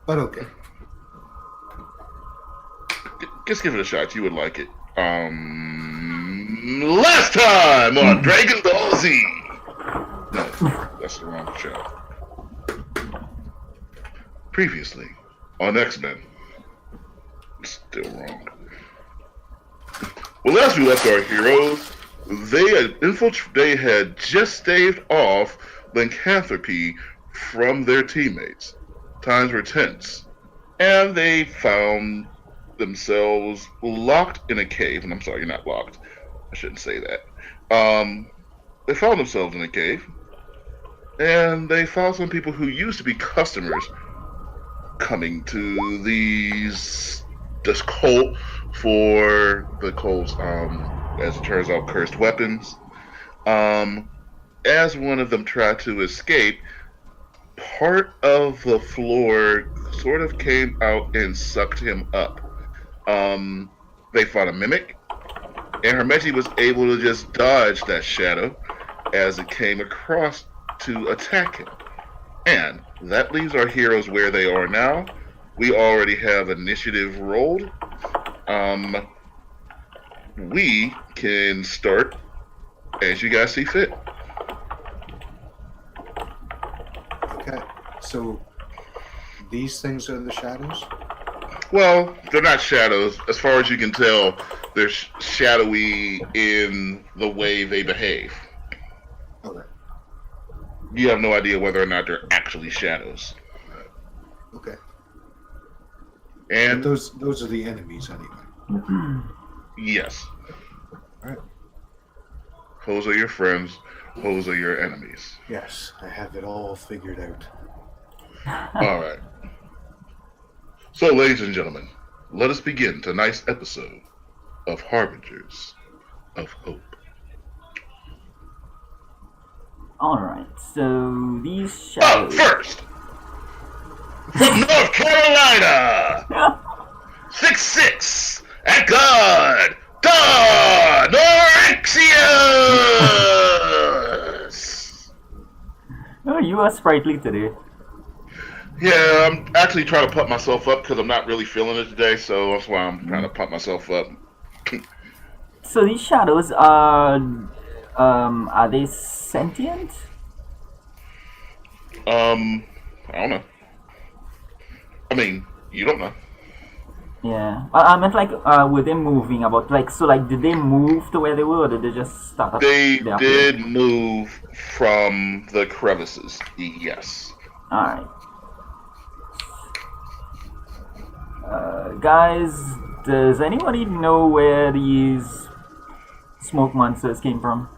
but okay. Just give it a shot. You would like it. Last time on Dragon Ball Z. No, that's the wrong show. Previously on X-Men. Still wrong. Well, as we left our heroes, they had just staved off lycanthropy from their teammates. Times were tense, and they found themselves locked in a cave. And I'm sorry, you're not locked. I shouldn't say that. They found themselves in a cave, and they found some people who used to be customers coming to this cult for the cult's as it turns out cursed weapons. Um, as one of them tried to escape, part of the floor sort of came out and sucked him up. They fought a mimic, and Hermeji was able to just dodge that shadow as it came across to attack him. And that leaves our heroes where they are now. We already have initiative rolled. Um, we can start as you guys see fit. Okay. So these things are the shadows? Well, they're not shadows. As far as you can tell, they're shadowy in the way they behave. Okay. You have no idea whether or not they're actually shadows. Okay. And But those are the enemies anyway. yes, All right. those are your friends. Those are your enemies. Yes, I have it all figured out. All right. So, ladies and gentlemen, let us begin tonight's episode of Harbingers of Hope. Alright, so these Up shadows. first, from North Carolina, 6'6", at God, Don Orexius! Oh, you are sprightly today. Yeah, I'm actually trying to pump myself up because I'm not really feeling it today, so that's why I'm trying to pump myself up. So these shadows are they sentient? I don't know. I mean, you don't know. Yeah. I meant like, were they moving about, like, so like, did they move to where they were, or did they just start up They there? did move from the crevices, yes. Alright. Guys, does anybody know where these smoke monsters came from?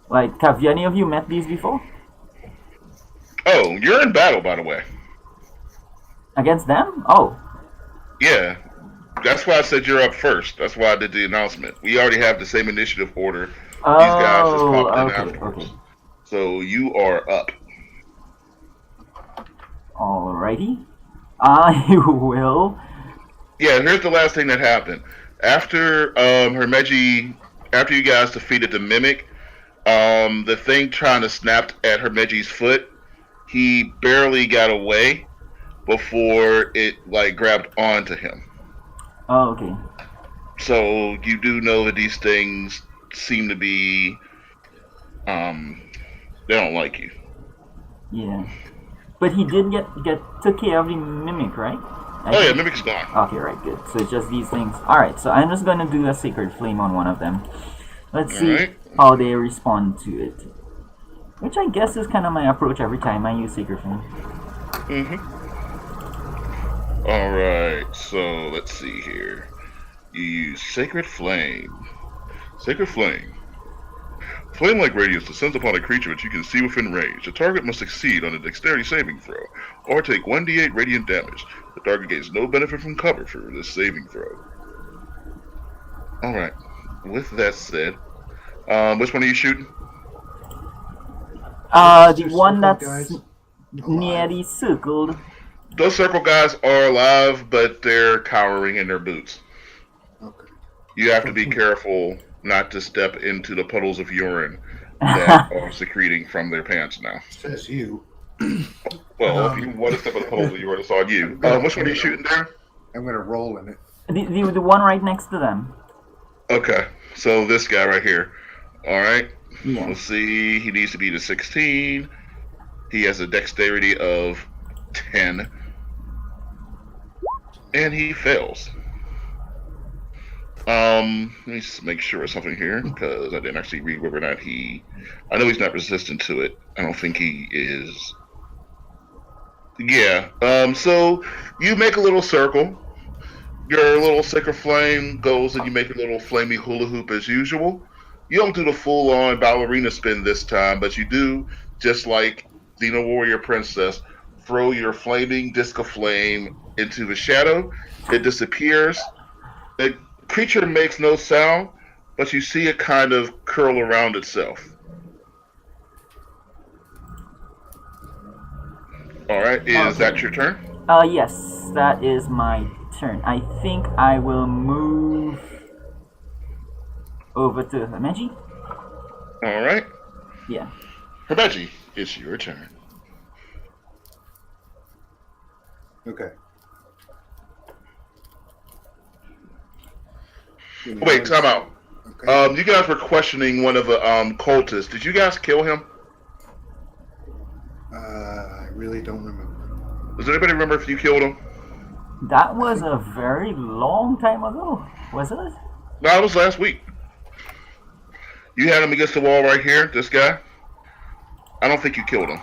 Like, have any of you met these before? Oh, you're in battle, by the way. Against them? Oh. Yeah, that's why I said you're up first. That's why I did the announcement. We already have the same initiative order. These guys just Oh, popped in okay, afterwards. okay. So you are up. Alrighty. I will. Yeah, here's the last thing that happened. After after you guys defeated the mimic, the thing trying to snap at Hermeji's foot, he barely got away before it like grabbed onto him. Oh, okay. So you do know that these things seem to be, they don't like you. Yeah. But he did get took care of the mimic, right? Oh yeah, mimic's gone. Okay, right, good. So it's just these things. Alright, so I'm just gonna do a sacred flame on one of them. Let's see Alright. how they respond to it. Which I guess is kind of my approach every time I use sacred flame. Alright, so let's see here. You use Sacred Flame. Sacred Flame. Flame-like radiance descends upon a creature which you can see within range. The target must succeed on a dexterity saving throw, or take 1d8 radiant damage. The target gains no benefit from cover for this saving throw. Alright, with that said, which one are you shooting? The one circle that's guys near the circled. Those circle guys are alive, but they're cowering in their boots. Okay. You have to be careful not to step into the puddles of urine that are secreting from their pants now. Says you. Well, if you want to step on the pole, it's on you. Which one are you shooting there? I'm gonna roll in it. The one right next to them. Okay, so this guy right here. All right. Yeah. Let's see. He needs to be the 16. He has a dexterity of 10, and he fails. Let me just make sure of something here because I didn't actually read whether or not he. I know he's not resistant to it. I don't think he is. Yeah. So you make a little circle. Your little sacred flame goes and you make a little flamey hula hoop as usual. You don't do the full on ballerina spin this time, but you do, just like Xena Warrior Princess, throw your flaming disc of flame into the shadow. It disappears. The creature makes no sound, but you see it kind of curl around itself. All right, is that your turn? Yes, that is my turn. I think I will move over to Himeji. All right. Yeah. Himeji, it's your turn. Okay. Wait, time out. Okay. You guys were questioning one of the cultists. Did you guys kill him? I really don't remember. Does anybody remember if you killed him? That was a very long time ago, was it? No, it was last week. You had him against the wall right here, this guy. I don't think you killed him.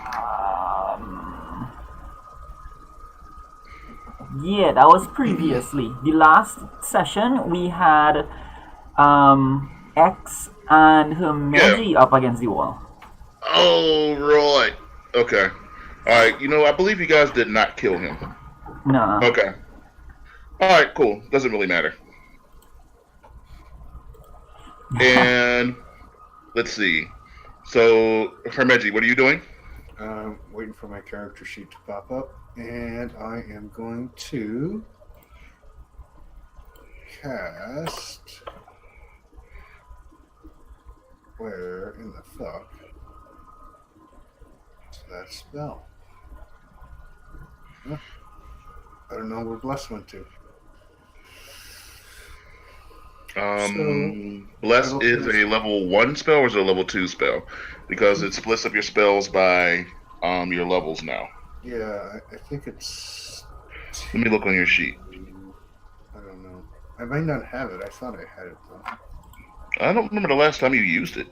Yeah, that was previously. The last session we had X and Himeji up against the wall. Oh, right. Okay. Alright, I believe you guys did not kill him. No. Okay. Alright, cool. Doesn't really matter. And let's see. So, Himeji, what are you doing? Waiting for my character sheet to pop up, and I am going to cast. Where in the fuck is that spell? Huh? I don't know where Bless went to. Bless is a level 1 spell or is it a level 2 spell? Because it splits up your spells by your levels now. Yeah, I think it's. Let me look on your sheet. I don't know. I might not have it. I thought I had it though. I don't remember the last time you used it.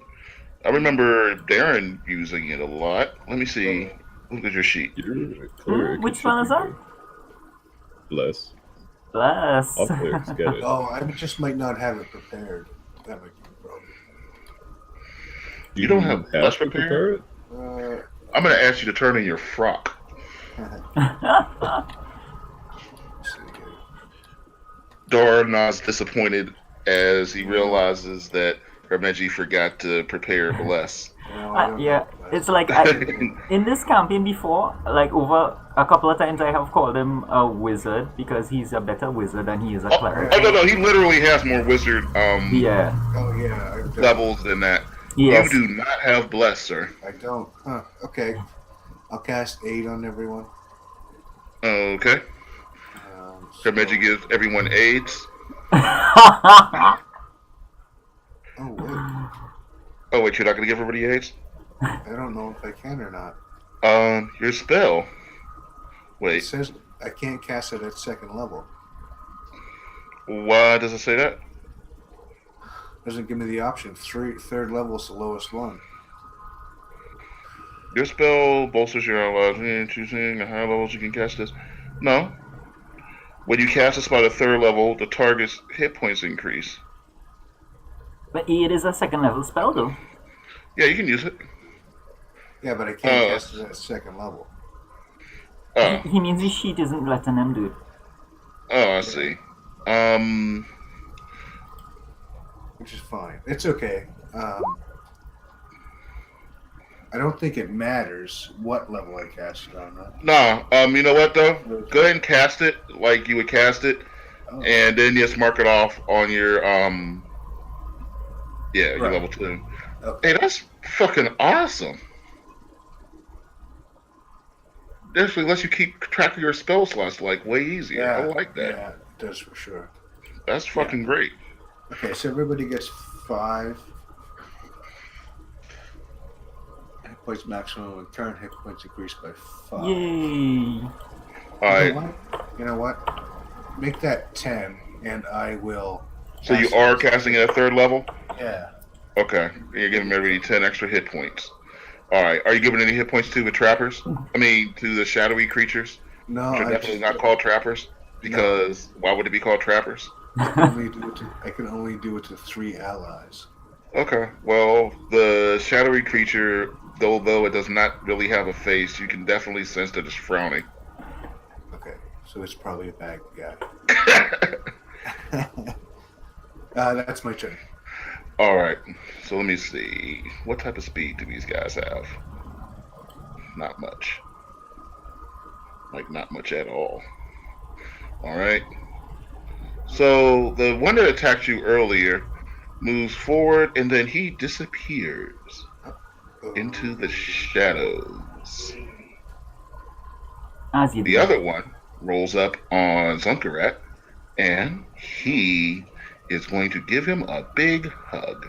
I remember Darren using it a lot. Let me see. Look at your sheet. You're a cleric. Which one is that? Bless. Bless. All clerics get it. Oh, I just might not have it prepared. That might be the problem. You don't have Bless to prepared? Uh, I'm going to ask you to turn in your frock. Dorna's disappointed as he realizes that Himeji forgot to prepare Bless. Yeah, it's like in this campaign before, like over a couple of times I have called him a wizard because he's a better wizard than he is a cleric. Oh, no, he literally has more wizard Yeah. Oh, yeah. levels than that. Yes. You do not have Bless, sir. I don't. Huh. Okay. I'll cast Aid on everyone. Okay. Himeji gives everyone AIDS. Oh, wait. Oh, wait, you're not going to give everybody AIDS? I don't know if I can or not. Your spell. It Wait, says I can't cast it at second level. why does it say that? Doesn't give me the option. Third level is the lowest one. Your spell bolsters your allies. Choosing the high levels you can cast this. No. When you cast a spell at third level, the target's hit points increase. But it is a second level spell though. Yeah, you can use it. Yeah, but I can't cast it at second level. He means his sheet isn't letting him do it. Oh, I see. Which is fine. It's okay. I don't think it matters what level I cast it on. Nah, you know what though? Go ahead and cast it like you would cast it, and then just mark it off on your your level 2. Okay. Hey, that's fucking awesome. definitely lets you keep track of your spell slots like way easier. I like that. Yeah, it does for sure. That's fucking great. Okay, so everybody gets 5 hit points maximum, and current hit points increased by 5. Yay! All right. You know what? Make that 10, and I will. So you are casting at a 3rd level? Yeah. Okay. You're giving everybody 10 extra hit points. All right. Are you giving any hit points to the trappers? I mean, to the shadowy creatures? No, Which are definitely not called trappers. Because why would it be called trappers? I can only do it to 3 allies. Okay. Well, the shadowy creature, though it does not really have a face, you can definitely sense that it's frowning. Okay, so it's probably a bad guy. That's my turn. All right. So let me see. What type of speed do these guys have? Not much. Like, not much at all. All right. So the one that attacked you earlier moves forward, and then he disappears into the shadows. As you The other one rolls up on Zunkarat, and he is going to give him a big hug.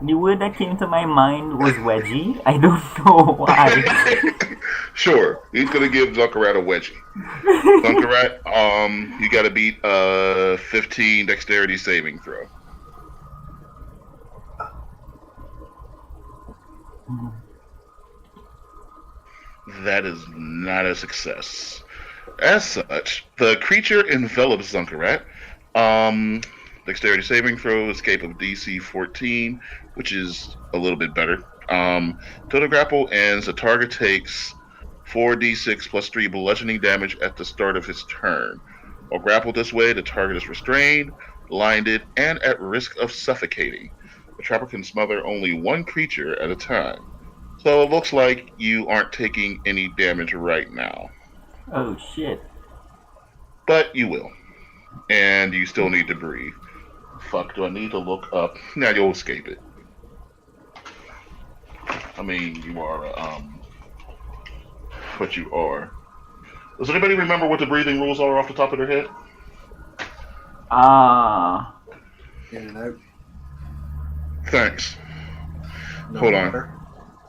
The word that came to my mind was wedgie. I don't know why. Sure, he's gonna give Zunkarat a wedgie. Zunkarat, you gotta beat a 15 dexterity saving throw. That is not a success. As such, the creature envelops Zunkarat. Dexterity saving throw, escape of DC 14, which is a little bit better. Till the grapple ends, the target takes 4d6 plus 3 bludgeoning damage at the start of his turn. While grappled this way, the target is restrained, blinded, and at risk of suffocating. The trapper can smother only one creature at a time. So it looks like you aren't taking any damage right now. Oh shit. But you will. And you still need to breathe. Fuck, do I need to look up? Now you'll escape it. I mean, you are, what you are. Does anybody remember what the breathing rules are off the top of their head? In and out. Thanks. No Hold on. water.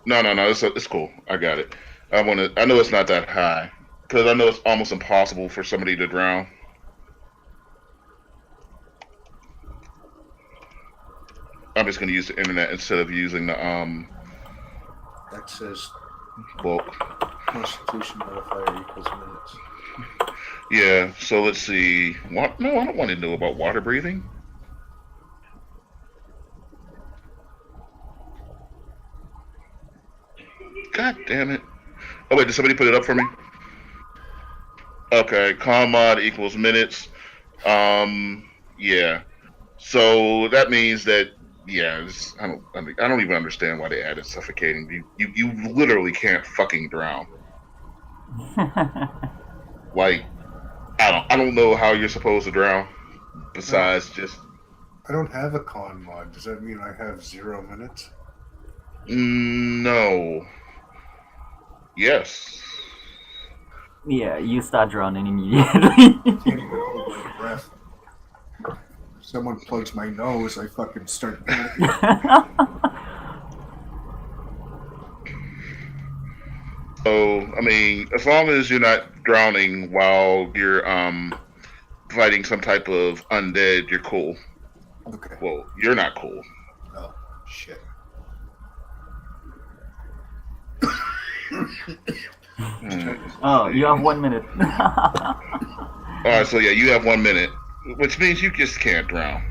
No, it's cool. I got it. I know it's not that high. Because I know it's almost impossible for somebody to drown. I'm just going to use the internet instead of using the, That says book. Constitution modifier equals minutes. Yeah, so let's see. What? No, I don't want to know about water breathing. God damn it. Oh, wait, did somebody put it up for me? Okay, con mod equals minutes. Yeah. So that means that, yeah, I don't even understand why they added suffocating. You literally can't fucking drown. Like, I don't know how you're supposed to drown. Besides just. I don't have a con mod. Does that mean I have 0 minutes? No. Yes. Yeah, you start drowning immediately. Can't even hold my breath. If someone plugs my nose, I fucking start panicking. So, I mean, as long as you're not drowning while you're fighting some type of undead, you're cool. Okay. Well, you're not cool. Oh, shit. Oh, you have 1 minute. Alright, so yeah, you have 1 minute, which means you just can't drown.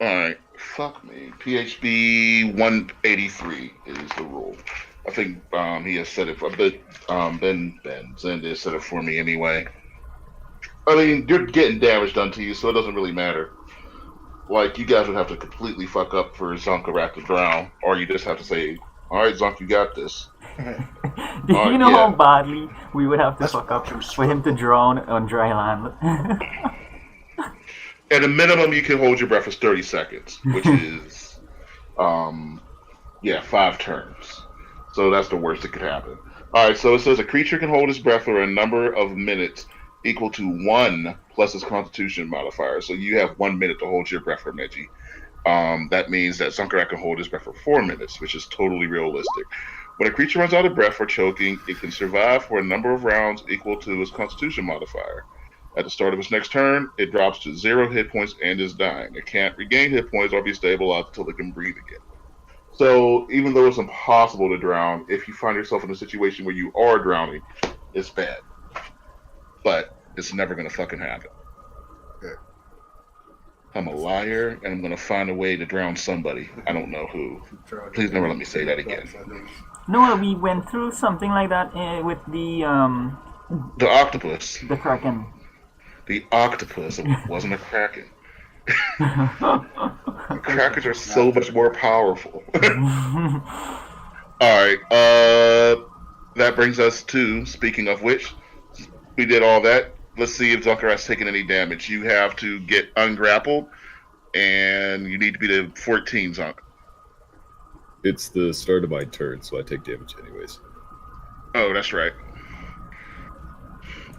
Alright, fuck me. PHB 183 is the rule. I think he has said it for Ben Zend has said it for me anyway. I mean, you're getting damage done to you, so it doesn't really matter. Like, you guys would have to completely fuck up for Zunkarat to drown, or you just have to say, alright, Zunk, you got this. Do you know how badly we would have to fuck up for him to drown on dry land? At a minimum, you can hold your breath for 30 seconds, which is Yeah, 5 turns. So that's the worst that could happen. All right, so it says a creature can hold its breath for a number of minutes equal to 1 plus its Constitution modifier. So you have 1 minute to hold your breath for Meji. That means that Sunkarak can hold his breath for 4 minutes, which is totally realistic. When a creature runs out of breath or choking, it can survive for a number of rounds equal to its Constitution modifier. At the start of its next turn, it drops to 0 hit points and is dying. It can't regain hit points or be stabilized until it can breathe again. So even though it's impossible to drown, if you find yourself in a situation where you are drowning, it's bad. But it's never gonna fucking happen. Okay. I'm a liar, and I'm gonna find a way to drown somebody. I don't know who. Please never let me say that again. No, we went through something like that with The octopus. the Kraken. The octopus. It wasn't a kraken. Krakens are so much more powerful. Alright, that brings us to, speaking of which, we did all that. Let's see if Zucker has taken any damage. You have to get ungrappled, and you need to be to 14, Zunk. It's the start of my turn, so I take damage anyways. Oh, that's right.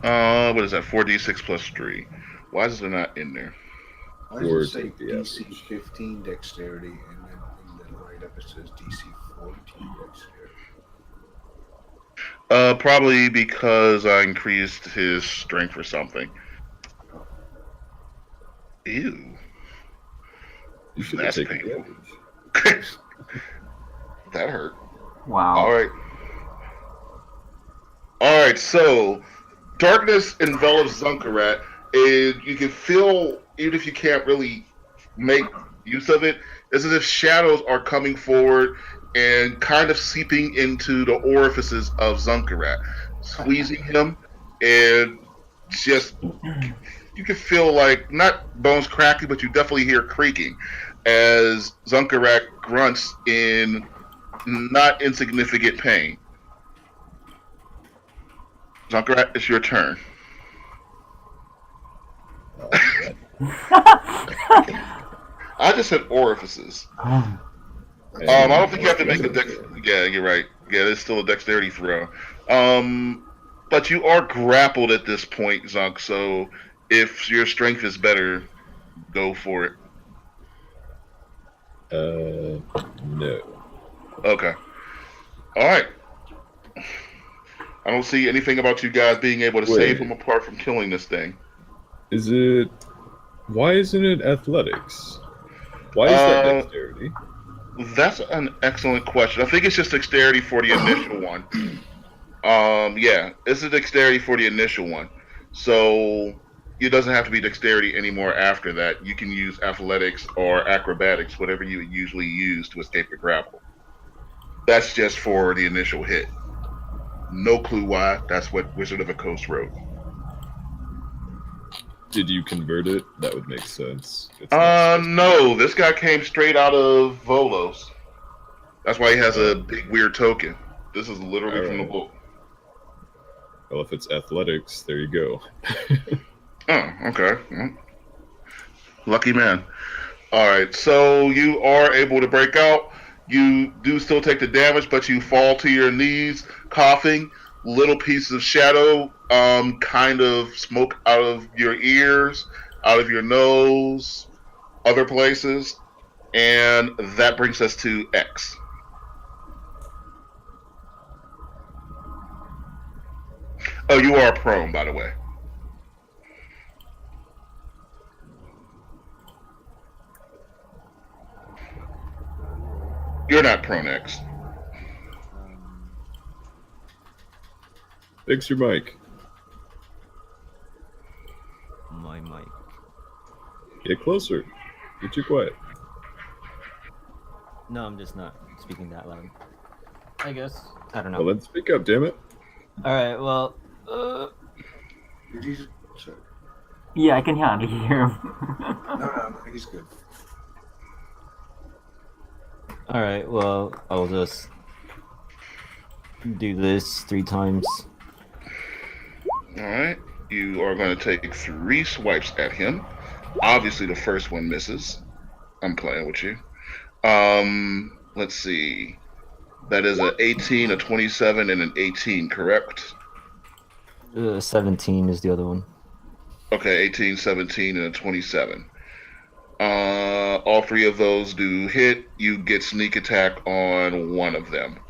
What is that? 4d6 plus 3. Why is it not in there? Why does it say Take the DC average. 15 dexterity and then in the write up it says DC 14 dexterity? Probably because I increased his strength or something. Ew. You should have That's taken painful. damage. That hurt. Wow. All right, so darkness envelops Zunkarat, and you can feel, even if you can't really make use of it, it's as if shadows are coming forward and kind of seeping into the orifices of Zunkarat, squeezing him, and just you can feel like not bones cracking, but you definitely hear creaking as Zunkarat grunts in not insignificant pain. Zunkarat, it's your turn. I just said orifices. I don't think you have to make a dex. Yeah, you're right. Yeah, there's still a dexterity throw. But you are grappled at this point, Zunk. So if your strength is better, go for it. No. Okay. All right. I don't see anything about you guys being able to save him apart from killing this thing. Is it? Why isn't it athletics? Why is that dexterity? That's an excellent question. I think it's just dexterity for the initial one. Yeah, it's a dexterity for the initial one. So it doesn't have to be dexterity anymore after that. You can use athletics or acrobatics, whatever you would usually use to escape the grapple. That's just for the initial hit. No clue why. That's what Wizard of the Coast wrote. Did you convert it? That would make sense. No. This guy came straight out of Volos. That's why he has a big weird token. This is literally from the book. Well, if it's athletics, there you go. Oh, okay. Well, lucky man. All right, so you are able to break out. You do still take the damage, but you fall to your knees, coughing. Little pieces of shadow, kind of smoke out of your ears, out of your nose, other places, and that brings us to X. Oh, you are prone, by the way. You're not prone, X. Fix your mic. My mic. Get closer. Get you quiet. No, I'm just not speaking that loud. I guess. I don't know. Well, then speak up, damn it. Alright, well, Did you just, sorry. Yeah, I can hardly hear him. No, he's good. alright, well, I'll just do this 3 times. All right. You are going to take 3 swipes at him. Obviously, the first one misses. I'm playing with you. let's see. That is an 18, a 27, and an 18, correct? 17 is the other one. Okay, 18, 17, and a 27. All three of those do hit. You get sneak attack on one of them,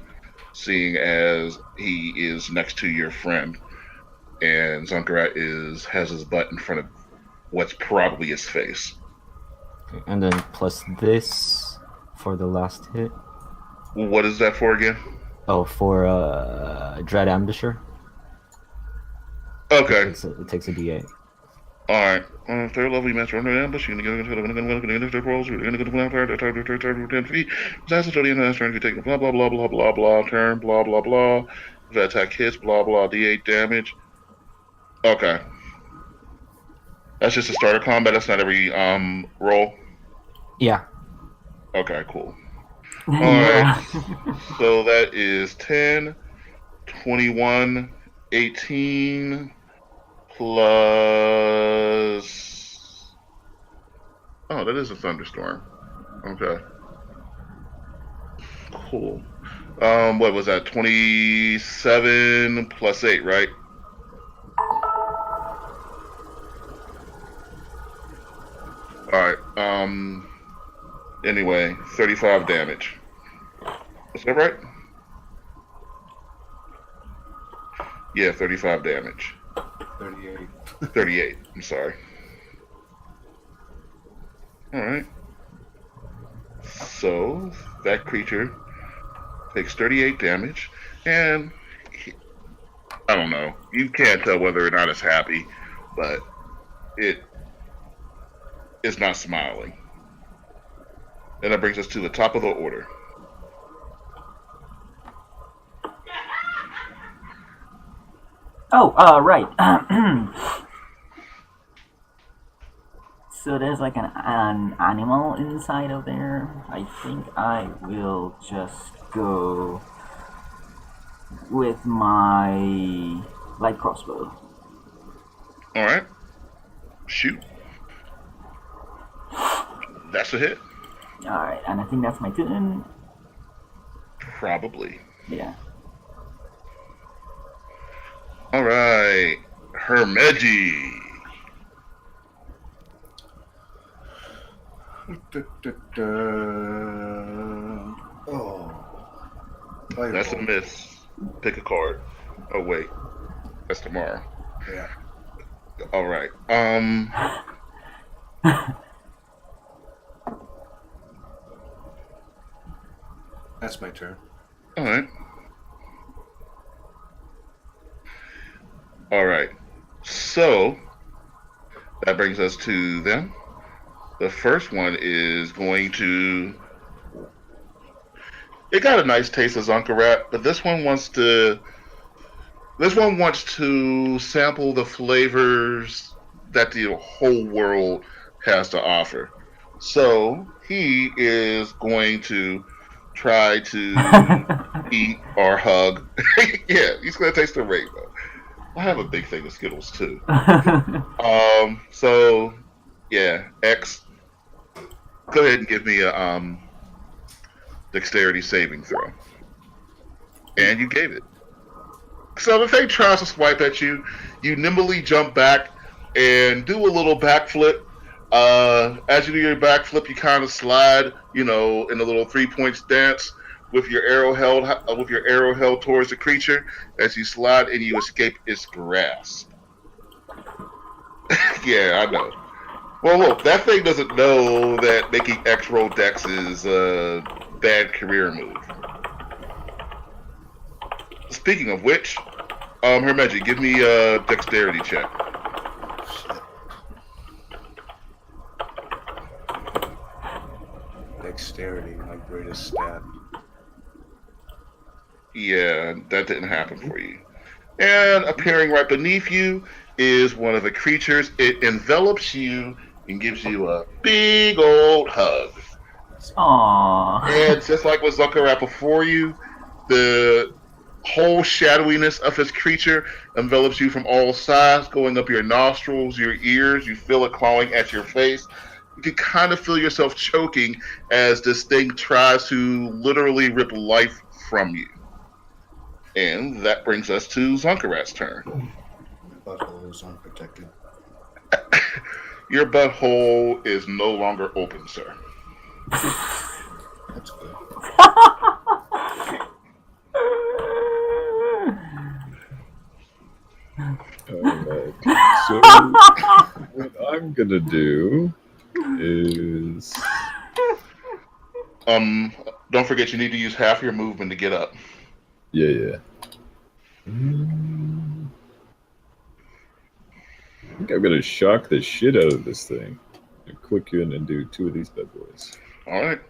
seeing as he is next to your friend, and Zunkarat has his butt in front of what's probably his face. Okay, and then plus this for the last hit. What is that for again? Oh, for Dread Ambusher. Okay. It takes a D8. Alright. Third level, you master under ambush. You're going to go rolls. You're going to go to the 10 feet. Disaster to the end of that turn. If you take blah, blah, blah, blah, blah, blah, turn, blah, blah, blah. If that attack hits, blah, blah, D8 damage. Okay. That's just a starter combat. That's not every roll. Yeah. Okay, cool. Yeah. Alright. So that is 10, 21, 18, plus... Oh, that is a thunderstorm. Okay. Cool. What was that? 27 plus 8, right? Alright, anyway, 35 damage. Is that right? Yeah, 35 damage. 38. 38, I'm sorry. Alright. So, that creature takes 38 damage, and I don't know. You can't tell whether or not it's happy, but it is not smiling. And that brings us to the top of the order. Oh, right. So there's like an animal inside of there. I think I will just go with my light crossbow. Alright. Shoot. That's a hit. Alright, and I think that's my turn. Probably. Yeah. Alright. Hermegi. Oh. That's a miss. Pick a card. Oh wait. That's tomorrow. Yeah. Alright. That's my turn. Alright. Alright. So that brings us to them. The first one is going to... It got a nice taste of Zunkarat, but this one wants to sample the flavors that the whole world has to offer. So he is going to try to eat or hug. Yeah, he's going to taste the rainbow. I have a big thing of Skittles too. So yeah, X. Go ahead and give me a dexterity saving throw. And you gave it. So if they tries to swipe at you, you nimbly jump back and do a little backflip. As you do your backflip, you kind of slide, in a little 3-point dance with your arrow held towards the creature. As you slide and you escape its grasp. Yeah, I know. Well, look, that thing doesn't know that making X roll dex is a bad career move. Speaking of which, Hermegi, give me a dexterity check. Dexterity, my greatest stat. Yeah, that didn't happen for you. And appearing right beneath you is one of the creatures. It envelops you and gives you a big old hug. Aww. And just like with Zunkarat before you, the whole shadowiness of this creature envelops you from all sides, going up your nostrils, your ears. You feel it clawing at your face. you can kind of feel yourself choking as this thing tries to literally rip life from you. And that brings us to Zonkarat's turn. My butthole is unprotected. Your butthole is no longer open, sir. That's good. Alright. So what I'm gonna do is Don't forget you need to use half your movement to get up. yeah. I think I'm gonna shock the shit out of this thing. And click in and do 2 of these bad boys. All right.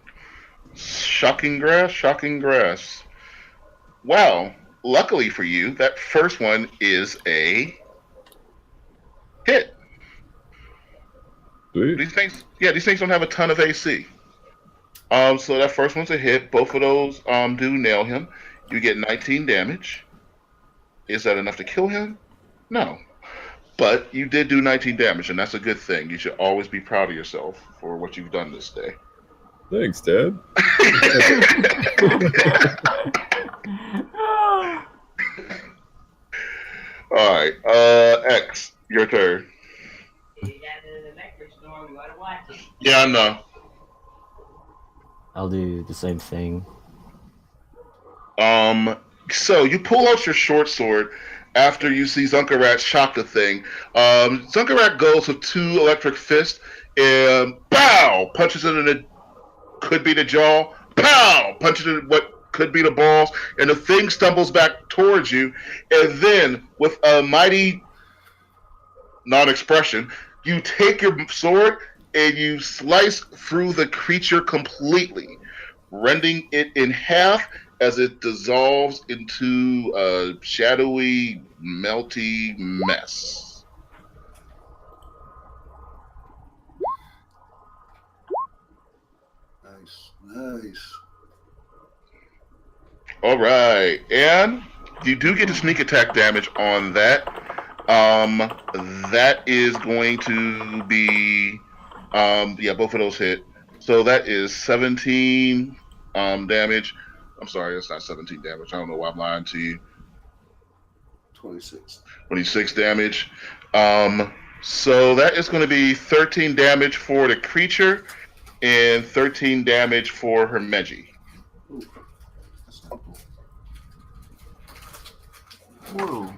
Shocking grass. Wow. Luckily for you, that first one is a hit. Sweet. These things don't have a ton of AC. So that first one's a hit. Both of those do nail him. You get 19 damage. Is that enough to kill him? No. But you did do 19 damage, and that's a good thing. You should always be proud of yourself for what you've done this day. Thanks, Dad. All right, X, your turn. Yeah, I know. I'll do the same thing. So you pull out your short sword after you see Zunkarat shock the thing. Zunkarat goes with 2 electric fists and pow! Punches it in the could be the jaw. Pow! Punches it in what could be the balls, and the thing stumbles back towards you. And then, with a mighty non-expression, you take your sword and you slice through the creature completely, rending it in half as it dissolves into a shadowy, melty mess. Nice. All right, and you do get the sneak attack damage on that. That is going to be, both of those hit. So that is 17 damage. I'm sorry, that's not 17 damage. I don't know why I'm lying to you. 26. 26 damage. So that is going to be 13 damage for the creature and 13 damage for her Meji. Ooh, that's not cool. Whoa.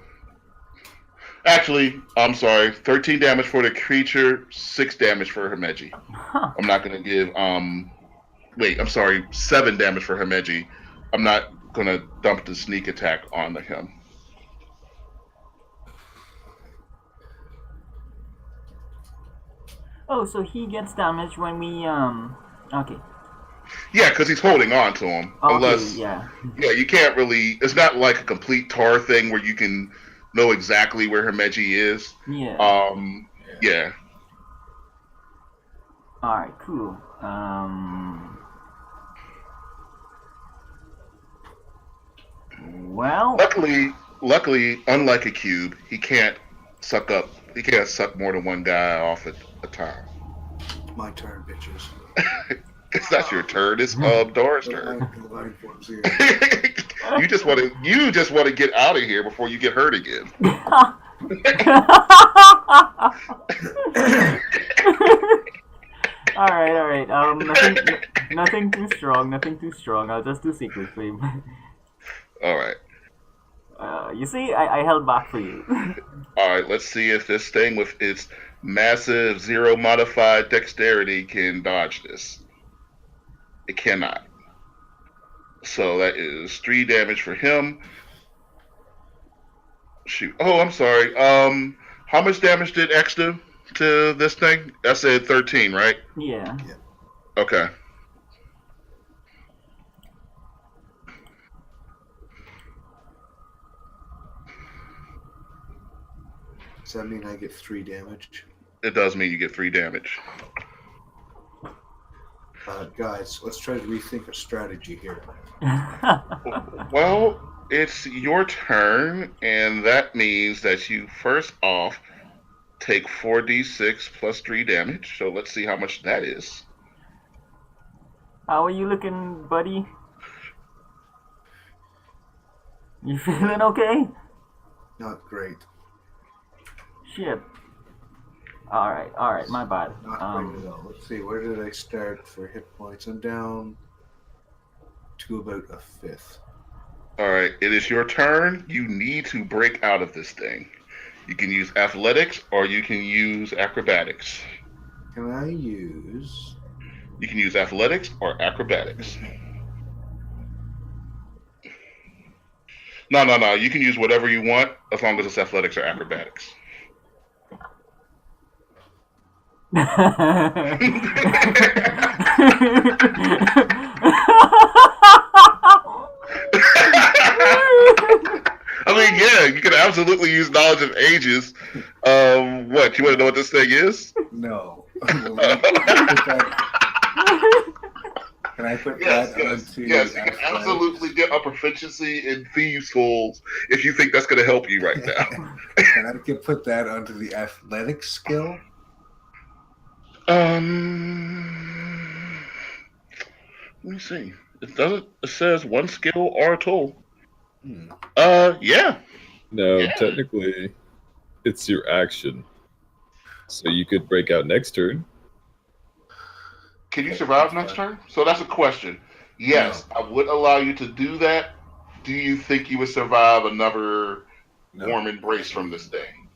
Actually, I'm sorry. 13 damage for the creature, 6 damage for her Meji. Huh. I'm not going to give. Wait, I'm sorry. 7 damage for her Meji. I'm not going to dump the sneak attack onto him. Oh, so he gets damage when we okay. Yeah, because he's holding on to him. Okay, Unless, yeah. you can't really. It's not like a complete tar thing where you can know exactly where her Meji is. Yeah. Yeah. Alright, cool. Well, Luckily, unlike a cube, he can't suck more than one guy off at a time. My turn, bitches. It's not your turn. It's Dora's turn. Line forms here. You just want to get out of here before you get hurt again. Alright. Nothing too strong. I'll just do Secret Flame. All right. You see, I held back for you. All right. Let's see if this thing with its massive 0 modified dexterity can dodge this. It cannot. So that is 3 damage for him. Shoot. Oh, I'm sorry. How much damage did X do to this thing? I said 13, right? Yeah. Okay. Does that mean I get 3 damage? It does mean you get 3 damage. Guys, let's try to rethink a strategy here. Well, it's your turn, and that means that you first off take 4d6 plus 3 damage. So let's see how much that is. How are you looking, buddy? You feeling okay? Not great. Shit. Alright, my bad. Not great at all. Let's see, where did I start for hit points? I'm down to about a fifth. Alright, it is your turn. You need to break out of this thing. You can use athletics or you can use acrobatics. Can I use... You can use athletics or acrobatics. No. You can use whatever you want as long as it's athletics or acrobatics. I mean, yeah, you can absolutely use knowledge of ages. What? You want to know what this thing is? No. Can I put that onto... Yes, you can absolutely get a proficiency in Thieves' Schools if you think that's going to help you right now. Can I put that onto the athletics skill? Let me see. It says one skill or a tool. Yeah. No, Yeah. technically, it's your action. So you could break out next turn. Can you survive next turn? So that's a question. Yes, I would allow you to do that. Do you think you would survive another warm embrace from this thing?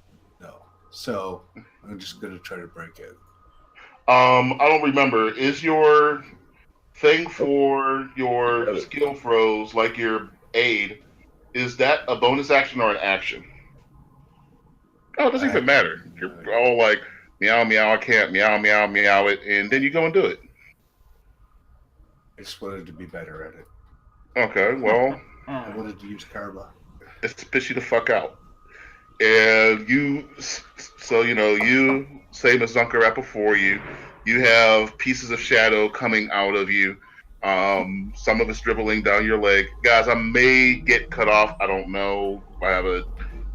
No. So I'm just going to try to break it. I don't remember. Is your thing for your skill throws, like your aid, is that a bonus action or an action? Oh, it doesn't even matter. You're all like, meow, meow, I can't, meow, meow, meow it, and then you go and do it. I just wanted to be better at it. Okay, well, I wanted to use karma. it's spit you the fuck out. And you, so, you, same as Zunker before you, you have pieces of shadow coming out of you. Some of it's dribbling down your leg. Guys, I may get cut off. I don't know. I have a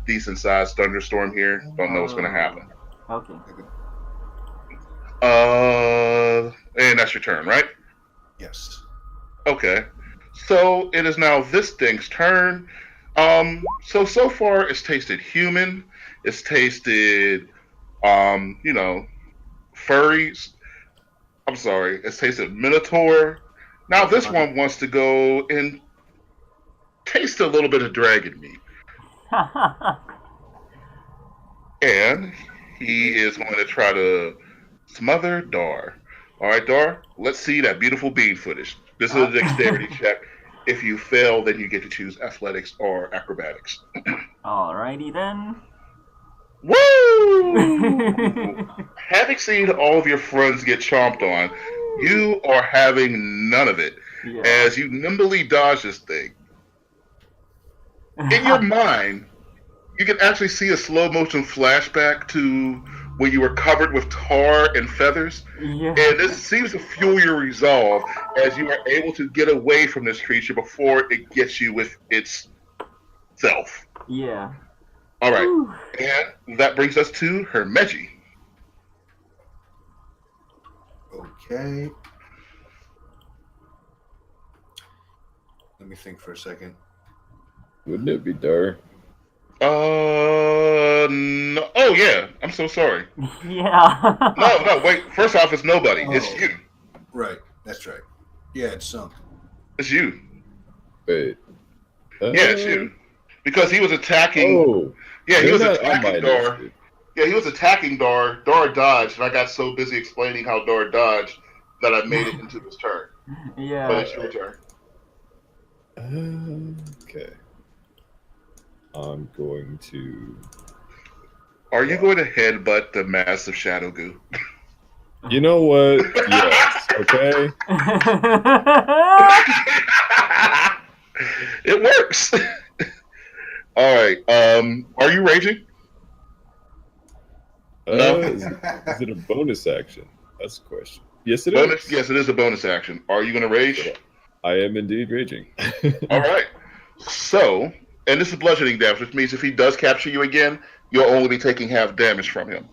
decent sized thunderstorm here. Don't know what's going to happen. Okay. And that's your turn, right? Yes. Okay. So it is now this thing's turn. So far it's tasted human. It's tasted, furries. I'm sorry. It's tasted minotaur. Now this one wants to go and taste a little bit of dragon meat. And he is going to try to smother Dar. All right, Dar, let's see that beautiful bean footage. This is a dexterity check. If you fail, then you get to choose athletics or acrobatics. Alrighty then. Woo! Having seen all of your friends get chomped on, you are having none of it as you nimbly dodge this thing. In your mind, you can actually see a slow motion flashback to when you were covered with tar and feathers. Yeah. And this seems to fuel your resolve as you are able to get away from this creature before it gets you with its self. Yeah. All right. Whew. And that brings us to Hermeji. Okay. Let me think for a second. Wouldn't it be Dar? No. Oh, yeah. I'm so sorry. Yeah. No, wait. First off, it's nobody. Oh. It's you. Right. That's right. Yeah, it's sunk. It's you. Wait. Yeah, it's you. Because he was attacking. Oh. Yeah, he they're was not on my attacking Dar. list. Yeah, he was attacking Dar. Dar dodged, and I got so busy explaining how Dar dodged that I made it into his turn. Yeah. But it's your turn. Okay. I'm going to. Are you going to headbutt the massive shadow goo? You know what? Yes. Okay. It works. All right. Are you raging? No. Is it a bonus action? That's the question. Yes, it Bonus? is. Yes, it is a bonus action. Are you going to rage? I am indeed raging. All right. So, and this is bludgeoning damage, which means if he does capture you again, you'll only be taking half damage from him.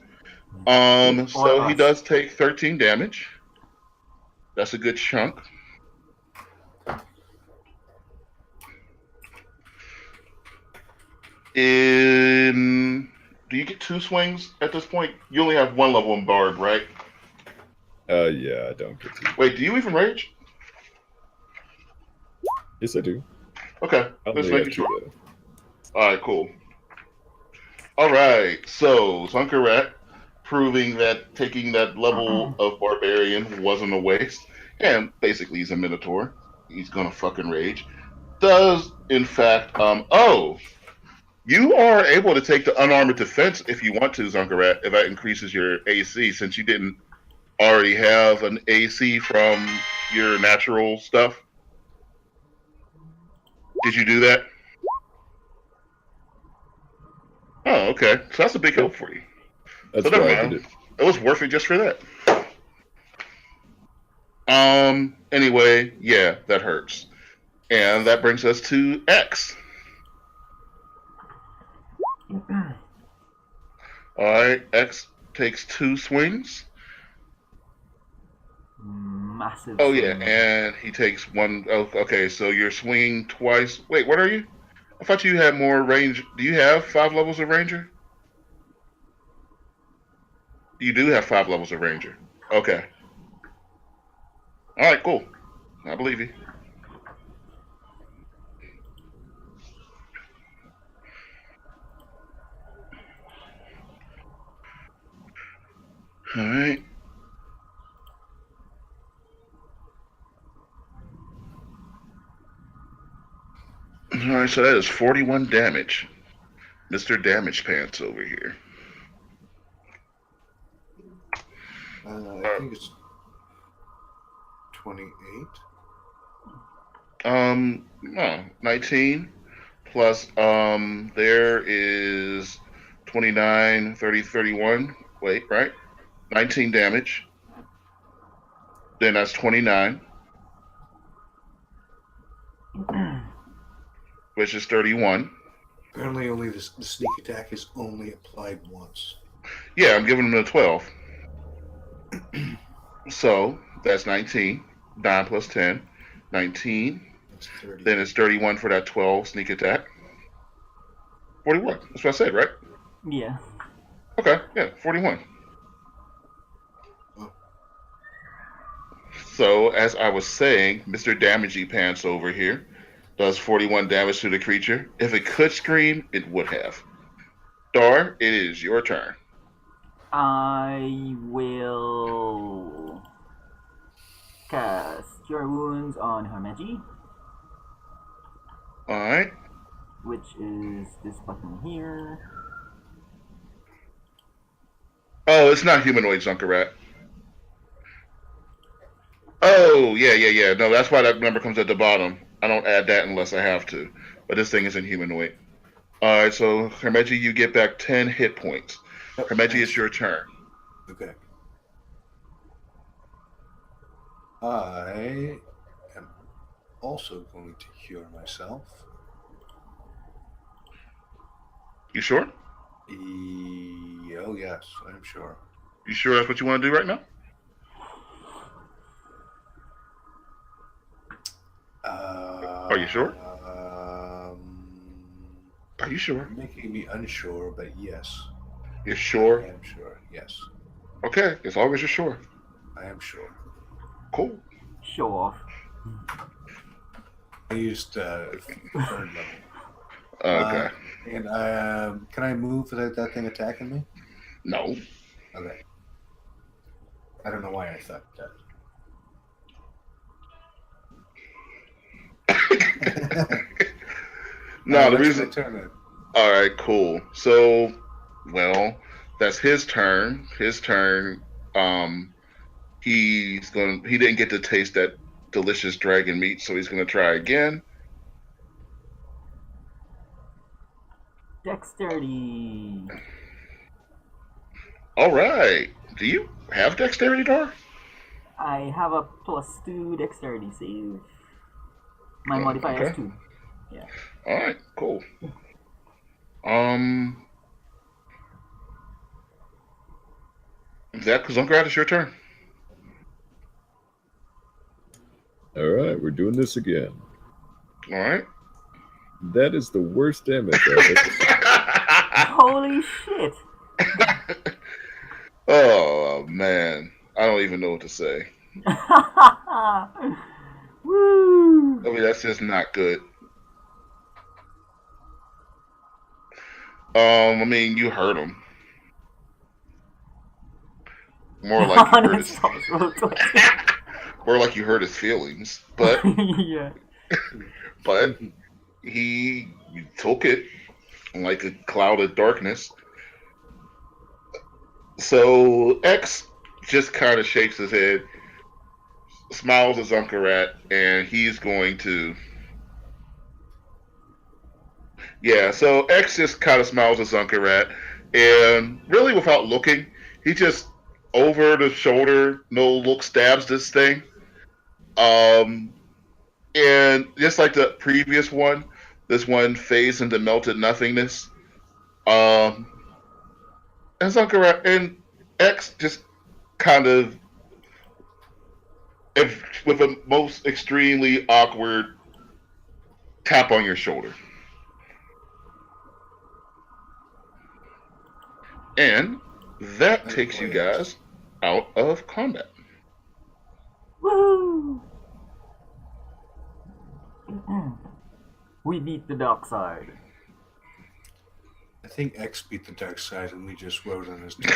Or So he us. does take 13 damage. That's a good chunk. Do you get 2 swings at this point? You only have 1 level in Bard, right? Yeah, I don't get to. Wait, do you even rage? Yes, I do. Okay, I let's only make have it 2 sure. though. All right, cool. All right, so Zunkarat proving that taking that level of Barbarian wasn't a waste, and basically he's a Minotaur. He's gonna fucking rage. Does in fact, you are able to take the unarmored defense if you want to, Zunkarat, if that increases your AC, since you didn't already have an AC from your natural stuff. Did you do that? Oh, okay. So that's a big help for you. So That's never why I did mind. it. It was worth it just for that. Anyway, yeah, that hurts. And that brings us to X. Alright, X takes 2 swings. Massive. Oh, yeah, swing. and he takes 1. Oh, okay, so you're swinging twice. Wait, what are you? I thought you had more range. Do you have 5 levels of Ranger? You do have 5 levels of Ranger. Okay. Alright, cool. I believe you. Alright. Alright, so that is 41 damage. Mr. Damage Pants over here. I think it's 28. No, 19 plus, there is 29, 30, 31. Wait, right? 19 damage. Then that's 29, which is 31. Apparently, only the sneak attack is only applied once. Yeah, I'm giving him a 12. So that's 19. 9 plus 10. 19. That's 30. Then it's 31 for that 12 sneak attack. 41. That's what I said, right? Yeah. Okay, yeah, 41. Oh. So, as I was saying, Mr. Damagey Pants over here does 41 damage to the creature. If it could scream, it would have. Dar, it is your turn. I will cast Cure Wounds on Hermegi, Alright. which is this button here. Oh, it's not humanoid, Zunkarat. Oh, yeah. No, that's why that number comes at the bottom. I don't add that unless I have to. But this thing isn't humanoid. Alright, so Hermegi, you get back 10 hit points. Yep, Hermegi, nice. it's your turn. Okay. I am also going to cure myself. You sure? Oh, yes, I'm sure. You sure that's what you want to do right now? Are you sure? Are you sure? Making me unsure, but yes. You're I sure? am sure, yes. Okay, as long as you're sure. I am sure. Cool. Show off. I used third level. Okay. And can I move without that thing attacking me? No. Okay. I don't know why I thought that. No, the that's reason. my turn then. All right, cool. So, well, that's his turn. His turn. He didn't get to taste that delicious dragon meat, so he's gonna try again. Dexterity. All right. Do you have dexterity, Dar? I have a +2 dexterity save. My modifier is okay. 2. Yeah. All right, cool. Zach Zunkerat, it's your turn. All right, we're doing this again. All right. That is the worst damage I've ever seen. Holy shit! Oh man, I don't even know what to say. Woo! I mean, that's just not good. I mean, you hurt him. More like you On hurt his his, toss roll 20. more like you hurt his feelings. But Yeah. he took it like a cloud of darkness. So X just kind of shakes his head, smiles at Zunkerat, and he's going to. Yeah, so X just kind of smiles at Zunkerat, and really without looking, he just over the shoulder, no look, stabs this thing. Um, and just like the previous one, this one fades into melted nothingness. Um, and Zunkerat and X just kind of, with a most extremely awkward tap on your shoulder. And that takes you guys out of combat. Woo! We beat the dark side. I think X beat the dark side and we just rode on his dark.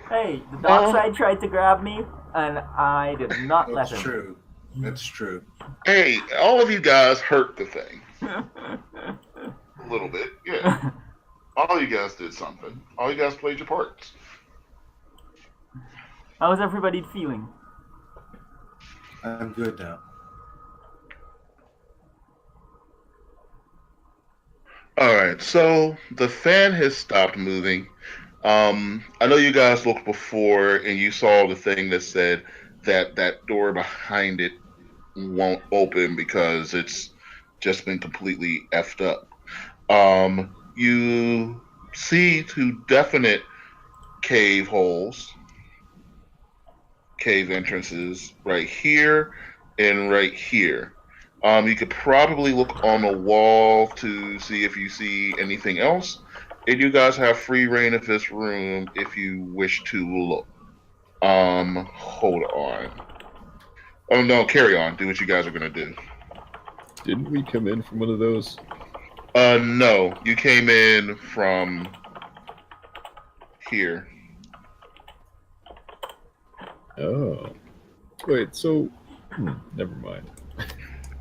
Hey, the dark side tried to grab me, and I did not let That's him. true. That's true. Hey, all of you guys hurt the thing. A little bit, yeah. All you guys did something. All you guys played your parts. How's everybody feeling? I'm good now. Alright, so the fan has stopped moving. I know you guys looked before and you saw the thing that said that door behind it won't open because it's just been completely effed up. You see two definite cave holes, cave entrances right here and right here. You could probably look on the wall to see if you see anything else. And you guys have free reign of this room if you wish to look. Hold on. Oh no, carry on. Do what you guys are gonna do. Didn't we come in from one of those? No. You came in from here. Oh. Wait, so... never mind.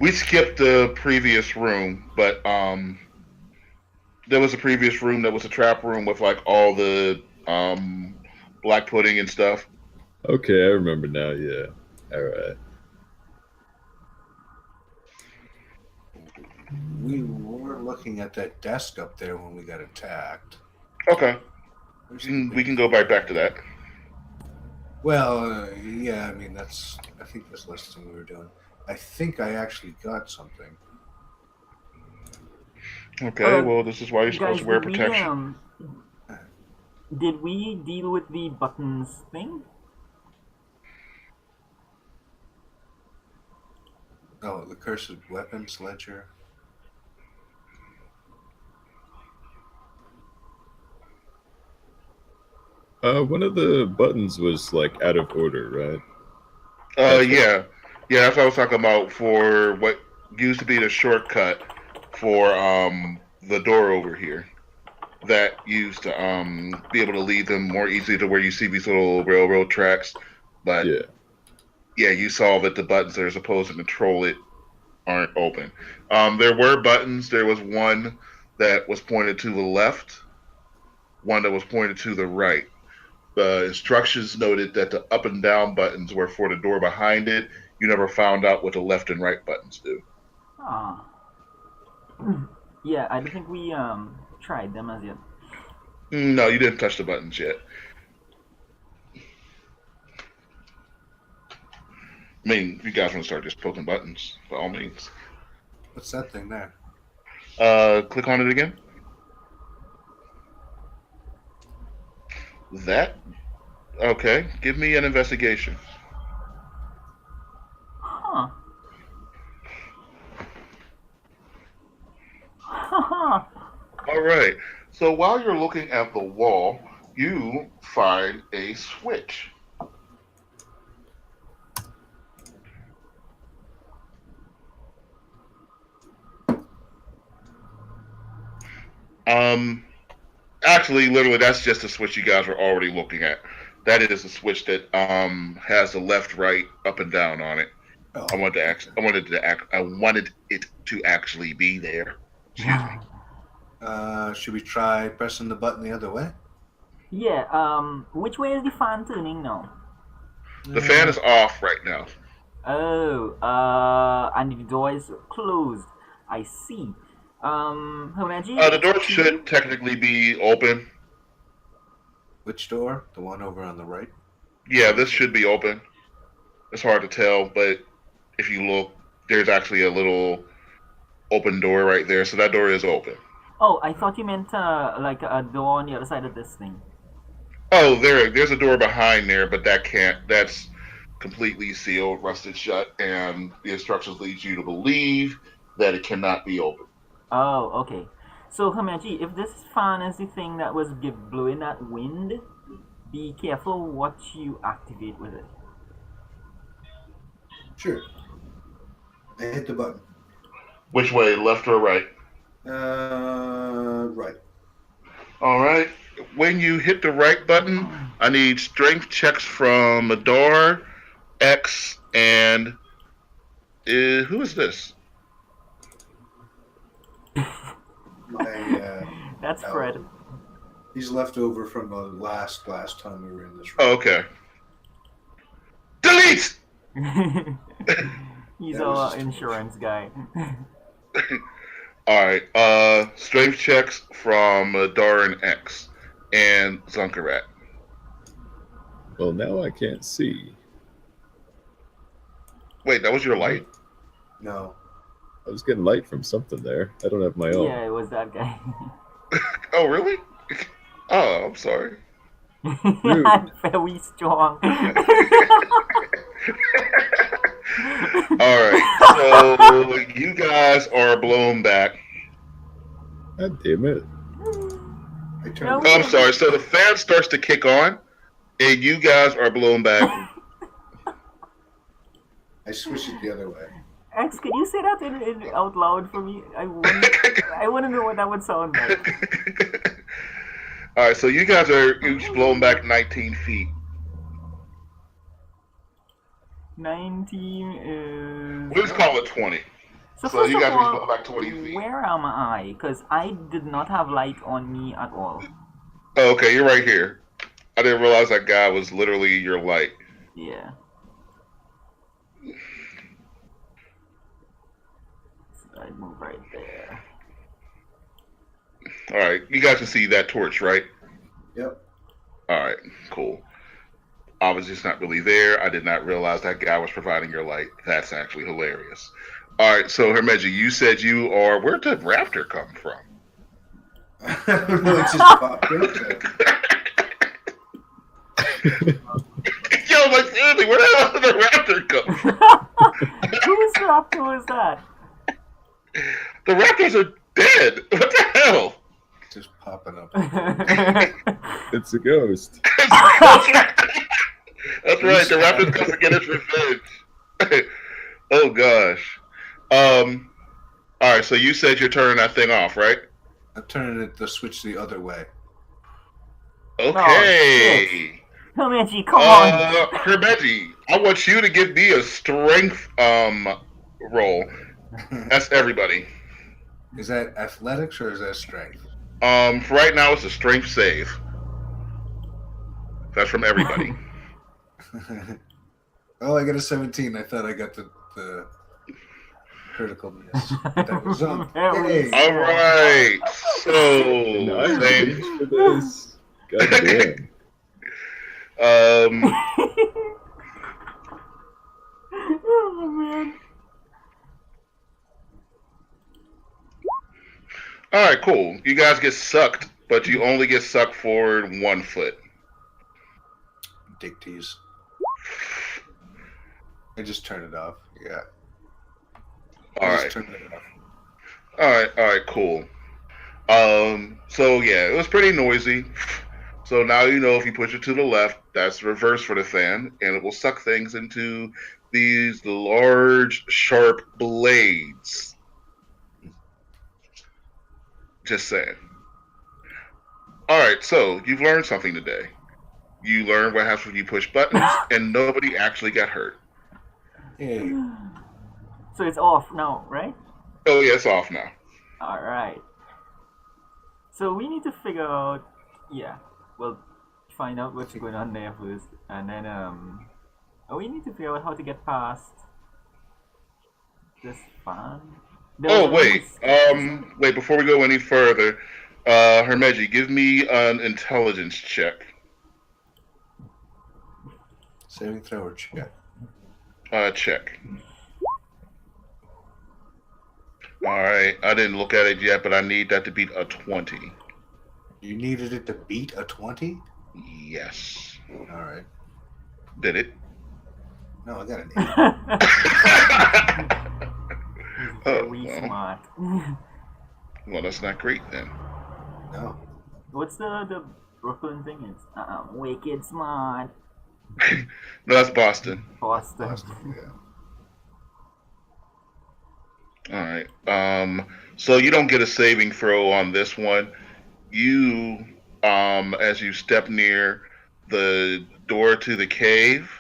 We skipped the previous room, but there was a previous room that was a trap room with like all the black pudding and stuff. Okay, I remember now, yeah. Alright. We were looking at that desk up there when we got attacked. Okay. We can go right back to that. Well, yeah, I mean, I think that's less than we were doing. I think I actually got something. Okay, well, this is why you're supposed Guys, to wear protection. Did we deal with the buttons thing? Oh, the cursed weapons ledger. One of the buttons was, like, out of order, right? Yeah. Yeah, that's what I was talking about for what used to be the shortcut for the door over here. That used to be able to lead them more easily to where you see these little railroad tracks. But yeah, you saw that the buttons that are supposed to control it aren't open. There were buttons. There was one that was pointed to the left, one that was pointed to the right. The instructions noted that the up and down buttons were for the door behind it. You never found out what the left and right buttons do. Ah. Yeah, I don't think we tried them as yet. No, you didn't touch the buttons yet. I mean, if you guys want to start just poking buttons, by all means. What's that thing there? Click on it again. That okay? Give me an investigation. Huh. Huh. All right. So while you're looking at the wall, you find a switch. Um, Actually, literally, that's just the switch you guys were already looking at. That is a switch that has the left, right, up, and down on it. Oh, I wanted it to actually be there. Excuse me. should we try pressing the button the other way? Yeah, which way is the fan turning now? The fan is off right now. Oh, and the door is closed. I see. Homeji, The door should technically be open. Which door? The one over on the right? Yeah, this should be open. It's hard to tell, but if you look, there's actually a little open door right there. So that door is open. Oh, I thought you meant like a door on the other side of this thing. Oh, there's a door behind there, but that's completely sealed, rusted shut, and the instructions lead you to believe that it cannot be opened. Oh, okay. So, Homeji, if this fan is the thing that was blowing that wind, be careful what you activate with it. Sure. I hit the button. Which way, left or right? Right. All right. When you hit the right button, I need strength checks from Adar, X, and who is this? My, That's Fred. He's left over from the last time we were in this room. Oh, okay. Delete! He's That was our just insurance guy. All right. Strength checks from Adar and X, and Zunkarat. Well, now I can't see. Wait, that was your light? No. I was getting light from something there. I don't have my own. Yeah, it was that guy. Oh, really? Oh, I'm sorry. I'm very strong. All right, so you guys are blown back. God damn it. I turned No. Oh, I'm sorry. So the fan starts to kick on, and you guys are blown back. I switched it the other way. X, could you say that in out loud for me? I want to know what that would sound like. All right, so you guys are each blown back 19 feet. 19 is... We'll just call it 20. So So first you of guys are all, blown back 20 feet. where am I? Because I did not have light on me at all. Oh, okay, you're right here. I didn't realize that guy was literally your light. Yeah. So I move right there. All right, you guys can see that torch, right? Yep. All right, cool. I was just not really there. I did not realize that guy was providing your light. That's actually hilarious. All right, so Hermeji, you said you are. Where'd the raptor come from? I don't know, it just popped up there. Yo, like seriously, where the hell did the raptor come from? Whose raptor is that? The raptors are dead. What the hell? Just popping up. It's a ghost. That's right. The raptors come to get its revenge. Oh gosh. All right. So you said you're turning that thing off, right? I'm turning the switch the other way. Okay. Homeji, come on. Hermeji, I want you to give me a strength roll. That's everybody. Is that athletics or is that strength? For right now, it's a strength save. That's from everybody. Oh, I got a 17. I thought I got the critical miss. That was up. Hey. All right. So, Nice. thanks. For this. God damn. Oh, man. All right, cool. You guys get sucked, but you only get sucked forward 1 foot. dick tease. I just turned it off. Yeah. All I right. just turned it off. All right, cool. So yeah, it was pretty noisy. So now you know if you push it to the left, that's reverse for the fan, and it will suck things into these large, sharp blades. Just saying. All right, so you've learned something today. You learned what happens when you push buttons, and nobody actually got hurt. Hey, So it's off now, right? Oh yeah, it's off now. Alright. So we need to figure out, yeah, well, find out what's going on there first, and then we need to figure out how to get past this fan. Oh wait, before we go any further, Hermeji, give me an intelligence check. saving throw or check. Check. Alright, I didn't look at it yet, but I need that to beat a 20. You needed it to beat a 20? Yes. All right. Did it? No, I got an 8. Very well. smart. Well, that's not great then. No. What's the Brooklyn thing? It's wicked smart. No, that's Boston. Boston. Yeah. Alright. So you don't get a saving throw on this one. You, as you step near the door to the cave,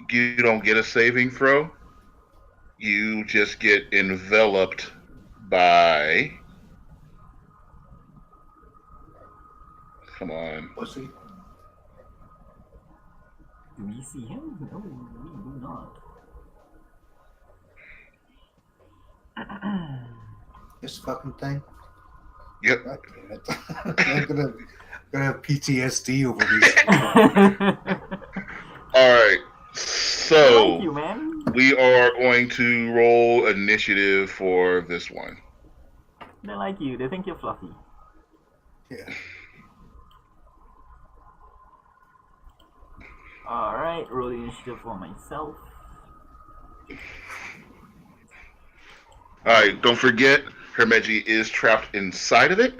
you don't get a saving throw. You just get enveloped by. Come on. Pussy. Do we see him? No, we do not. This fucking thing. Yep. God damn it. I'm gonna have PTSD over these. Alright. So Thank you, man. we are going to roll initiative for this one. They like you. They think you're fluffy. Yeah. Alright, roll the initiative for myself. Alright, don't forget, Hermeji is trapped inside of it.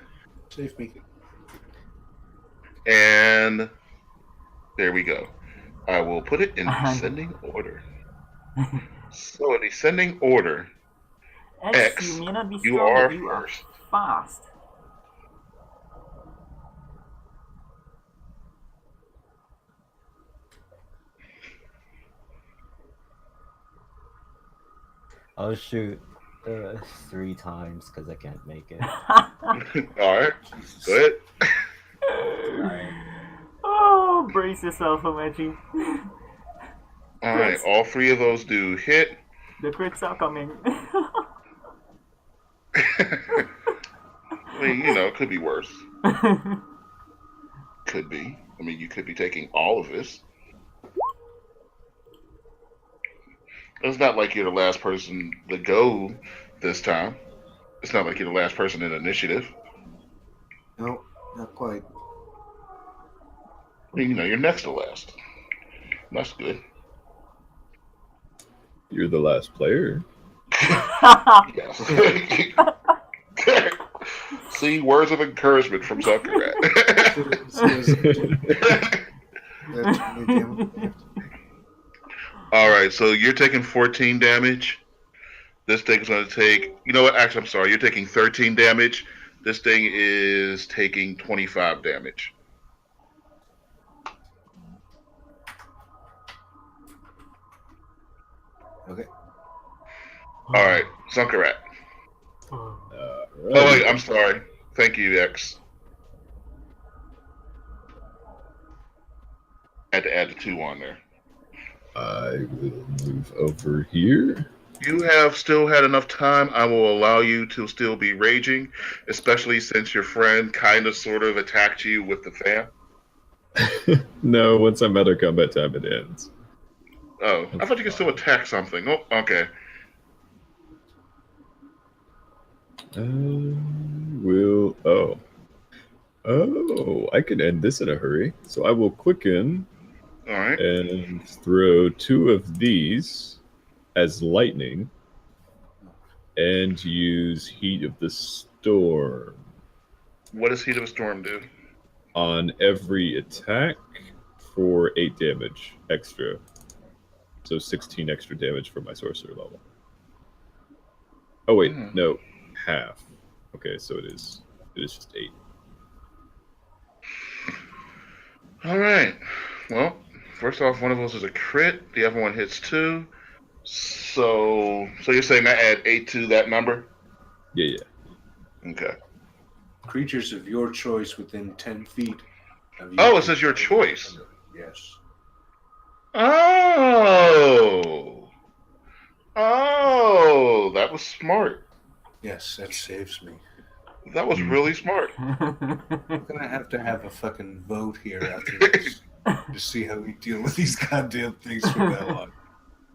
Save me. And there we go. I will put it in descending order. So in descending order, X, you may not be you strong, are but you are first. fast. I'll shoot 3 times because I can't make it. Alright, go ahead. Alright. Oh, brace yourself, Omechi. Alright, all 3 of those do hit. The crits are coming. I mean, it could be worse. Could be. I mean, you could be taking all of this. It's not like you're the last person to go this time. It's not like you're the last person in initiative. No, not quite. I mean, you're next to last. That's good. You're the last player. Yes. See, words of encouragement from Zuckerrat. All right, so you're taking 14 damage. This thing is going to take. You know what? Actually, I'm sorry. You're taking 13 damage. This thing is taking 25 damage. Okay. All right, Zuckerrat. Oh wait, I'm sorry. Thank you, X. Had to add the 2 on there. I will move over here. You have still had enough time. I will allow you to still be raging, especially since your friend kind of sort of attacked you with the fan. No, once I'm out of combat time, it ends. Oh, I thought you could still attack something. Oh, okay. Will. Oh. Oh, I can end this in a hurry. So I will quicken All right. and throw 2 of these as lightning and use Heat of the Storm What does Heat of a Storm do? on every attack for 8 damage extra. So 16 extra damage for my sorcerer level. Oh wait, no, half. Okay, so it is just 8. All right. Well, first off, one of those is a crit. The other one hits 2. So you're saying I add 8 to that number? Yeah. Okay. Creatures of your choice within 10 feet of you. Oh, it says your choice. Yes. Oh, that was smart. Yes, that saves me. That was really smart. I'm gonna have to have a fucking vote here after this to see how we deal with these goddamn things from now on.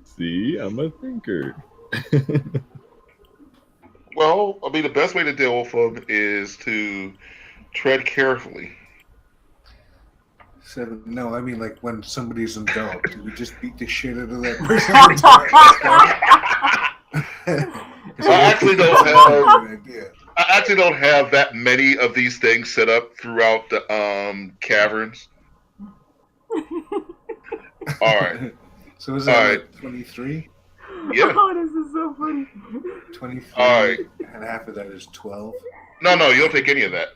See, I'm a thinker. Well, I mean, the best way to deal with them is to tread carefully. So, no, I mean like when somebody's enveloped, do we just beat the shit out of that person? I actually don't have that many of these things set up throughout the caverns. All right. So is that like 23? Yeah. Oh, this is so funny. 23. All right. And half of that is 12. No, you don't take any of that.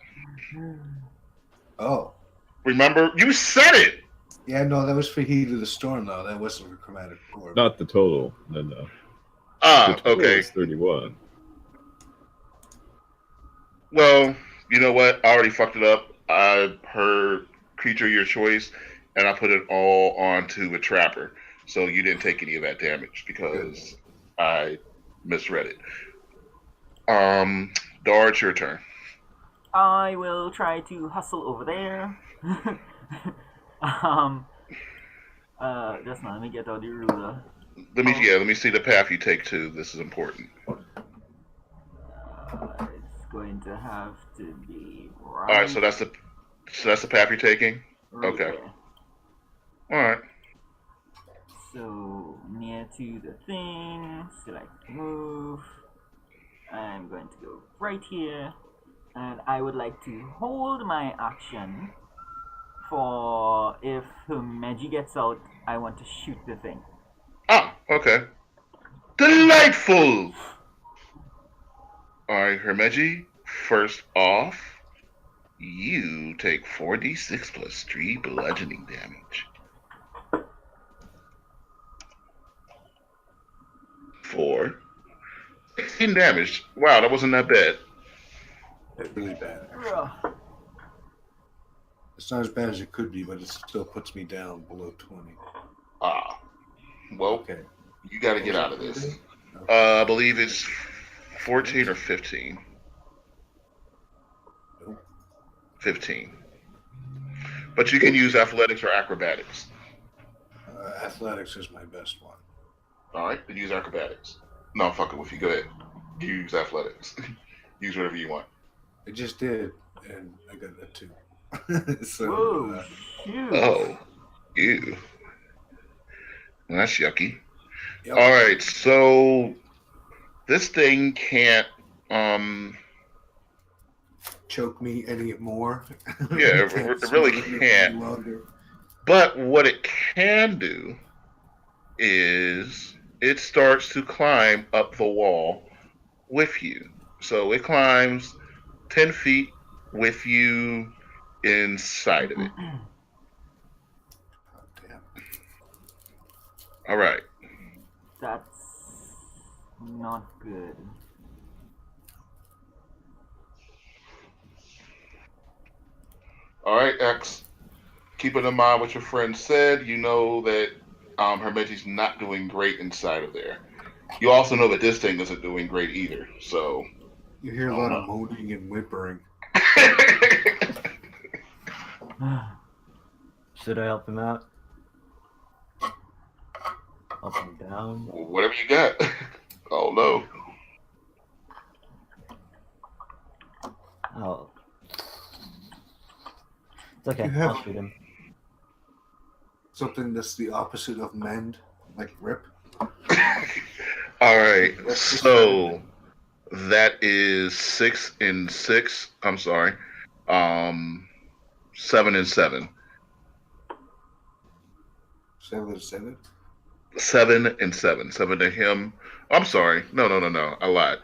Oh. Remember, you said it. Yeah, no, that was for Heat of the Storm, though. That wasn't for Chromatic Orb. Not the total. No. The total Okay. is 31. Well, you know what? I already fucked it up. I heard creature of your choice, and I put it all onto a trapper. So you didn't take any of that damage because I misread it. Dar, it's your turn. I will try to hustle over there. Just now, let me get out the ruler. Let me see the path you take too. This is important. It's going to have to be right. All right, so that's the path you're taking. Right Okay. there. All right. So near to the thing, select move. I'm going to go right here, and I would like to hold my action for if Himeji gets out, I want to shoot the thing. Okay. Delightful! Alright, Himeji, first off, you take 4d6 plus 3 bludgeoning damage. 4. 16 damage. Wow, that wasn't that bad. That's really bad, actually. Ugh. It's not as bad as it could be, but it still puts me down below 20. Well, Okay. you gotta get out of this. I believe it's 14 or 15. 15. But you can use athletics or acrobatics. Athletics is my best one. Alright, then use acrobatics. No, I'm fucking with you. Go ahead. Use athletics. Use whatever you want. I just did, and I got that too. So, Whoa, shoot. Oh, ew. Well, that's yucky. Yep. Alright, so this thing can't choke me any more. Yeah, it really can't. But what it can do is it starts to climb up the wall with you. So it climbs 10 feet with you inside of it. Oh, damn. All right. That's not good. All right, X. Keeping in mind what your friend said, you know that Hermeti's not doing great inside of there. You also know that this thing isn't doing great either. So You hear a lot of moaning and whimpering. Should I help him out? Up and down. whatever you got. Oh no. It's okay. You have- I'll shoot him. Something that's the opposite of mend, like rip. All right. Let's So that is 6 and 6. I'm sorry. 7 and 7. 7 and 7. 7 and 7. 7 to him. I'm sorry. No. I lied.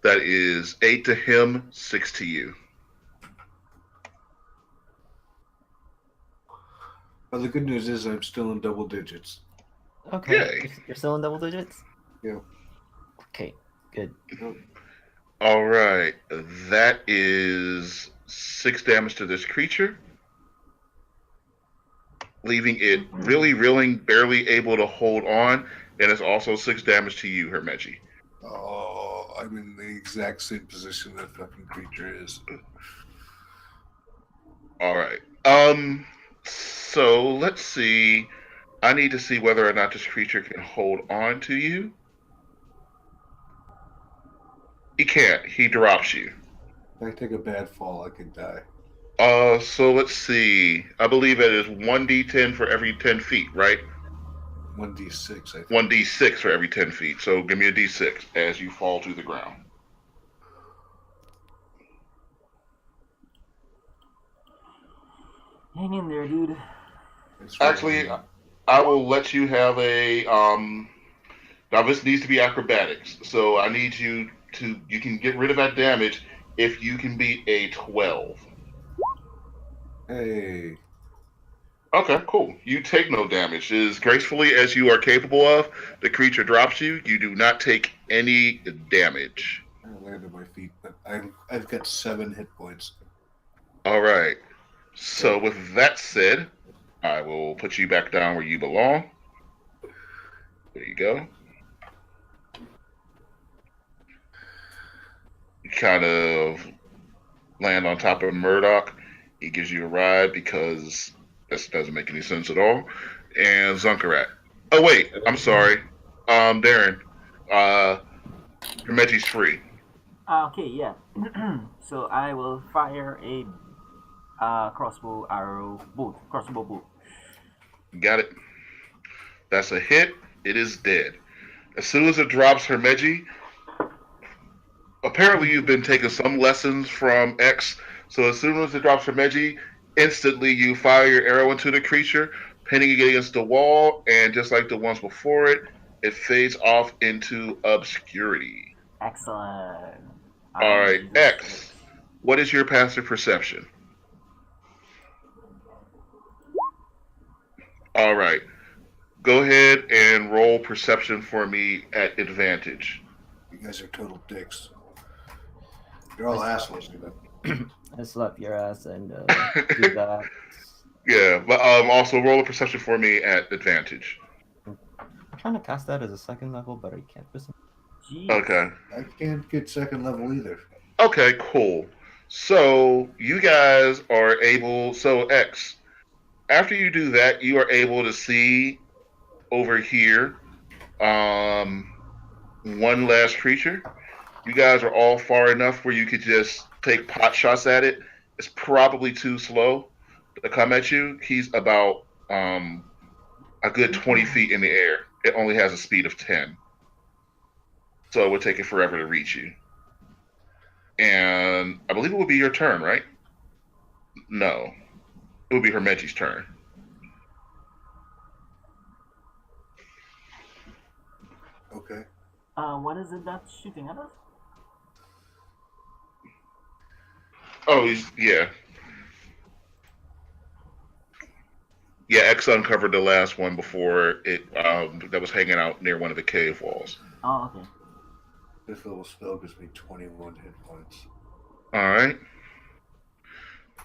That is 8 to him, 6 to you. Well, the good news is I'm still in double digits. Okay. Yay. You're still in double digits? Yeah. Okay, good. All right. That is 6 damage to this creature, leaving it really reeling, barely able to hold on, and it's also 6 damage to you, Hermeji. Oh, I'm in the exact same position that fucking creature is. All right. So let's see. I need to see whether or not this creature can hold on to you. He can't. He drops you. If I take a bad fall, I could die. So let's see. I believe it is 1d10 for every 10 feet, right? 1d6, I think. 1d6 for every 10 feet. So give me a d6 as you fall to the ground. Hang in there, dude. It's really- Actually, I will let you have a now this needs to be acrobatics. So I need you to you can get rid of that damage if you can beat a 12. Hey, Okay, cool. You take no damage. As gracefully as you are capable of, the creature drops you. You do not take any damage. I landed my feet, but I've got 7 hit points. All right. So with that said, I will put you back down where you belong. There you go. You kind of land on top of Murdoch. He gives you a ride because this doesn't make any sense at all. And Zunkarat. Oh wait, I'm sorry. Darren. Hermeti's free. Okay, yeah. So I will fire a crossbow bolt. You got it. That's a hit. It is dead. As soon as it drops Hermeji, apparently you've been taking some lessons from X. So as soon as it drops Hermeji, instantly you fire your arrow into the creature, pinning it against the wall, and just like the ones before it, it fades off into obscurity. Excellent. All right, Jesus X. Christ. What is your passive perception? All right. Go ahead and roll perception for me at advantage. You guys are total dicks. You're all assholes, you know. I slap your ass and do that. Yeah, but also roll a perception for me at advantage. I'm trying to cast that as a second level, but I can't for some. Jeez. Okay. I can't get second level either. Okay, cool. So you guys are able. So X, after you do that, you are able to see over here one last creature. You guys are all far enough where you could just take pot shots at it. It's probably too slow to come at you. He's about a good 20 feet in the air. It only has a speed of 10. So it would take it forever to reach you. And I believe it would be your turn, right? No. It would be Hermeji's turn. Okay. What is it that's shooting at us? Oh, yeah. Yeah, X uncovered the last one before it that was hanging out near one of the cave walls. Oh, okay. This little spell gives me 21 hit points. All right.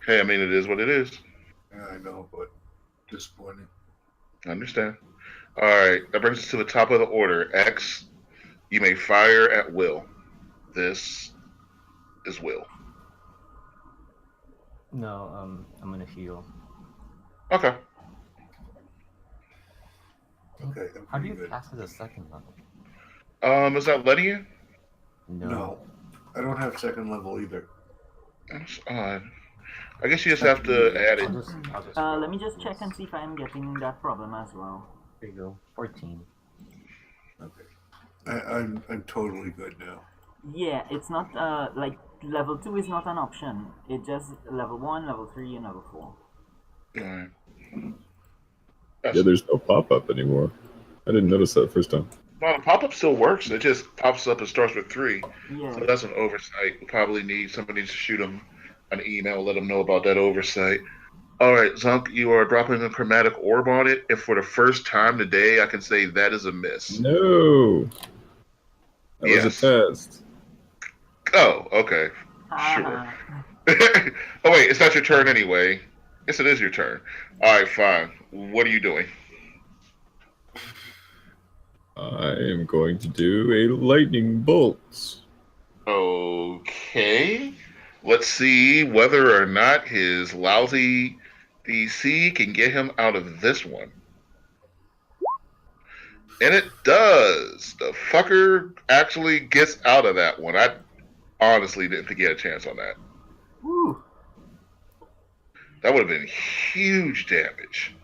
Hey, I mean, it is what it is. Yeah, I know, but disappointing. I understand. All right, that brings us to the top of the order. X, you may fire at will. This is will. No, I'm gonna heal. Okay. Okay, I'm How do pretty you good. cast as a second level? Is that letting you? No, I don't have second level either. That's odd. I guess you just have to add it. I'll just Let me just check and see if I'm getting that problem as well. There you go. 14. Okay. I'm totally good now. Yeah, it's not like level 2 is not an option. It just level 1, level 3, and level 4. Alright. Yeah, there's no pop up anymore. I didn't notice that first time. Well, the pop-up still works. It just pops up and starts with 3. Yeah. So that's an oversight. We probably need somebody to shoot them an email, let them know about that oversight. All right, Zunk, you are dropping a chromatic orb on it, and for the first time today, I can say that is a miss. No! That was a test. Oh, okay. Sure. Oh, wait, it's not your turn anyway. Yes, it is your turn. All right, fine. What are you doing? I am going to do a lightning bolt. Okay. Let's see whether or not his lousy DC can get him out of this one. And it does. The fucker actually gets out of that one. I honestly didn't think he had a chance on that. Woo. That would have been huge damage.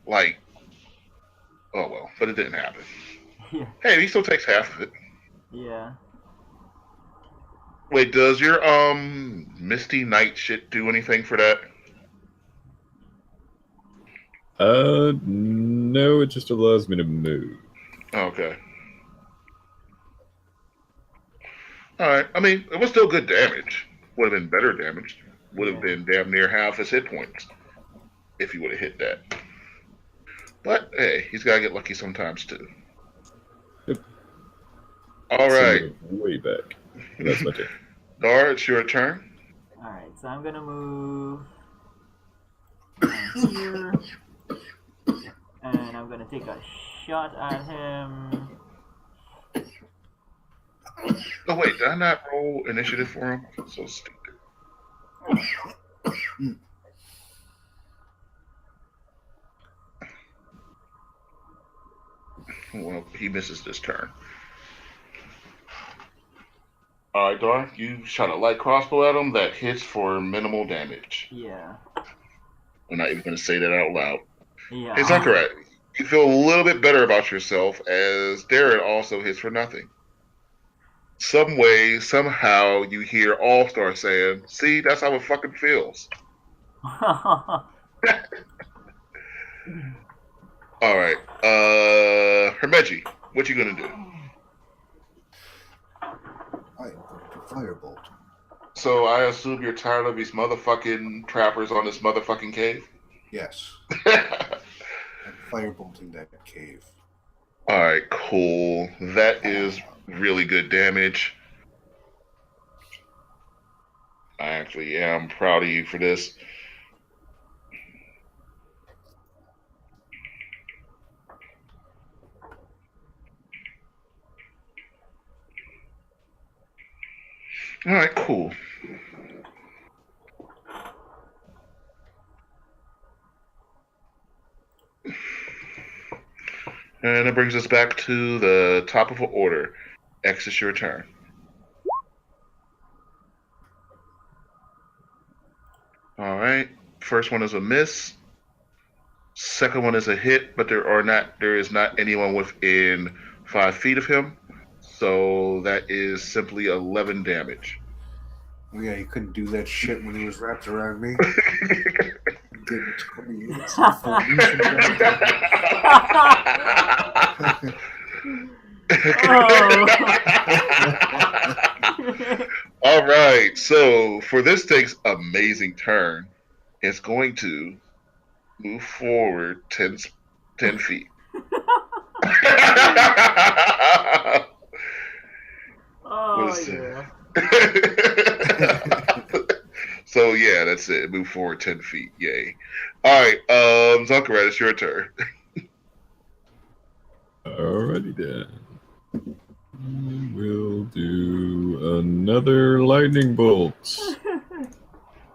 Like, oh well, but it didn't happen. Yeah. Hey, he still takes half of it. Yeah. Wait, does your Misty Knight shit do anything for that? No, it just allows me to move. Okay. Alright, I mean, it was still good damage. Would have been better damage. Would have been damn near half his hit points if he would have hit that. But hey, he's gotta get lucky sometimes too. Yep. Alright. Way back. That's my turn. Dar, it's your turn. Alright, so I'm gonna move here. And I'm gonna take a shot at him. Oh wait, did I not roll initiative for him? I'm so stupid. Well, he misses this turn. Alright, Dar, you shot a light crossbow at him that hits for minimal damage. Yeah. I'm not even going to say that out loud. Yeah. It's not correct. You feel a little bit better about yourself as Darren also hits for nothing. Some way, somehow, you hear All-Star saying, see, that's how it fucking feels. Alright, Hermeji, what you gonna do? Firebolt. So I assume you're tired of these motherfucking trappers on this motherfucking cave? Yes. I'm firebolting that cave. Alright, cool. That is really good damage. I actually am proud of you for this. Alright, cool. And it brings us back to the top of the order. X, it's your turn. Alright. First one is a miss. Second one is a hit, but there is not anyone within 5 feet of him. So that is simply 11 damage. Oh yeah, he couldn't do that shit when he was wrapped around me. Getting 20 hits and full All right, so for this thing's amazing turn, it's going to move forward 10 feet. Oh, yeah. So yeah, that's it. Move forward 10 feet. Yay. All right, Zunkarat, it's your turn. Alrighty then. We'll do another lightning bolt.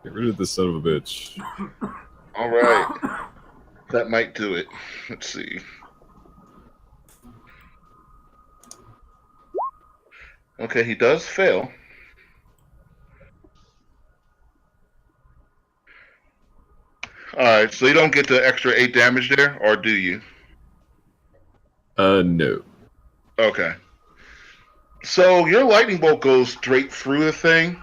Get rid of this son of a bitch. All right. That might do it. Let's see. Okay, he does fail. Alright, so you don't get the extra 8 damage there, or do you? No. Okay. So your lightning bolt goes straight through the thing.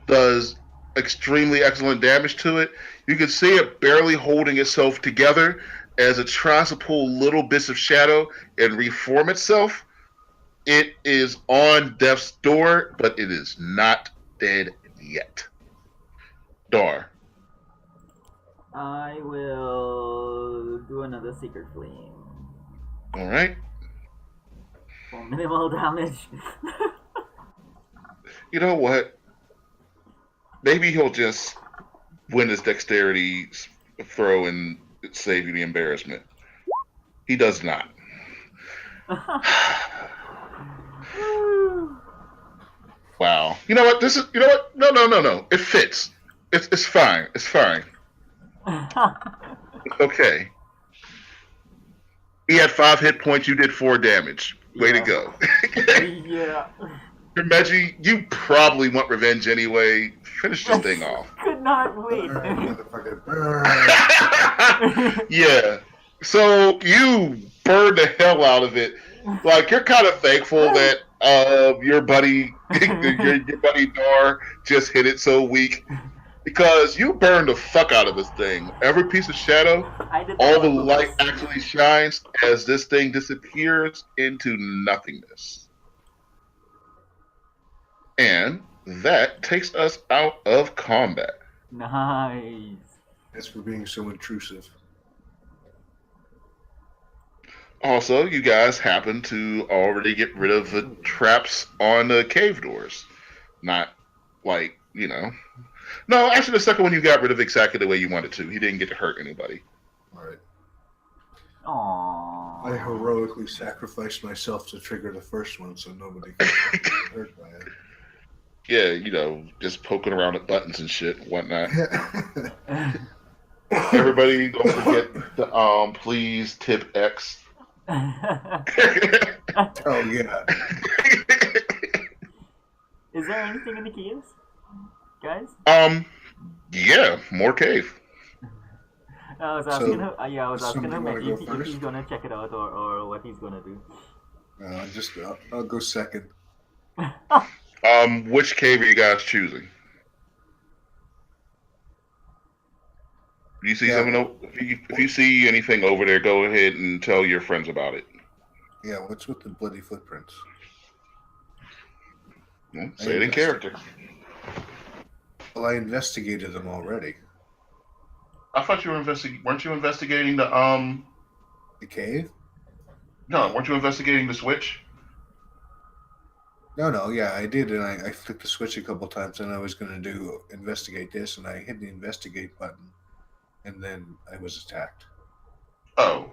Does extremely excellent damage to it. You can see it barely holding itself together as it tries to pull little bits of shadow and reform itself. It is on death's door, but it is not dead yet. Dar. I will do another secret flame All right. for minimal damage. You know what? Maybe he'll just win his dexterity throw and save you the embarrassment. He does not. Wow. You know what? This is. You know what? No. It fits. It's fine. It's fine. Okay. He had 5 hit points. You did 4 damage. Way to go. Yeah. Reggie, you probably want revenge anyway. Finish this thing off. Could not wait. Burn, motherfucker, burn. Yeah. So you burned the hell out of it. Like you're kind of thankful that your buddy, your buddy Dar, just hit it so weak because you burned the fuck out of this thing. Every piece of shadow, I did all that the on light purpose. actually shines as this thing disappears into nothingness. And that takes us out of combat. Nice. Thanks for being so intrusive. Also, you guys happen to already get rid of the traps on the cave doors. Not like, you know. No, actually, the second one you got rid of exactly the way you wanted to. He didn't get to hurt anybody. All right. Aww. I heroically sacrificed myself to trigger the first one so nobody could get hurt by it. Yeah, you know, just poking around at buttons and shit and whatnot. Everybody, don't forget to please tip X. Oh, yeah. Is there anything in the caves, guys? Yeah, more cave. I was So, asking him. Yeah, I was asking somebody him wanna if, go if first? he's gonna check it out or what he's gonna do. I'll go second. Which cave are you guys choosing? You see Yeah. something? If you see anything over there, go ahead and tell your friends about it. Yeah, what's with the bloody footprints? Well, say it in character. Well, I investigated them already. I thought you were Weren't you investigating the The cave? No, weren't you investigating the switch? No, yeah, I did, and I flicked the switch a couple times, and I was going to investigate this, and I hit the investigate button, and then I was attacked. Oh,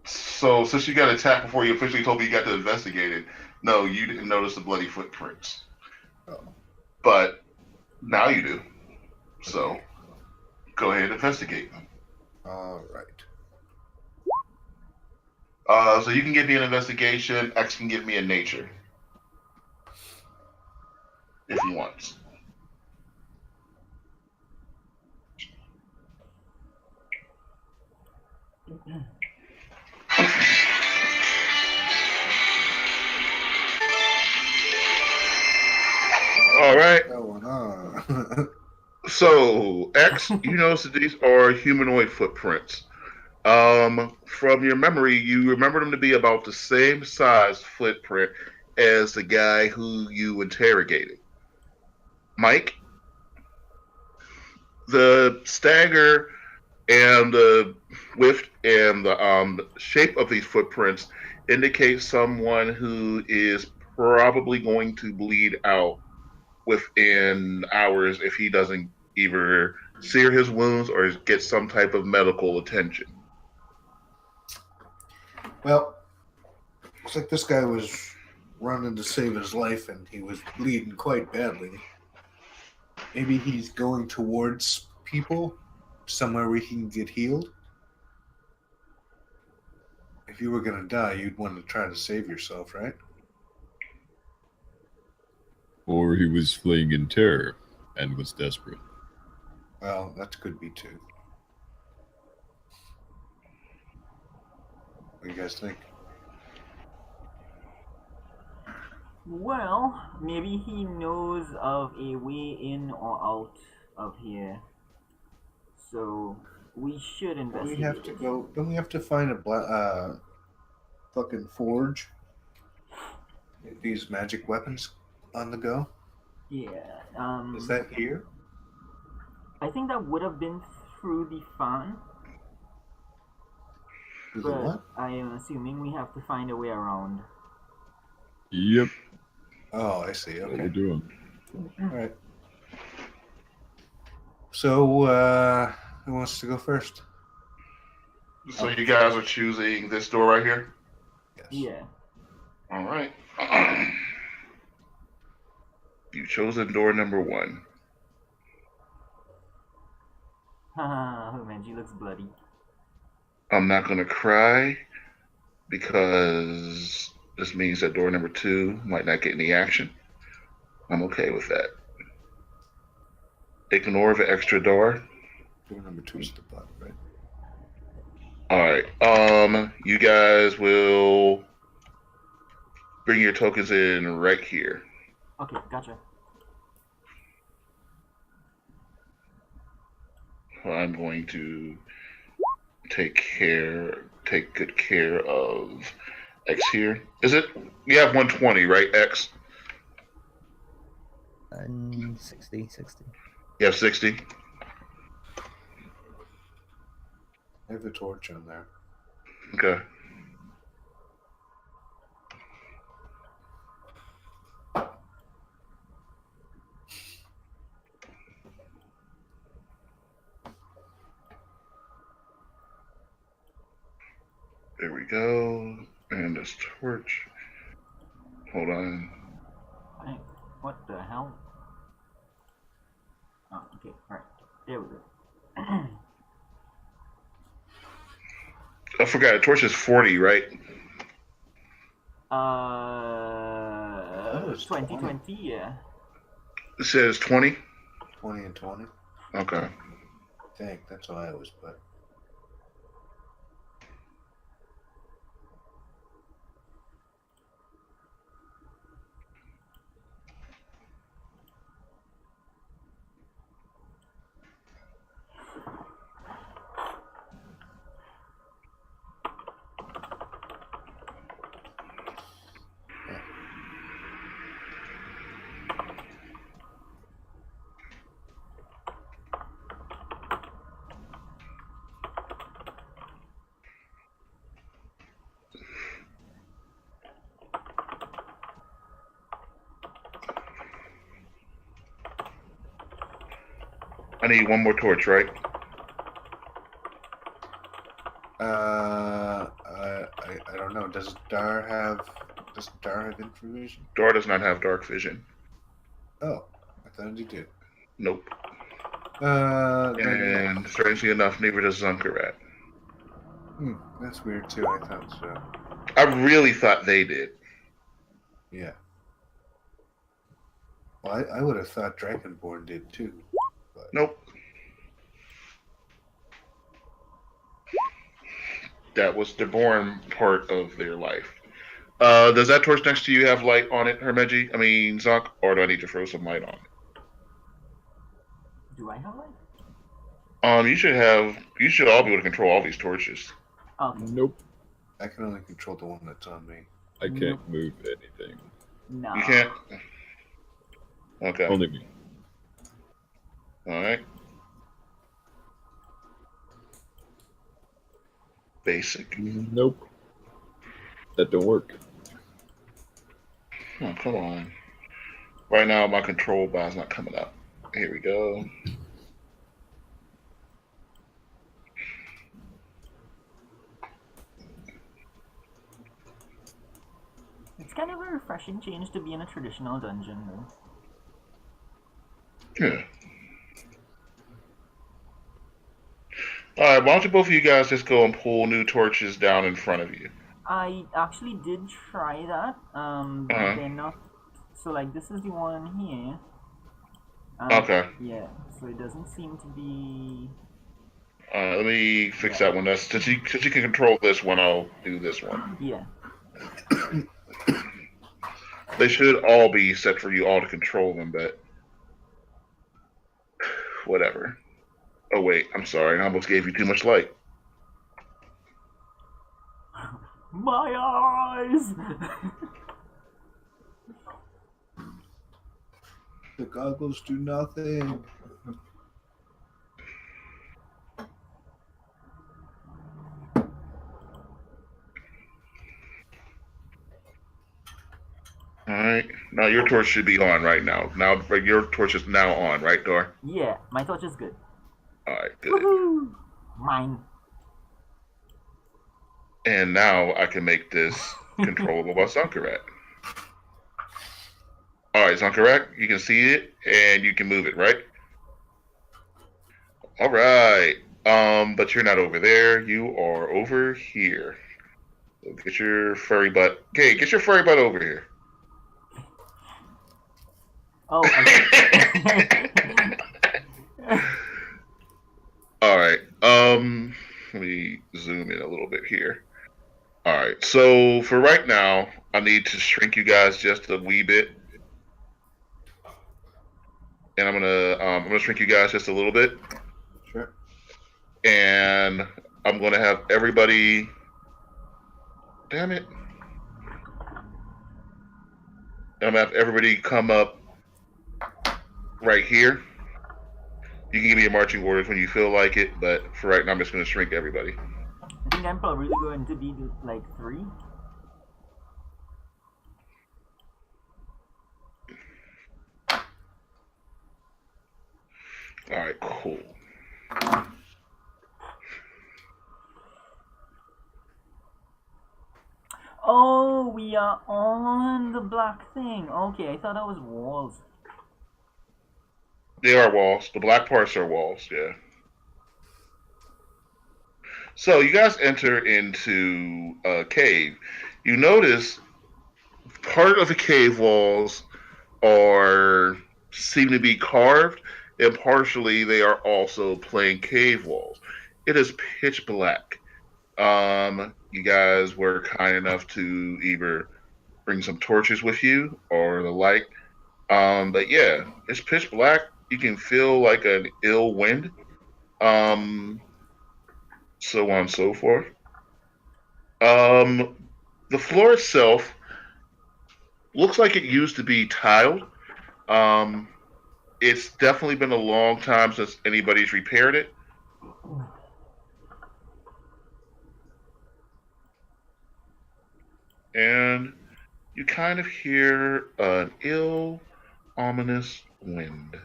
so since you got attacked before you officially told me you got to investigate it, no, you didn't notice the bloody footprints. Oh. But now you do. So go ahead and investigate them. All right. So you can give me an investigation. X can give me a nature. If he wants. All right. Going on. So, X, you notice that these are humanoid footprints. From your memory, you remember them to be about the same size footprint as the guy who you interrogated. Mike, the stagger and the width and the shape of these footprints indicate someone who is probably going to bleed out within hours if he doesn't either sear his wounds or get some type of medical attention. Well, looks like this guy was running to save his life, and he was bleeding quite badly. Maybe he's going towards people, somewhere where he can get healed. If you were going to die, you'd want to try to save yourself, right? Or he was fleeing in terror and was desperate. Well, that could be two. What do you guys think? Well, maybe he knows of a way in or out of here. So we should Don't we investigate have to it. go? Don't we have to find a fucking forge? Get these magic weapons on the go. Yeah. Is that here? I think that would have been through the fan, Through the but what? I am assuming we have to find a way around. Yep. Oh, I see. What Okay. we're doing. All right. So, who wants to go first? So you guys are choosing this door right here? Yes. Yeah. All right. You've chosen door number 1. Haha, Homenji looks bloody. I'm not going to cry because this means that door number 2 might not get any action. I'm okay with that. Ignore the extra door. Door number 2 is the butt, right? All right. You guys will bring your tokens in right here. Okay, gotcha. I'm going to take good care of X here. Is it? You have 120, right, X? 60. You have 60? I have the torch on there. Okay. There we go. And this torch. Hold on. Hey, what the hell? Oh, okay, alright. There we go. I forgot. Torch is 40, right? it's 2020, yeah. It says 20? 20 and 20. Okay. I think that's what I always put. I need one more torch, right? I don't know. Does Dar have information? Dar does not have dark vision. Oh, I thought he did. Nope. Then And strangely enough, neither does Zunkarat. that's weird too. I thought so. I really thought they did. Yeah. Well, I would have thought Dragonborn did too. But Nope. That was the born part of their life. Does that torch next to you have light on it, Hermeji? I mean, Zunk, or do I need to throw some light on it? Do I have light? You should all be able to control all these torches. Okay. Nope. I can only control the one that's on me. I can't move anything. No. You can't? Okay. Only me. Alright. Basic. Nope. That don't work. Oh, come on. Right now, my control bar's not coming up. Here we go. It's kind of a refreshing change to be in a traditional dungeon, though. Yeah. Alright, why don't you both of you guys just go and pull new torches down in front of you? I actually did try that. They're not. So, like, this is the one here. Okay. Yeah. so it doesn't seem to be. Let me fix that one. That's since you can control this one, I'll do this one. Yeah. They should all be set for you all to control them, but whatever. Oh wait, I'm sorry. I almost gave you too much light. My eyes. The goggles do nothing. All right. Now your torch should be on right now. Now your torch is now on, right, Dor? Yeah, my torch is good. All right, good. Woohoo! Mine. And now I can make this controllable by Sunkarat. All right, Sunkarat, you can see it and you can move it, right? All right. But you're not over there. You are over here. So get your furry butt. Okay, get your furry butt over here. Oh. All right. Let me zoom in a little bit here. All right. So for right now, I need to shrink you guys just a wee bit, and I'm gonna shrink you guys just a little bit, Sure. and I'm gonna have everybody. Damn it! I'm gonna have everybody come up right here. You can give me your marching orders when you feel like it, but for right now, I'm just gonna shrink everybody. I think I'm probably going to be like 3. All right, cool. Oh, we are on the black thing. Okay, I thought that was walls. They are walls. The black parts are walls, yeah. So you guys enter into a cave. You notice part of the cave walls are seem to be carved, and partially they are also plain cave walls. It is pitch black. You guys were kind enough to either bring some torches with you or the light. But yeah, it's pitch black. You can feel like an ill wind. Um, so on and so forth. The floor itself looks like it used to be tiled. Um, it's definitely been a long time since anybody's repaired it. And you kind of hear an ill, ominous wind.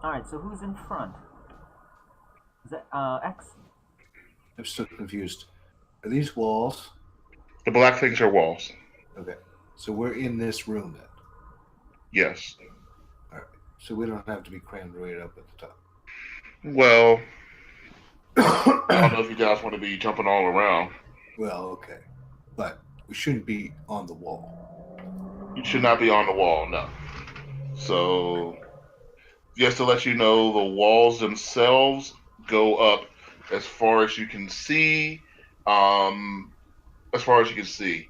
Alright, so who's in front? Is that X? I'm still confused. Are these walls? The black things are walls. Okay. So we're in this room then. Yes. All right. So we don't have to be crammed right up at the top. Well, I don't know if you guys want to be jumping all around. Well, okay. But we shouldn't be on the wall. You should not be on the wall, no. So, just to let you know, the walls themselves go up as far as you can see. As far as you can see.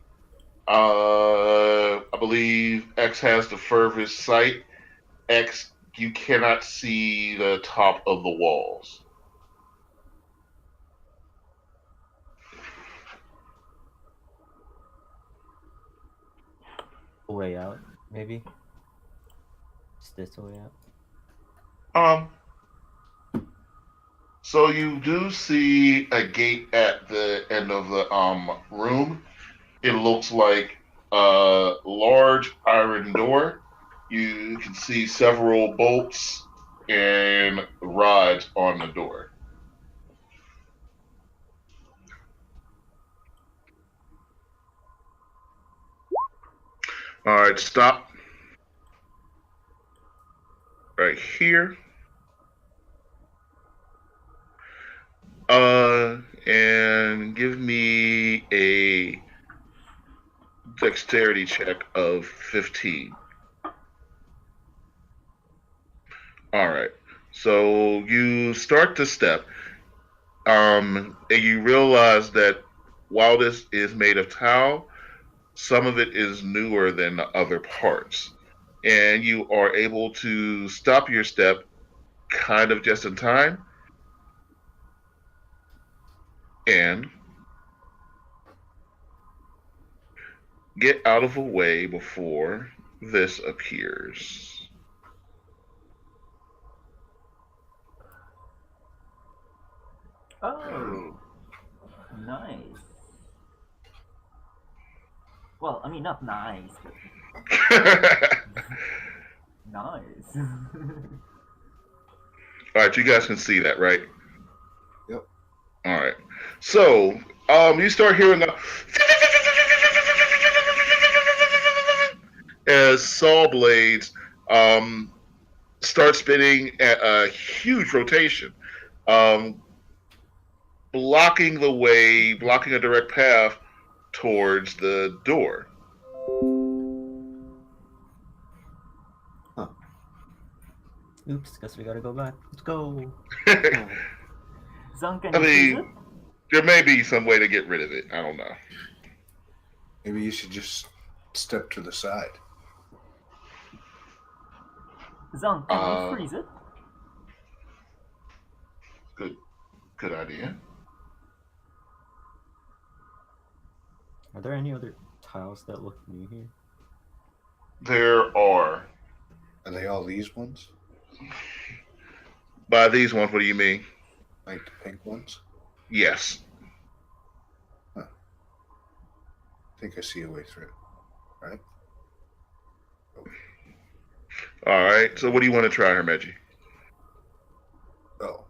I believe X has the furthest sight. X, you cannot see the top of the walls. Way out, maybe. Is this a way out? So you do see a gate at the end of the room. It looks like a large iron door. You can see several bolts and rods on the door. All right, stop. Right here. And give me a dexterity check of 15. All right. So you start to step, and you realize that while this is made of tile, some of it is newer than the other parts. And you are able to stop your step kind of just in time and get out of the way before this appears. Oh, nice. Well, I mean, not nice, but nice. All right, you guys can see that, right? Yep. All right. So, you start hearing as saw blades um, start spinning at a huge rotation, um, blocking the way, blocking a direct path towards the door. Oops, guess we gotta go back. Let's go. Zunk, can I you freeze it? mean, there may be some way to get rid of it. I don't know. Maybe you should just step to the side. Zunk, can you freeze it? Good idea. Are there any other tiles that look new here? There are. Are they all these ones? By these ones, what do you mean? Like the pink ones? Yes. I think I see a way through. Right? Okay. All right. So, what do you want to try, Hermeji? Oh.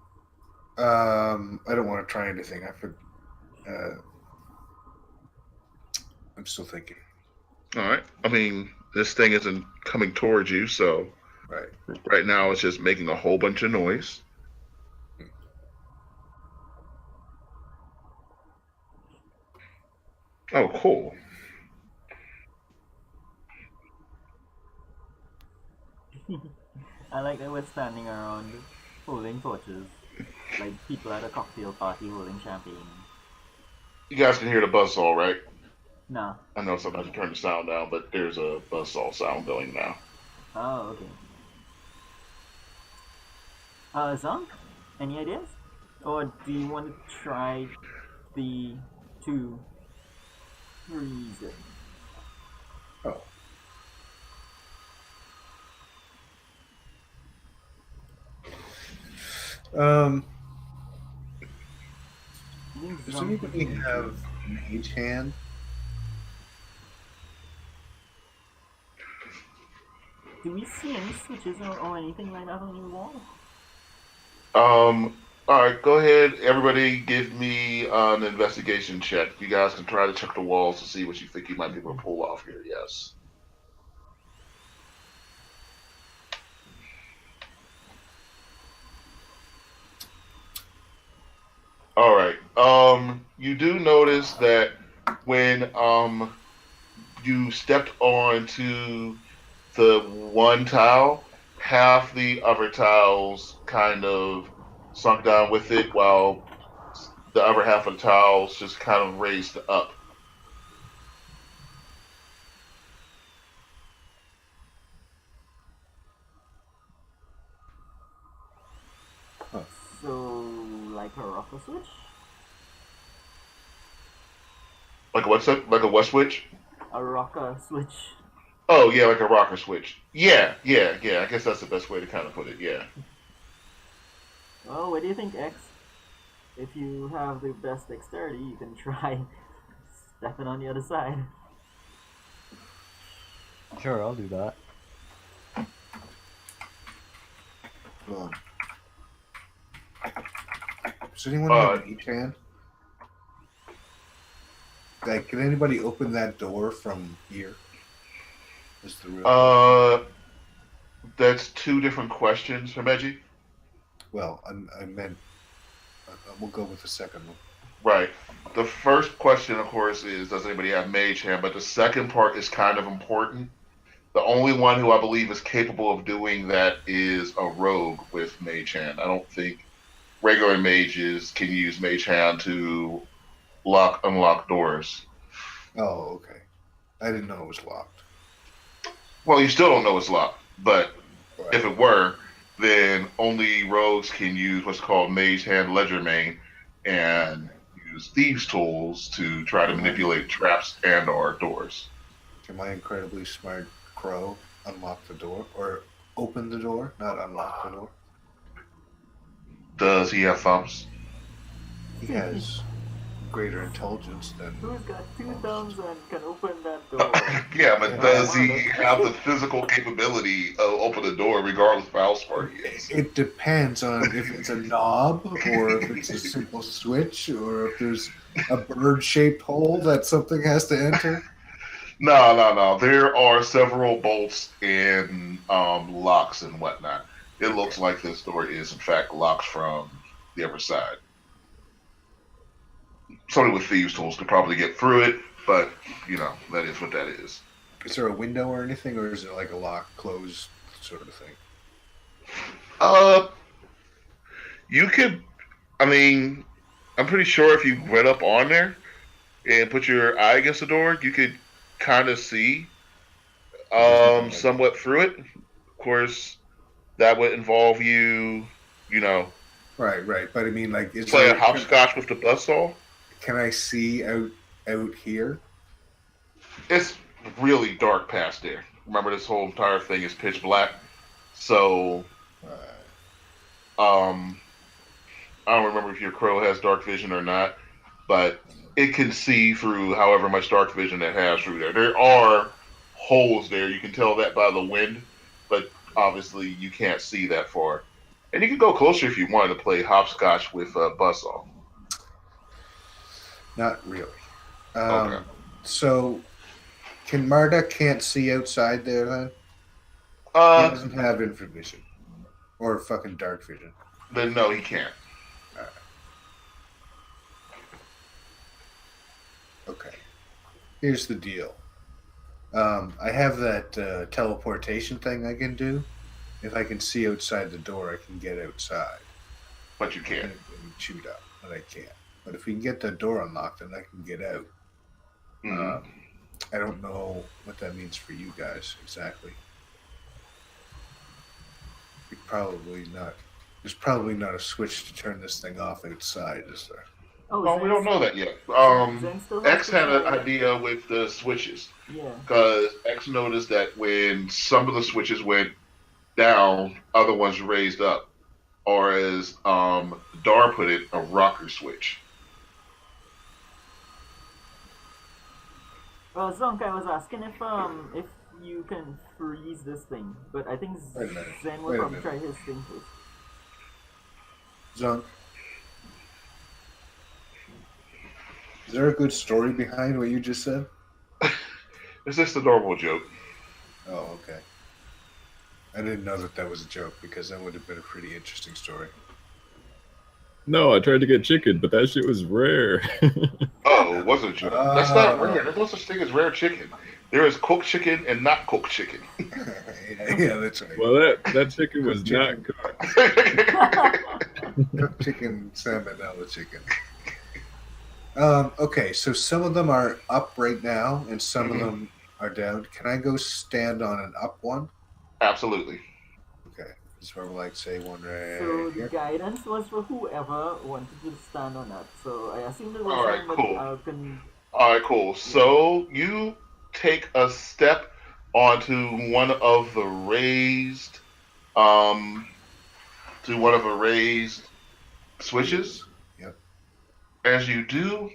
I don't want to try anything. I'm still thinking. All right. I mean, this thing isn't coming towards you, so right now it's just making a whole bunch of noise. Oh, cool. I like that we're standing around holding torches, like people at a cocktail party holding champagne. You guys can hear the buzzsaw, right? No. I know sometimes you turn the sound down, but there's a buzzsaw sound going now. Oh, okay. Zunk, any ideas? Or do you want to try to freeze it? Oh. Does anybody have mage hand? Do we see any switches or anything like that on your wall? All right, go ahead. Everybody give me an investigation check. You guys can try to check the walls to see what you think you might be able to pull off here. Yes. All right. You do notice that when you stepped onto the one tile, half the other tiles kind of sunk down with it, while the other half of the tiles just kind of raised up. So, like a rocker switch? Like what's that? Like a what switch? A rocker switch. Oh yeah, like a rocker switch. Yeah. I guess that's the best way to kind of put it. Yeah. Well, what do you think, X? If you have the best dexterity, you can try stepping on the other side. Sure, I'll do that. Does anyone have a mage hand? Like, can anybody open that door from here? Is the real That's two different questions, Himeji. Well, I meant we'll go with the second one. Right. The first question, of course, is does anybody have Mage Hand? But the second part is kind of important. The only one who I believe is capable of doing that is a rogue with Mage Hand. I don't think regular mages can use Mage Hand to unlock doors. Oh, okay. I didn't know it was locked. Well, you still don't know it's locked, but Right. if it were, then only rogues can use what's called Mage Hand Legerdemain and use thieves' tools to try to manipulate traps and/or doors. Can my incredibly smart crow unlock the door or open the door, not unlock the door? Does he have thumbs? He has greater intelligence than Who's got two most. thumbs and can open that door? Yeah, but Yeah. does he have the physical capability of open the door regardless of how smart he is? It depends on if it's a knob or if it's a simple switch or if there's a bird-shaped hole that something has to enter. No. There are several bolts and locks and whatnot. It looks like this door is, in fact, locked from the other side. Somebody with thieves' tools could probably get through it, but, that is what that is. Is there a window or anything, or is it like a lock, close sort of thing? Uh, you could, I mean, I'm pretty sure if you went up on there and put your eye against the door, you could kind of see somewhat through it. Of course, that would involve you, Right. But I mean, like, is playing there? hopscotch with the buzzsaw. Can I see out here? It's really dark past there. Remember, this whole entire thing is pitch black. So, um, I don't remember if your crow has dark vision or not, but it can see through however much dark vision it has through there. There are holes there. You can tell that by the wind, but obviously you can't see that far. And you can go closer if you wanted to play hopscotch with buzzsaw. Not really. Okay. So, can Marduk can't see outside there then? He doesn't have infrared vision or fucking dark vision. Then no, he can't. Okay. Here's the deal. I have that teleportation thing I can do. If I can see outside the door, I can get outside. But you can't. And shoot up, but I can't. But if we can get the door unlocked, then I can get out. Mm-hmm. I don't know what that means for you guys exactly. Probably not. There's probably not a switch to turn this thing off outside, is there? Oh, we don't know that yet. X had an idea with the switches. Yeah. Because X noticed that when some of the switches went down, other ones raised up. Or as Dar put it, a rocker switch. Zonk, I was asking if you can freeze this thing, but I think Zen will probably try his thing first. Zonk, is there a good story behind what you just said? It's just a normal joke. Oh, okay. I didn't know that was a joke because that would have been a pretty interesting story. No, I tried to get chicken, but that shit was rare. Oh, it wasn't a joke. That's not rare. There's no such thing as rare chicken. There is cooked chicken and not cooked chicken. Yeah, that's right. Well, that chicken was not cooked. Cooked chicken, salmonella chicken. Okay, so some of them are up right now, and some of them are down. Can I go stand on an up one? Absolutely. Okay, this where like say one right So here. the guidance was for whoever wanted to stand on that. So I assume that was All right, cool. All right, cool. So you take a step onto one of the raised, switches. Yep. As you do,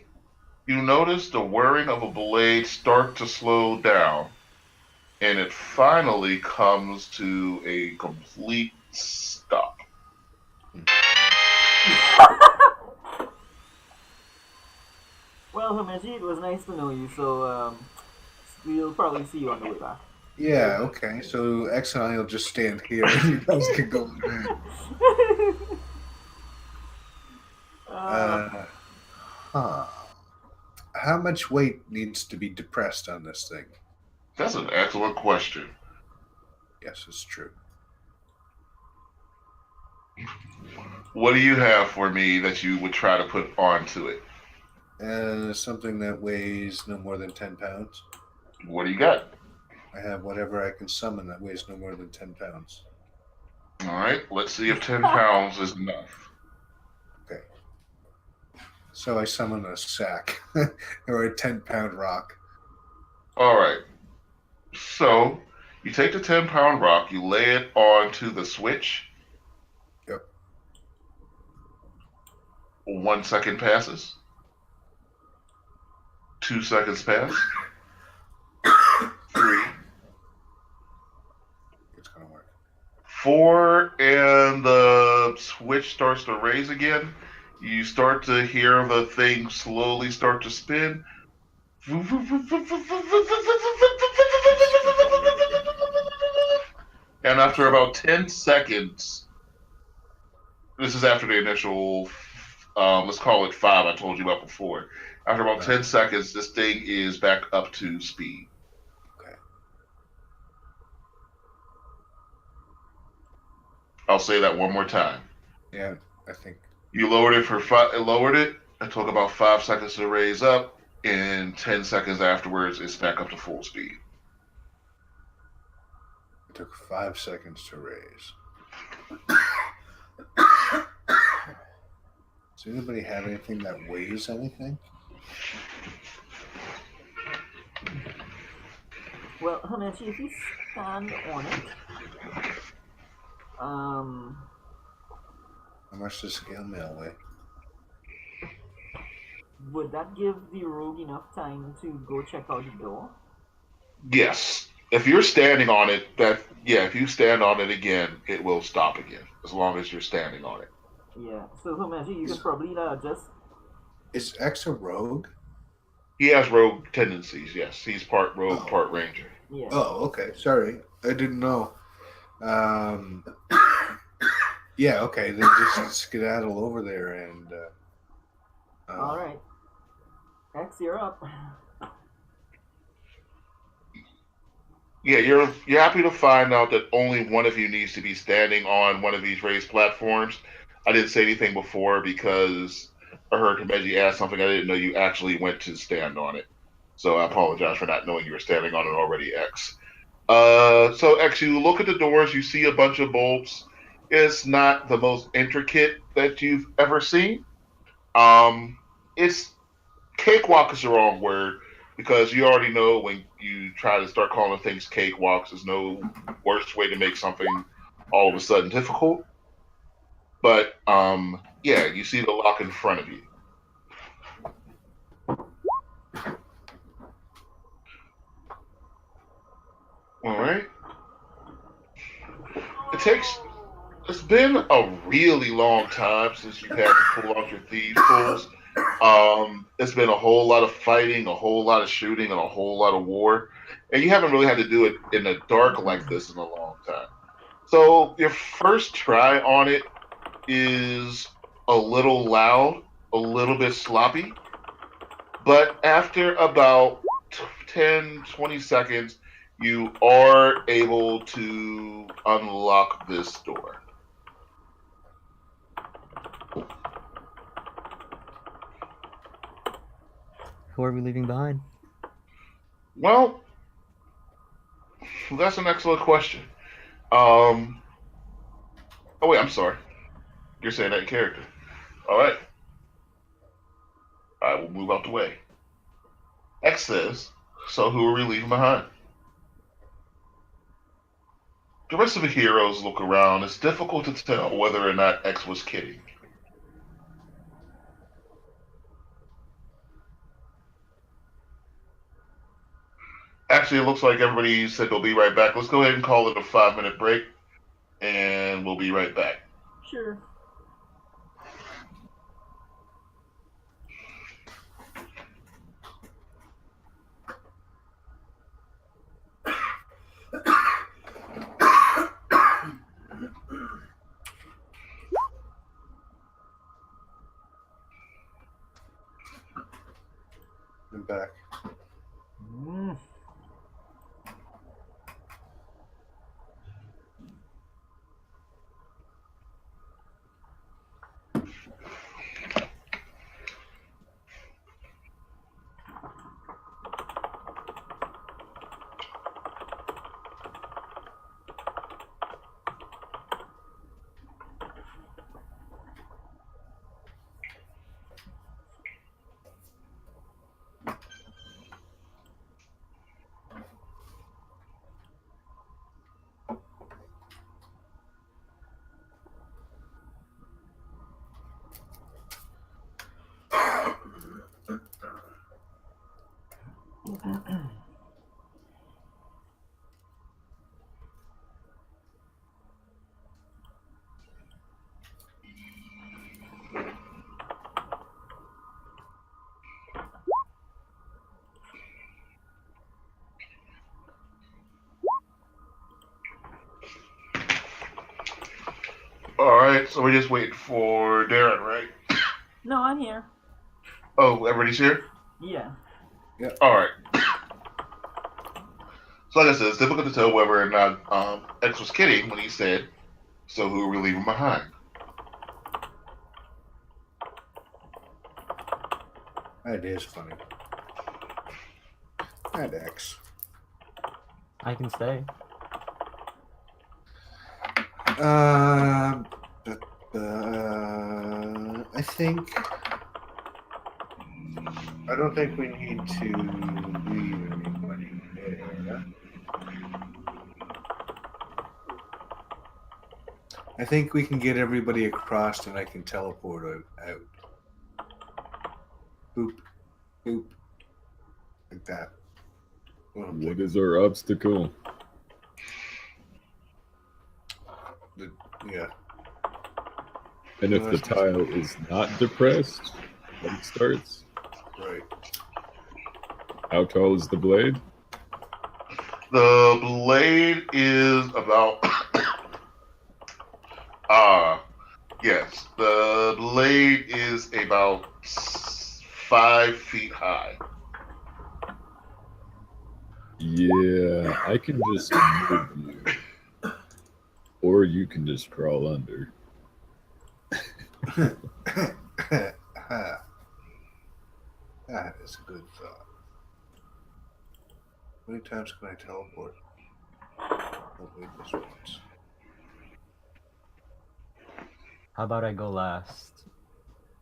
you notice the whirring of a blade start to slow down, and it finally comes to a complete stop. Well, Himeji, it was nice to know you. So we'll probably see you on the way back. Yeah, okay. So X and I will just stand here, and you guys can go. Huh. How much weight needs to be depressed on this thing? That's an excellent question. Yes, it's true. What do you have for me that you would try to put onto it? Something that weighs no more than 10 pounds. What do you got? I have whatever I can summon that weighs no more than 10 pounds. All right, let's see if 10 pounds is enough. Okay. So I summon a sack or a 10-pound rock. All right, so you take the 10-pound rock, you lay it onto the switch. Yep. 1 second passes. 2 seconds pass. 3, It's going to work. 4, and the switch starts to raise again. You start to hear the thing slowly start to spin. And after about 10 seconds, this is after the initial, let's call it 5 I told you about before. After about 10 seconds, this thing is back up to speed. Okay. I'll say that one more time. Yeah, I think. You lowered it for 5. It lowered it. It took about 5 seconds to raise up. In 10 seconds afterwards, it's back up to full speed. It took 5 seconds to raise. Does anybody have anything that weighs anything? Well, Hamachi, if you stand on it, How much does scale mail weigh? would that give the rogue enough time to go check out the door? Yes. If you're standing on it, if you stand on it again, it will stop again, as long as you're standing on it. Yeah, so Hamachi, you can probably just... Is X a rogue? He has rogue tendencies, yes. He's part rogue, part ranger. Yeah. Oh, okay. Sorry. I didn't know. Yeah, okay. Then just skedaddle over there and... Alright. X, you're up. Yeah, you're happy to find out that only one of you needs to be standing on one of these raised platforms. I didn't say anything before because I heard Himeji ask something I didn't know you actually went to stand on it. So I apologize for not knowing you were standing on it already, X. So X, you look at the doors, you see a bunch of bolts. It's not the most intricate that you've ever seen. It's cakewalk is the wrong word because you already know when you try to start calling things cakewalks, there's no worse way to make something all of a sudden difficult. But yeah, you see the lock in front of you. All right. It's been a really long time since you've had to pull out your thieves tools. It's been a whole lot of fighting, a whole lot of shooting, and a whole lot of war. And you haven't really had to do it in the dark like this in a long time. So your first try on it is a little loud, a little bit sloppy. But after about 10, 20 seconds, you are able to unlock this door. Who are we leaving behind? Well, that's an excellent question. Oh wait, I'm sorry. You're saying that in character. All right. I will move out the way. X says, so who are we leaving behind? The rest of the heroes look around. It's difficult to tell whether or not X was kidding. Actually, it looks like everybody said they'll be right back. Let's go ahead and call it a 5-minute break, and we'll be right back. Sure. I'm back. Mm. All right, so we're just waiting for Darren, right? No, I'm here. Oh, everybody's here? Yeah. All right. So, like I said, it's difficult to tell whether or not X was kidding when he said, "So who are we leaving behind?" That is funny. That X. I can stay. I think. I don't think we need to leave anybody there. I think we can get everybody across and I can teleport out. Boop. Boop. Like that. What is our obstacle? Yeah. And if the tile is not depressed when it starts, Right. how tall is the blade? The blade is about yes, the blade is about 5 feet high. Yeah, I can just move you. Or you can just crawl under. That is a good thought. How many times can I teleport? Only this once. How about I go last?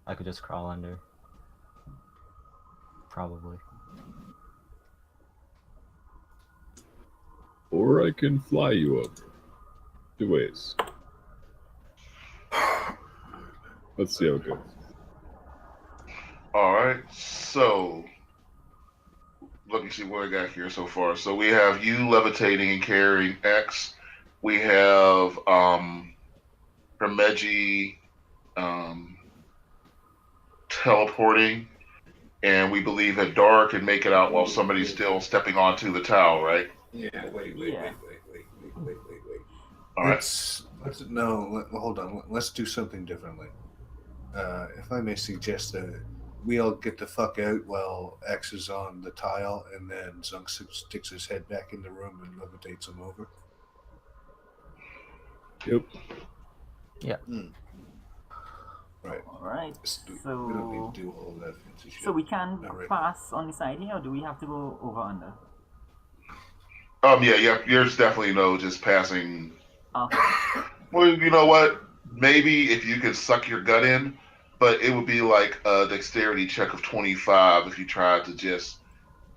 I could just crawl under. Probably. Or I can fly you over. 2 ways. Let's see how it goes. All right, so let me see what I got here so far. So we have you levitating and carrying X. We have Hermeji teleporting, and we that Dara can make it out while somebody's still stepping onto the towel, right? Yeah. Wait. Yeah. All right. Let's hold on. Let's do something differently. If I may suggest that we all get the fuck out while X is on the tile, and then Zunk sticks his head back in the room and levitates him over. Yep. Yeah. Right. All right. We don't need So, to do all of that fancy shit. so we can Alright. pass on the side here, or do we have to go over under? Yeah. Yours definitely just passing. Okay. Well, you know what? Maybe if you could suck your gut in, but it would be like a dexterity check of 25 if you tried to just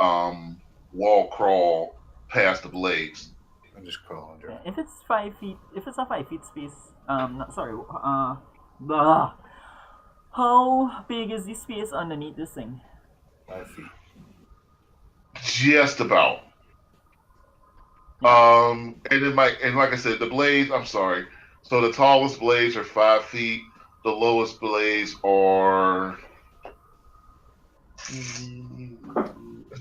wall crawl past the blades. I just crawl under. Yeah, if it's 5 feet, if it's a 5 feet space, sorry, blah. How big is the space underneath this thing? 5 feet. Just about. And like I said, the blades. I'm sorry. So the tallest blades are 5 feet. The lowest blades are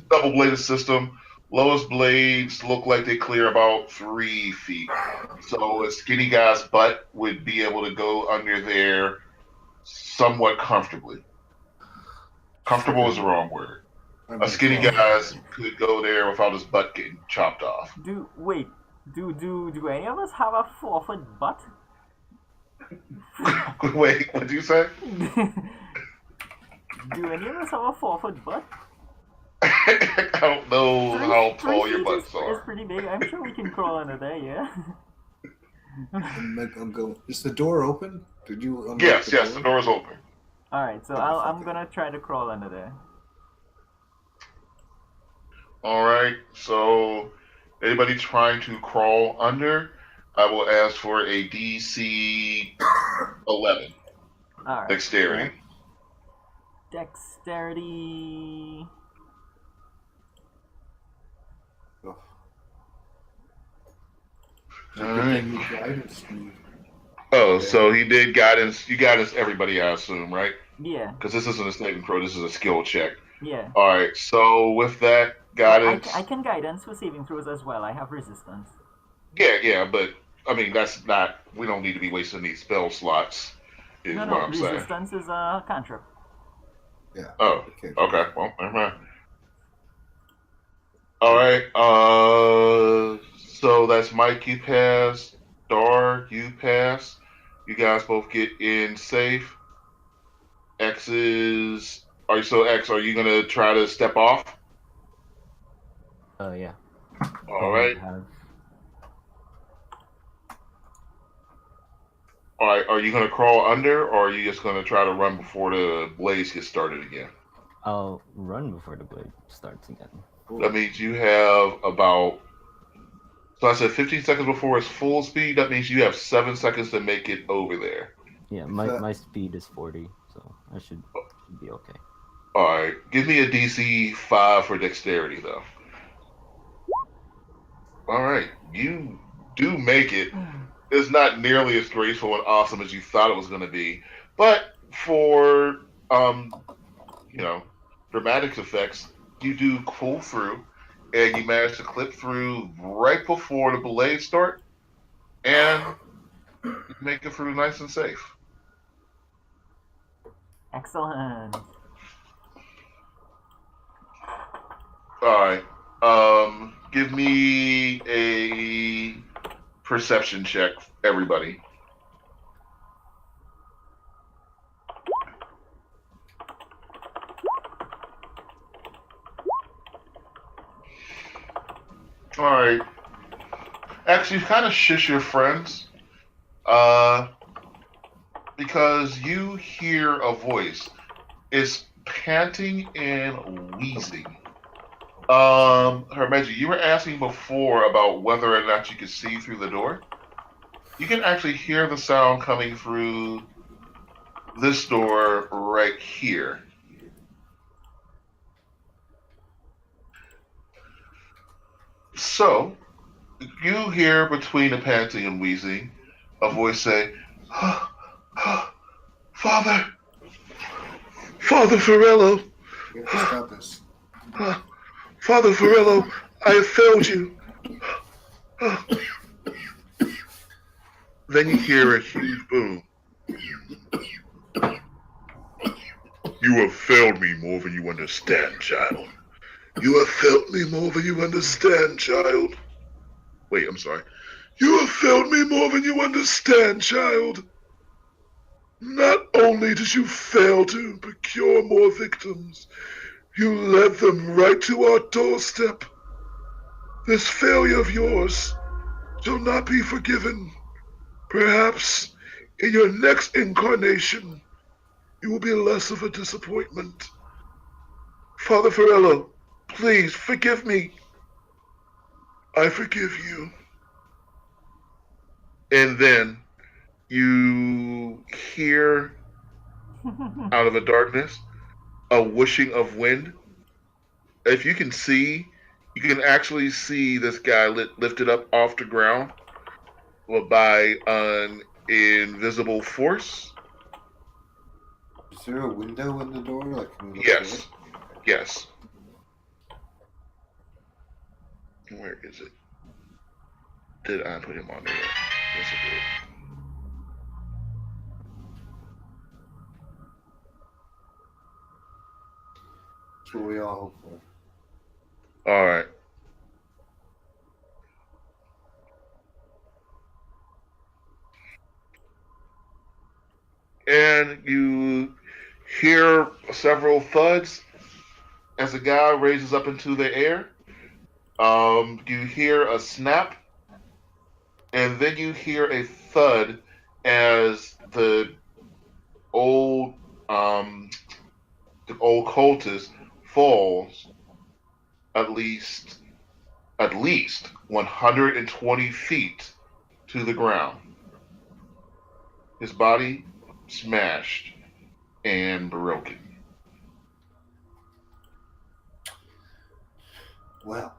double bladed system. Lowest blades look like they clear about 3 feet. So a skinny guy's butt would be able to go under there somewhat comfortably. Comfortable is the wrong word. A skinny guy could go there without his butt getting chopped off. Do any of us have a 4-foot butt? Wait, what did you say? Do any of us have a 4-foot butt? I don't know how tall your butts is are. pretty big. I'm sure we can crawl under there. Yeah. I'm going. Is the door open? Did you? Unlock Yes, the yes, door? the door's open. All right, so I'm gonna try to crawl under there. All right, so anybody trying to crawl under, I will ask for a DC 11 All right. dexterity. Dexterity. Oh. All right. Guidance me. Oh, so he did guidance. You guidance everybody, I assume, right? Yeah. Because this isn't a saving throw. This is a skill check. Yeah. All right. So with that Well, guidance, I can guidance for saving throws as well. I have resistance. yeah, but I mean that's not. We don't need to be wasting these spell slots. Is No, what I'm saying. resistance is a cantrip. Yeah. Oh, Okay. well, never mind. All right. So that's Mike. You pass. Dar, you pass. You guys both get in safe. X is. Are you so X? Are you gonna try to step off? Yeah. All right. Have... All right. Are you gonna crawl under, or are you just gonna try to run before the blaze gets started again? I'll run before the blade starts again. That means you have about. So I said 15 seconds before it's full speed. That means you have 7 seconds to make it over there. Yeah, my speed is 40, so I should be okay. All right. Give me a DC 5 for dexterity, though. All right. You do make it. It's not nearly as graceful and awesome as you thought it was going to be, but for dramatic effects, you do pull through, and you manage to clip through right before the blaze start, and you make it through nice and safe. Excellent. All right. Give me a perception check, everybody. All right. Actually, kind of shush your friends, because you hear a voice. It's panting and wheezing. Her Majesty, you were asking before about whether or not you could see through the door. You can actually hear the sound coming through this door right here. So, you hear between the panting and wheezing a voice say, Father Farello. We have to stop this. Father Farello, I have failed you. Then you hear a huge boom. You have failed me more than you understand, child. You have failed me more than you understand, child. Wait, I'm sorry. You have failed me more than you understand, child. Not only did you fail to procure more victims, you led them right to our doorstep. This failure of yours shall not be forgiven. Perhaps in your next incarnation, you will be less of a disappointment. Father Farello, please forgive me. I forgive you. And then you hear out of the darkness a whooshing of wind. If you can see, you can actually see this guy lifted up off the ground by an invisible force. Is there a window in the door? Like, can we look Yes. through it? Yes. Where is it? Did I put him on there? Yes, I did. That's what we all hope for. All right. And you hear several thuds as the guy raises up into the air. You hear a snap, and then you hear a thud as old um, the old cultist falls at least 120 feet to the ground. His body smashed and broken. Well,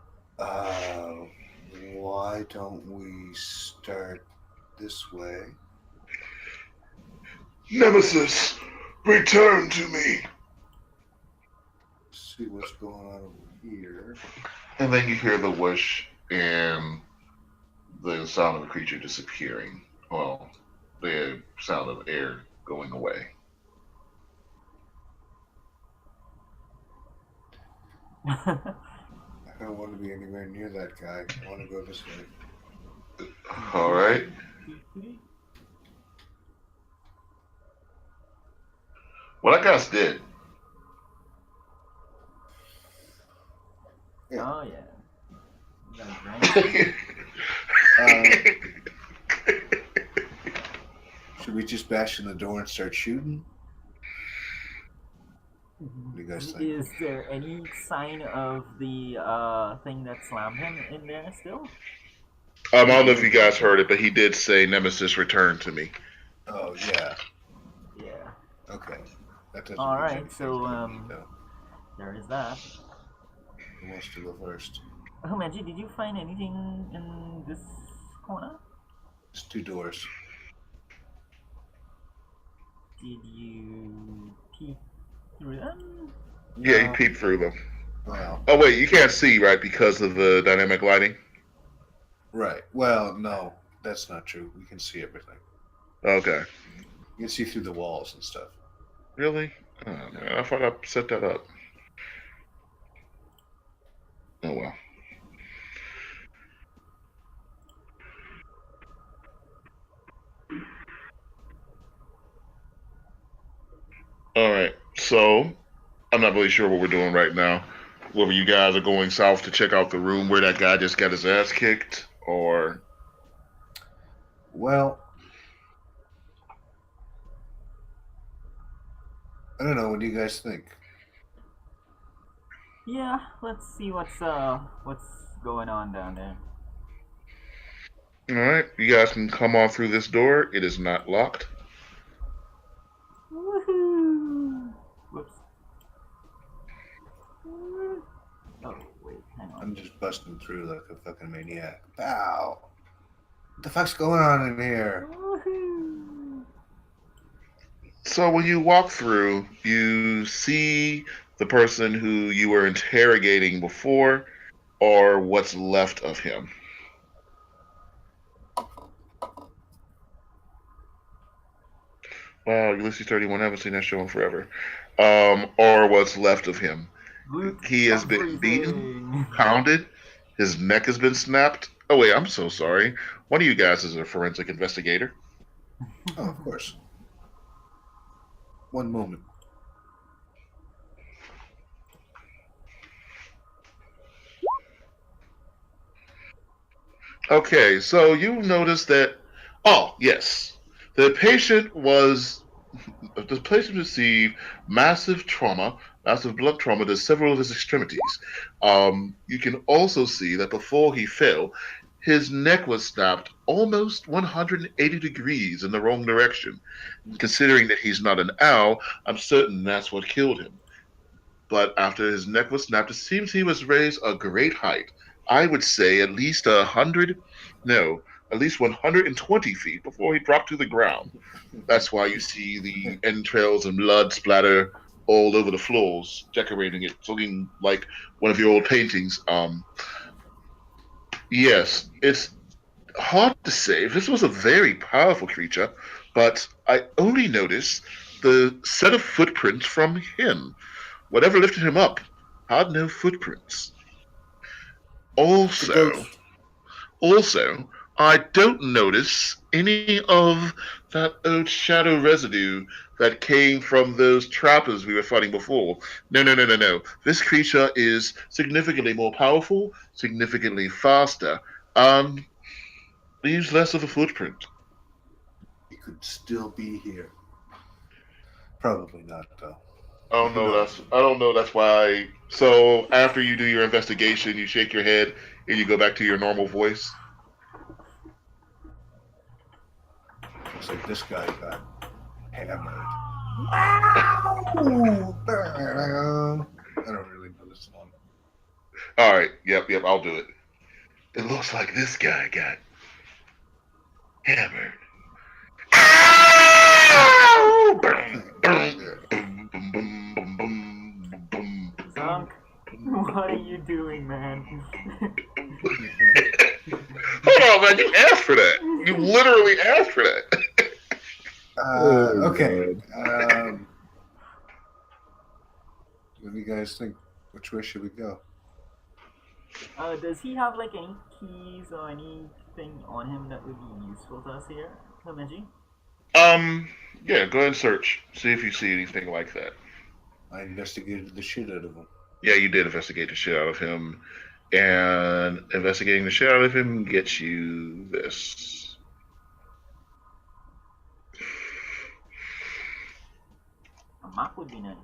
why don't we start this way? Nemesis, return to me. See what's going on over here. And then you hear the whoosh and the sound of the creature disappearing. Well, the sound of air going away. I don't want to be anywhere near that guy. I want to go this way. All right. Well, that guy's dead. Yeah. Oh yeah. That's right. Should we just bash in the door and start shooting? What do you guys think? Is there any sign of the thing that slammed him in there still? I don't know if you guys heard it, but he did say, "Nemesis, return to me." Oh yeah. Yeah. Okay. That doesn't. All mean right. anything So to me, though. there is that. Who wants to go first? Oh, Maggie, did you find anything in this corner? It's 2 doors. Did you peek through them? Yeah, No. he peeped through them. Well, Oh wait, you can't see, right, because of the dynamic lighting. right. Well, no, that's not true. We can see everything. Okay. You can see through the walls and stuff. Really? Oh man, I thought I set that up. Oh well. All right. So I'm not really sure what we're doing right now. Whether you guys are going south to check out the room where that guy just got his ass kicked, or Well, I don't know. What do you guys think? Yeah. Let's see what's going on down there. all right, you guys can come on through this door. It is not locked. Woohoo! Whoops. Oh wait, hang on. I'm just busting through like a fucking maniac. Pow! What the fuck's going on in here? Woohoo! So when you walk through, you see the person who you were interrogating before, or what's left of him. Wow, Ulysses 31, I haven't seen that show in forever. Or what's left of him. Luke, He has stop been beaten, freezing. pounded, his neck has been snapped. Oh wait, I'm so sorry. One of you guys is a forensic investigator. Oh, of course. One moment. Okay, so you notice that. Oh yes, the patient was. The patient received massive trauma, massive blood trauma to several of his extremities. You can also see that before he fell, his neck was snapped almost 180 degrees in the wrong direction. Considering that he's not an owl, I'm certain that's what killed him. But after his neck was snapped, it seems he was raised a great height. I would say at least 100, no, at least 120 feet before he dropped to the ground. That's why you see the entrails and blood splatter all over the floors, decorating it, looking like one of your old paintings. Yes, it's hard to say. This was a very powerful creature, but I only noticed the set of footprints from him. Whatever lifted him up had no footprints. But those, Also, I don't notice any of that old shadow residue that came from those trappers we were fighting before. No, no, no, no, no. This creature is significantly more powerful, significantly faster, and leaves less of a footprint. he could still be here. Probably not, though. I don't Who know. knows? I don't know. That's why. So after you do your investigation, you shake your head and you go back to your normal voice. Looks like this guy got hammered. I don't really know this one. All right. Yep. Yep. I'll do it. It looks like this guy got hammered. Zonk, what are you doing, man? Hold on, man. You asked for that. You literally asked for that. Okay. What do you guys think? Which way should we go? Does he have like any keys or anything on him that would be useful to us here, Himeji? Yeah, go ahead and search. See if you see anything like that. I investigated the shit out of him. Yeah, you did investigate the shit out of him. And investigating the shit out of him gets you this. A map would be nice.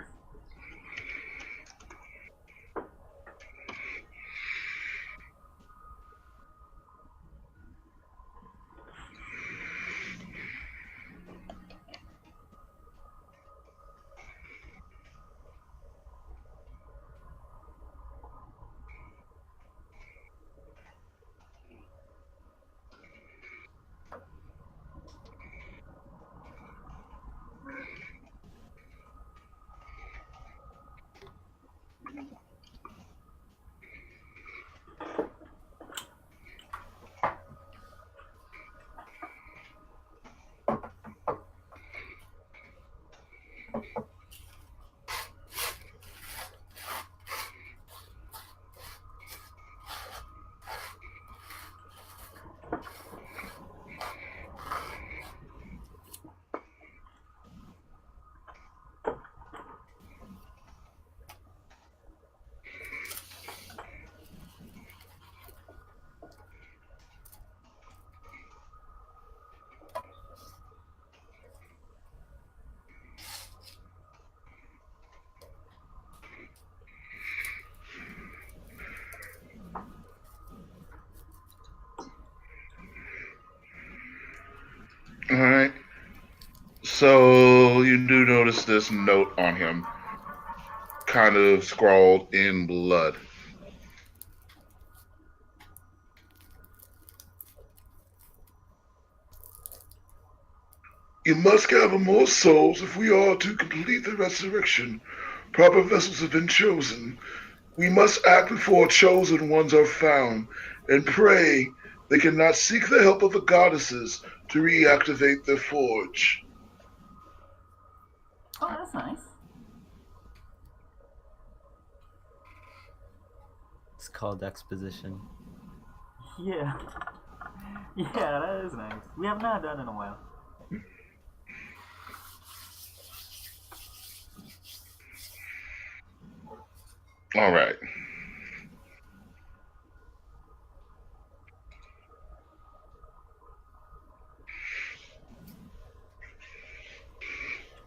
Alright. So you do notice this note on him, kind of scrawled in blood. You must gather more souls if we are to complete the resurrection. Proper vessels have been chosen. We must act before chosen ones are found, and pray they cannot seek the help of the goddesses to reactivate their forge. Oh, that's nice. It's called exposition. Yeah. Yeah, that is nice. We have not done in a while. All right.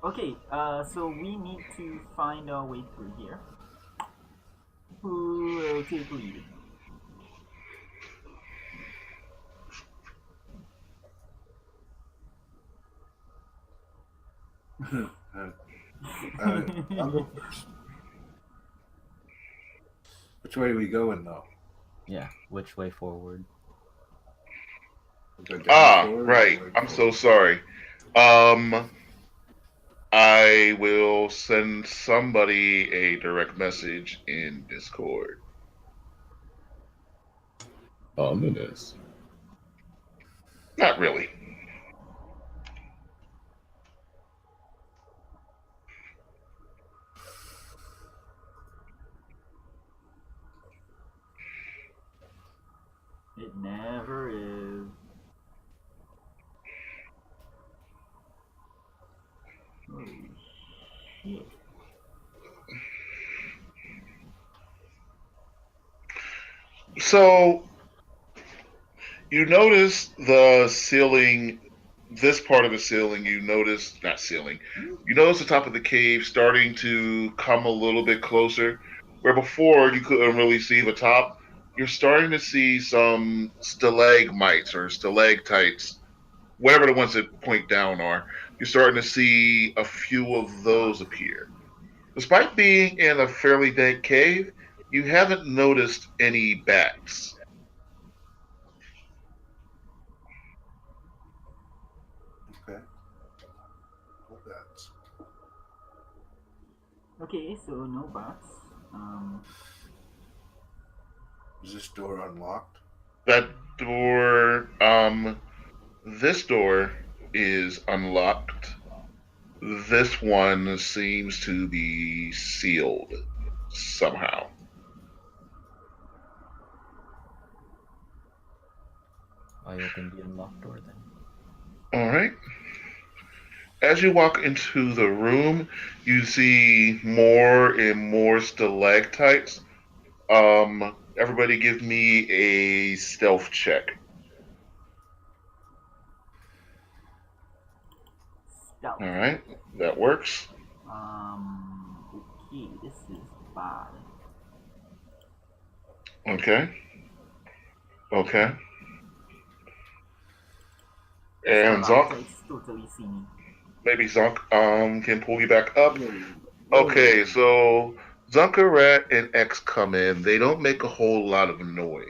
Okay, so we need to find our way through here. Who will take lead? I'll go first. Which way are we going, though? Yeah, which way forward? We go down forward or Right. right I'm so forward? sorry. I will send somebody a direct message in Discord. Ominous. Not really. Never is. Holy shit. So you notice the ceiling, this part of the ceiling, you notice, not ceiling, you notice the top of the cave starting to come a little bit closer. Where before you couldn't really see the top, you're starting to see some stalagmites or stalactites, whatever the ones that point down are. You're starting to see a few of those appear. Despite being in a fairly dank cave, you haven't noticed any bats. Okay. Well, that's Okay, so no bats. is this door unlocked? That door, this door is unlocked. This one seems to be sealed somehow. I open the unlocked door then. All right. As you walk into the room, you see more and more stalactites. Everybody give me a stealth check. Stealth. All right, that works. Okay, this is bad. Okay, okay. The And Zonk, stalactites totally see me. maybe Zonk can pull you back up. Whoa, Okay, whoa. so Zunkarat and X come in. They don't make a whole lot of noise.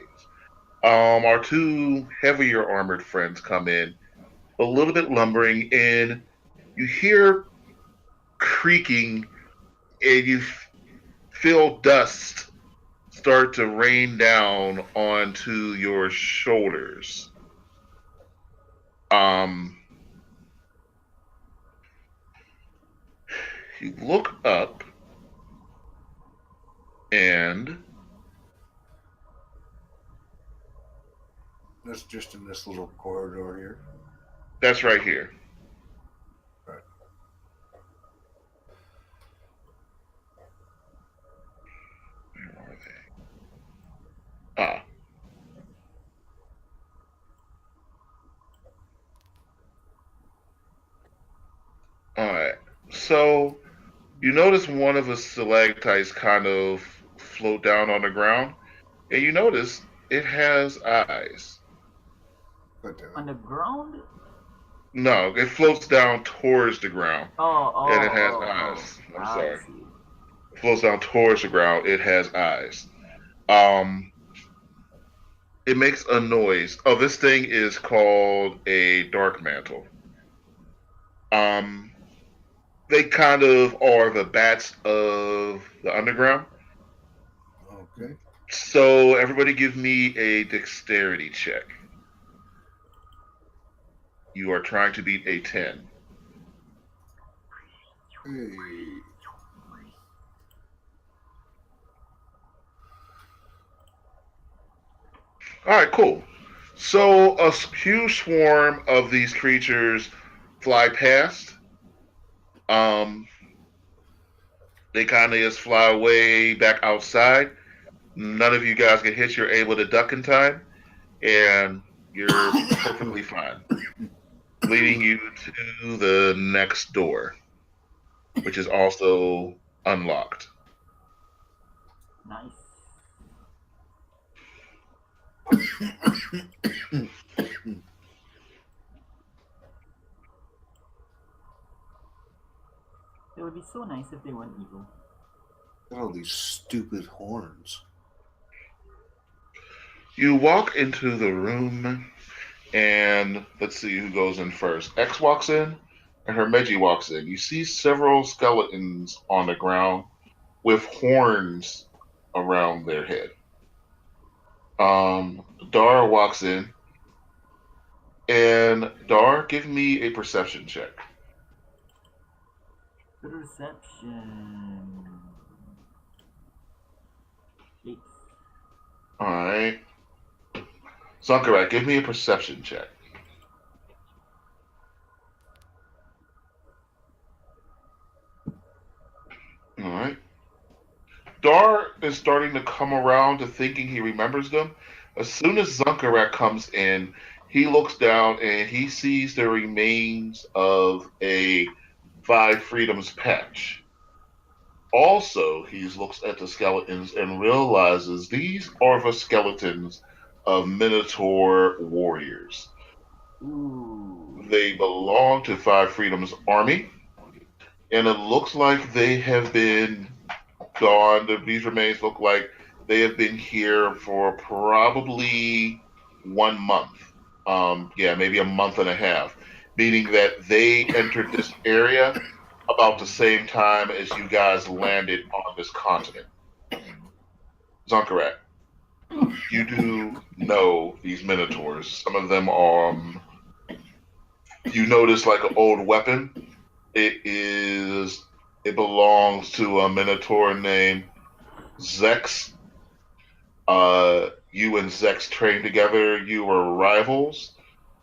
Our two heavier armored friends come in, a little bit lumbering, and you hear creaking, and you feel dust start to rain down onto your shoulders. Um, you look up, and That's just in this little corridor here. that's right here. Right. Where are they? Ah, all right. So you notice one of the stalactites kind of float down on the ground, and you notice it has eyes. God damn On it. the ground? No, it floats down towards the ground, Oh, and it oh, has oh, oh. eyes. I'm I sorry. see. It floats down towards the ground. It has eyes. Um, it makes a noise. Oh, this thing is called a dark mantle. Um, they kind of are the bats of the underground. Okay. So everybody, give me a dexterity check. You are trying to beat a 10. Hey. All right, cool. So a huge swarm of these creatures fly past. Um, they kind of just fly away back outside. None of you guys get hit. You're able to duck in time, and you're perfectly fine. Leading you to the next door, which is also unlocked. Nice. It would be so nice if they weren't evil. Got all these stupid horns. You walk into the room, and let's see who goes in first. X walks in, and Hermeji walks in. You see several skeletons on the ground with horns around their head. Dara walks in, and Dara, give me a perception check. Perception. 8. All right. Zunkarat, give me a perception check. All right. Dar is starting to come around to thinking he remembers them. As soon as Zunkarat comes in, he looks down and he sees the remains of a Five Freedoms patch. Also, he looks at the skeletons and realizes these are the skeletons of Minotaur warriors. Ooh. They belong to Five Freedom's army, and it looks like they have been gone. These remains look like they have been here for probably 1 month. Yeah, maybe a month and a half, meaning that they entered this area about the same time as you guys landed on this continent. Zonkarat, you do know these minotaurs. Some of them are, you notice like an old weapon. It belongs to a minotaur named Zex. You and Zex trained together. You were rivals.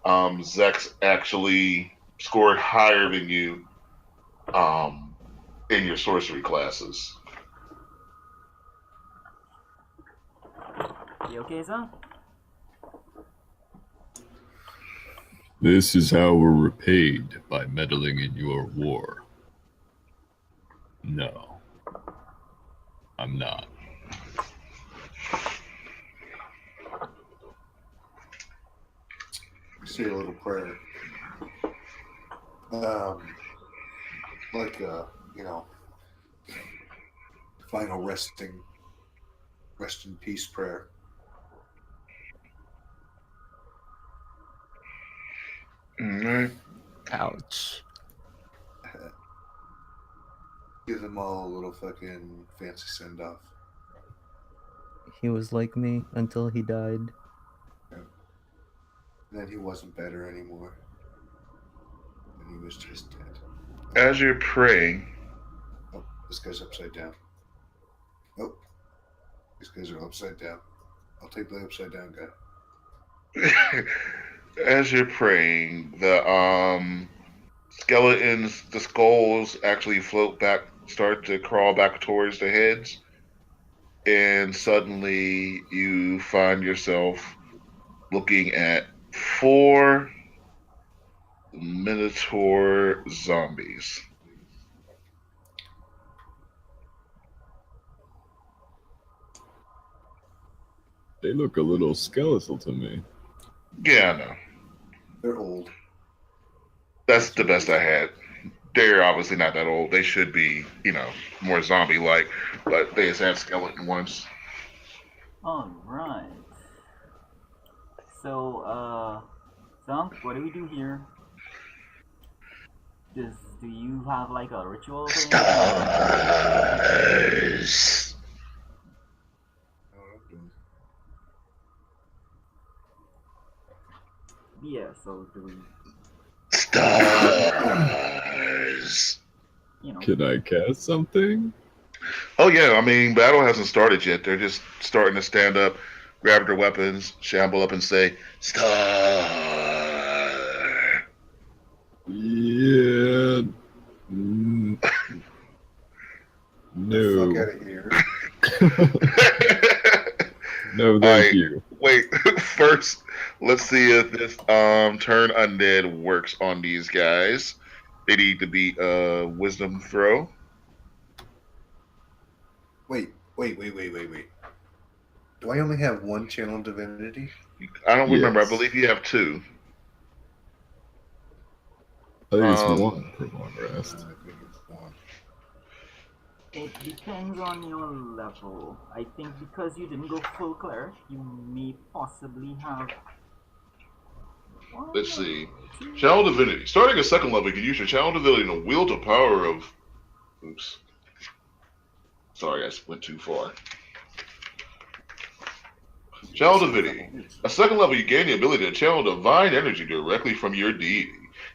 Zex actually scored higher than you um, in your sorcery classes. You okay, son? This is how we're repaid by meddling in your war. No, I'm not. Say a little prayer. Like final rest in peace prayer. Alright. Ouch. Give them all a little fucking fancy send off. He was like me until he died. Then he wasn't better anymore. And he was just dead. As you're praying, Oh, this guy's upside down. Oh, these guys are upside down. I'll take the upside down guy. as you're praying, the skeletons, the skulls actually float back, start to crawl back towards the heads, and suddenly you find yourself looking at 4 Minotaur zombies. They look a little skeletal to me. Yeah, I know. They're old. That's the best I had. They're obviously not that old. They should be, more zombie-like, but they just had skeleton ones. Alright. So, Zunk, what do we do here? Do you have like a ritual thing? Stars. Yeah, so do we, Stars. Can I cast something? Oh yeah, I mean, battle hasn't started yet. They're just starting to stand up, grab their weapons, shamble up, and say, "Star." Yeah. Fuck No. out of here. No, thank Alright, you. wait. First, let's see if this turn undead works on these guys. They need to beat a wisdom throw. Wait. Do I only have one channel divinity? I don't remember. I Yes. believe you have 2. I think it's Um, one for long rest. I think it's one. it depends on your level. I think because you didn't go full cleric, you may possibly have one. Let's see. Channel Divinity. Starting at 2nd level, you can use your Channel Divinity to wield the power of... Oops. Sorry, I went too far. Channel Divinity. At 2nd level, you gain the ability to channel divine energy directly from your deity.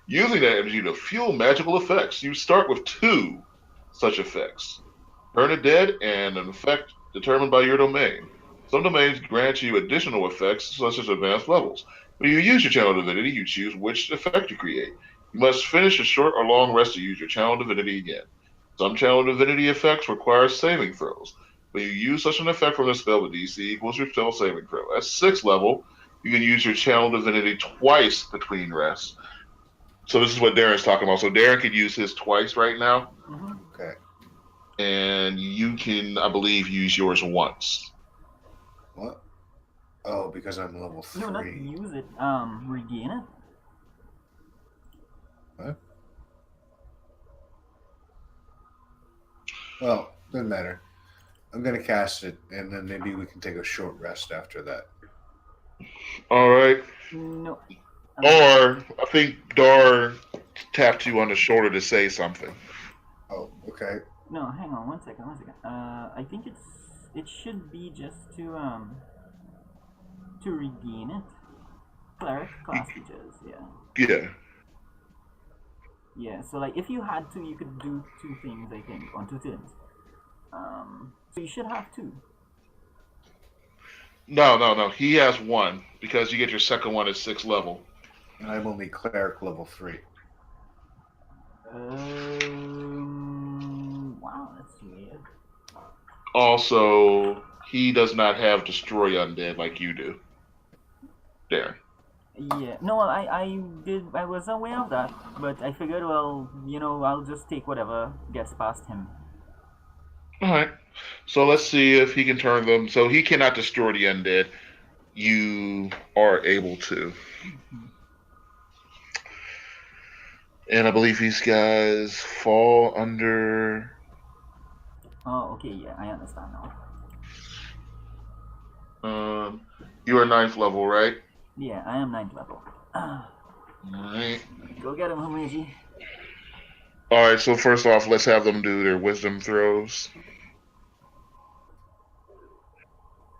Using that energy to fuel magical effects. You start with 2 such effects. Turn it dead and an effect determined by your domain. Some domains grant you additional effects, such as advanced levels. When you use your channel divinity, you choose which effect you create. You must finish a short or long rest to use your channel divinity again. Some channel divinity effects require saving throws. When you use such an effect from the spell, the DC equals your spell saving throw. At 6th level, you can use your channel divinity twice between rests. So this is what Darren's talking about. So Darren could use his twice right now, Mm-hmm. Okay. and you can, I believe, use yours once. What? Oh, because I'm level No, not 3. use it. Regain it. What? Well, doesn't matter. I'm gonna cast it, and then maybe we can take a short rest after that. All right. No. Or I think Dar tapped you on the shoulder to say something. Oh, okay. No, hang on, one second. I think it should be just to regain it. Cleric class features, yeah. Yeah. Yeah, so like if you had to, you could do 2 things, I think, on 2 turns. So you should have 2. No. He has 1 because you get your second one at 6th level. And I'm only cleric level 3. Wow, that's weird. Also, he does not have destroy undead like you do. Darren. Yeah, no, I was aware of that, but I figured, well, I'll just take whatever gets past him. All right. So let's see if he can turn them. So he cannot destroy the undead. You are able to. And I believe these guys fall under. Oh, okay, yeah, I understand now. You are 9th level, right? Yeah, I am 9th level. Alright. Go get him, Homeiji. Alright, so first off, let's have them do their wisdom throws.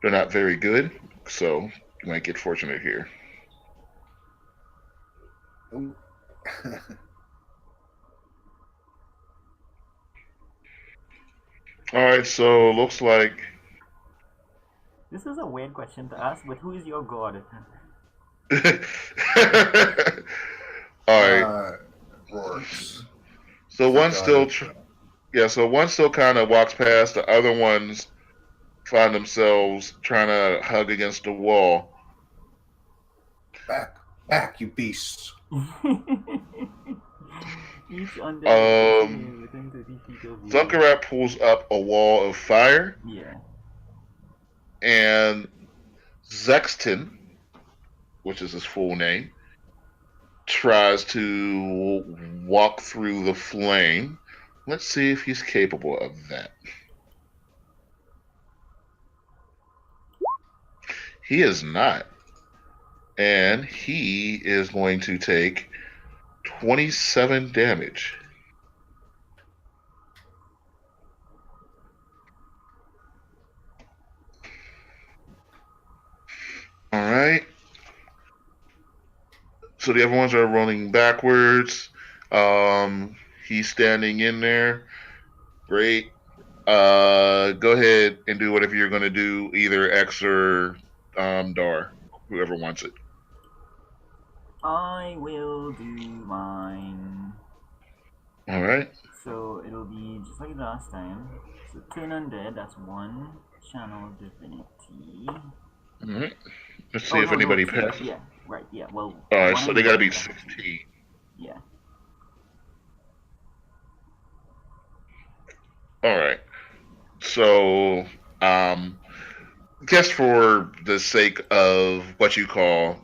They're not very good, so you might get fortunate here. Ooh. Alright, so looks like. This is a weird question to ask, but who is your god? Alright. Rorks. So one still. So one still kind of walks past. The other ones find themselves trying to hug against the wall. Back, you beasts. Each undead within 30 feet of you. Zunkarat pulls up a wall of fire. Yeah. And Zexton, which is his full name, tries to walk through the flame. Let's see if he's capable of that. He is not. And he is going to take 27 damage. All right. So the other ones are rolling backwards. He's standing in there. Great. Go ahead and do whatever you're going to do, either X or Dar, whoever wants it. I will do mine. All right. So it'll be just like last time. So turn undead, that's 1 channel divinity. All right. Let's see if anybody passes. Yeah, right, yeah. Well, All right, so they got to be 16. Yeah. All right. So, just for the sake of what you call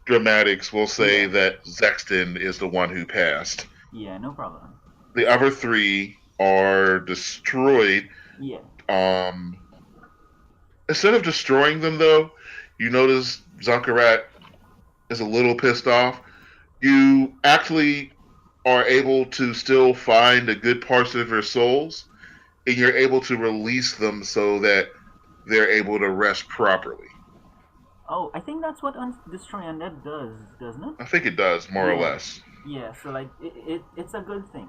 dramatics, we'll say that Zexton is the one who passed. Yeah, no problem. The other 3 are destroyed. Yeah. Instead of destroying them, though, you notice Zunkarat is a little pissed off. You actually are able to still find the good parts of their souls, and you're able to release them so that they're able to rest properly. Oh, I think that's what Destroy Undead does, doesn't it? I think it does, more or less. Yeah, so like it's a good thing.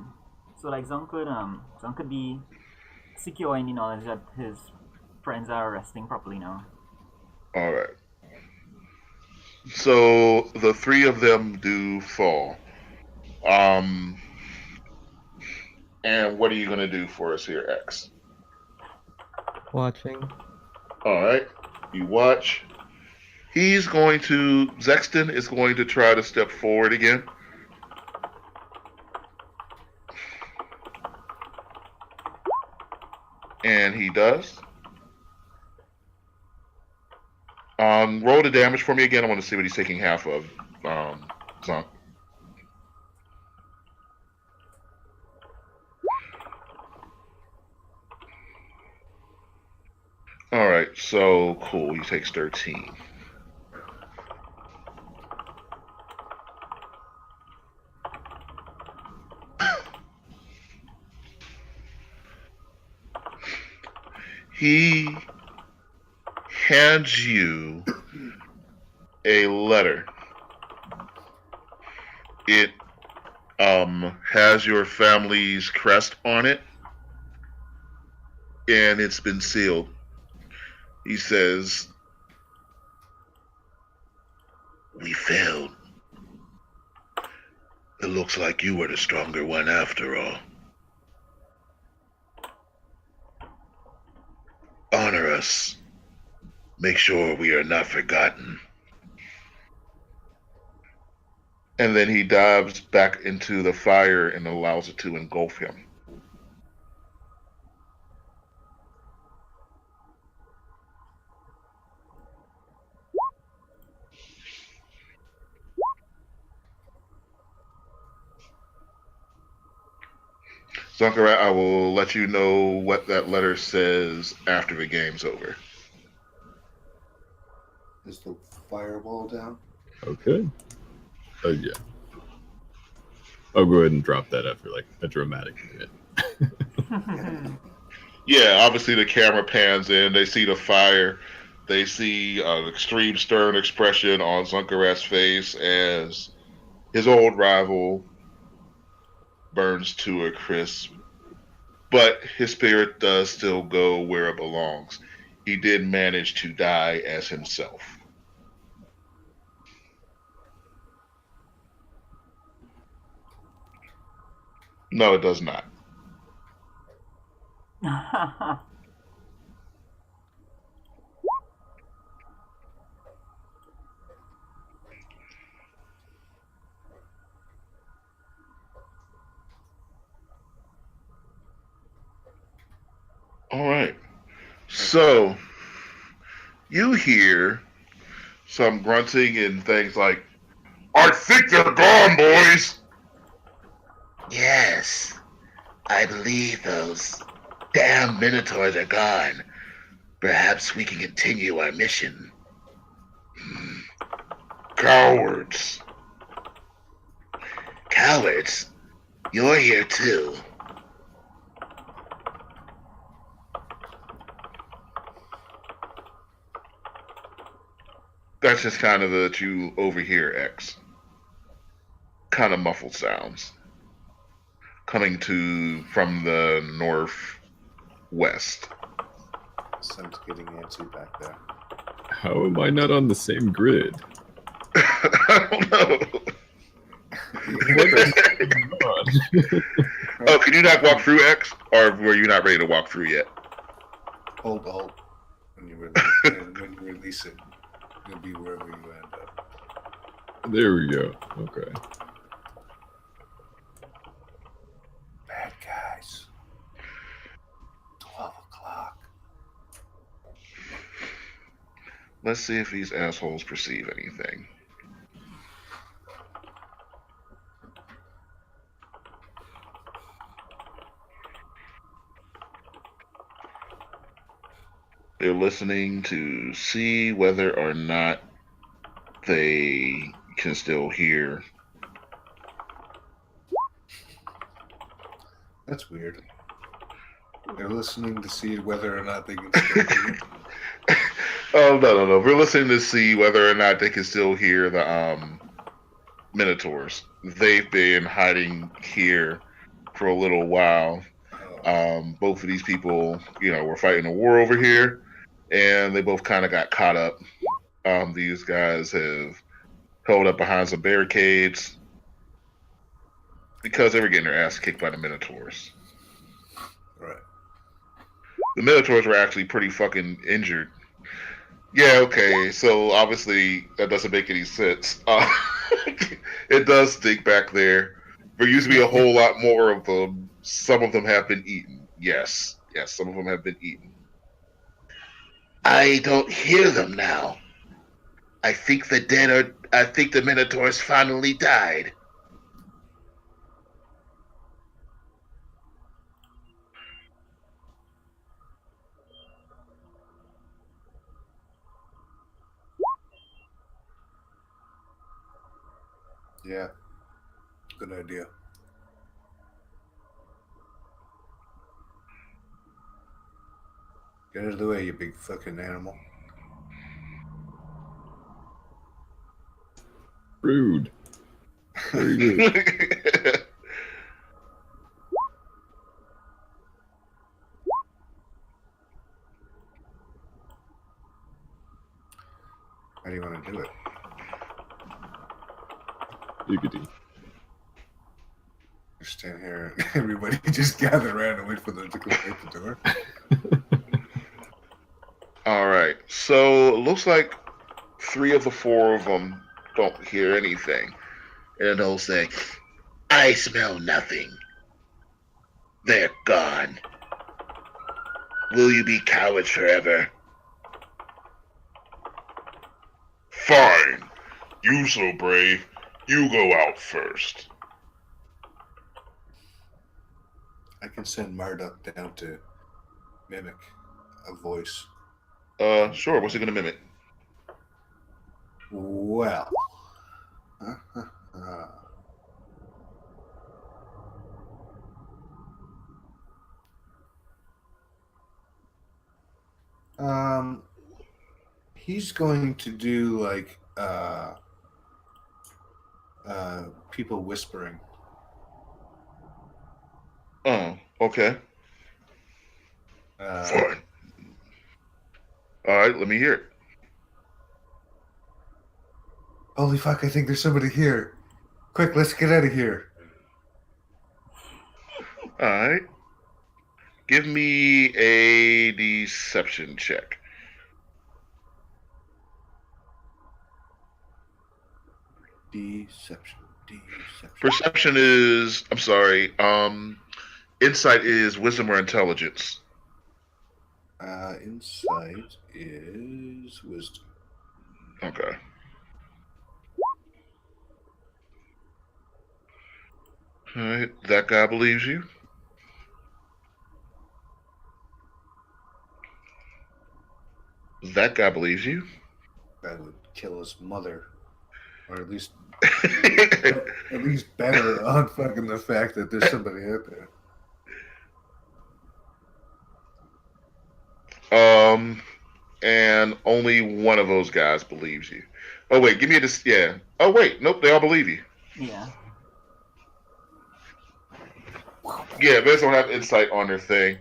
So like Zon could be secure in the knowledge that his friends are resting properly now. All right. So the three of them do fall. Um, and what are you going to do for us here, X? Watching. All right. You watch. Zexton is going to try to step forward again. And he does. Roll the damage for me again. I want to see what he's taking half of. Zonk. All right, so cool. He takes 13. He hands you a letter. It has your family's crest on it, and it's been sealed. He says, "We failed. It looks like you were the stronger one after all. Honor us. Make sure we are not forgotten." And then he dives back into the fire and allows it to engulf him. Zunkara, I will let you know what that letter says after the game's over. Is the fireball down? Okay. Oh yeah. I'll go ahead and drop that after like a dramatic minute. Yeah, obviously the camera pans in. They see the fire. They see an extreme stern expression on Zunkarat's face as his old rival burns to a crisp. But his spirit does still go where it belongs. He did manage to die as himself. No, it does not. All right. So you hear some grunting and things like, "I think they're gone, boys." "Yes, I believe those damn Minotaurs are gone. Perhaps we can continue our mission." "Cowards." "Cowards? You're here too." That's just kind of that you overhear, X. Kind of muffled sounds coming from the northwest. Sun's getting antsy back there. How am I not on the same grid? I don't know. Oh, can you not walk through X? Or were you not ready to walk through yet? Hold Alt when you release it. You'll be wherever you end up. There we go. Okay. Bad guys. 12 o'clock. Let's see if these assholes perceive anything. They're listening to see whether or not they can still hear. That's weird. They're listening to see whether or not they can still hear. Oh, no. We're listening to see whether or not they can still hear the Minotaurs. They've been hiding here for a little while. Both of these people, were fighting a war over here, and they both kind of got caught up. These guys have held up behind some barricades because they were getting their ass kicked by the Minotaurs. Right. The Minotaurs were actually pretty fucking injured. Yeah, okay, so obviously that doesn't make any sense. It does stink back there. There used to be a whole lot more of them. Some of them have been eaten. Yes, some of them have been eaten. I don't hear them now. I think the Minotaurs finally died. Yeah. Good idea. Get out of the way, you big fucking animal. Rude. Very rude. How do you want to do it? Giggity. Just stand here and everybody just gather around and wait for them to come out the door. All right, so it looks like 3 of the 4 of them don't hear anything. And they'll say, I smell nothing. They're gone. Will you be cowards forever? Fine. You so brave. You go out first. I can send Marduk down to mimic a voice. Sure. What's he gonna mimic? Well. He's going to do like people whispering. Oh, okay. Uh, Fine. All right, let me hear it. Holy fuck! I think there's somebody here. Quick, let's get out of here. All right. Give me a deception check. Deception. Perception is, I'm sorry, insight is wisdom or intelligence. Insight is wisdom. Okay. All right, that guy believes you. That guy believes you. That would kill his mother, or at least better on fucking the fact that there's somebody out there. And only one of those guys believes you. Oh wait, give me a yeah. Oh wait, nope, they all believe you. Yeah. Yeah, they don't have insight on their thing,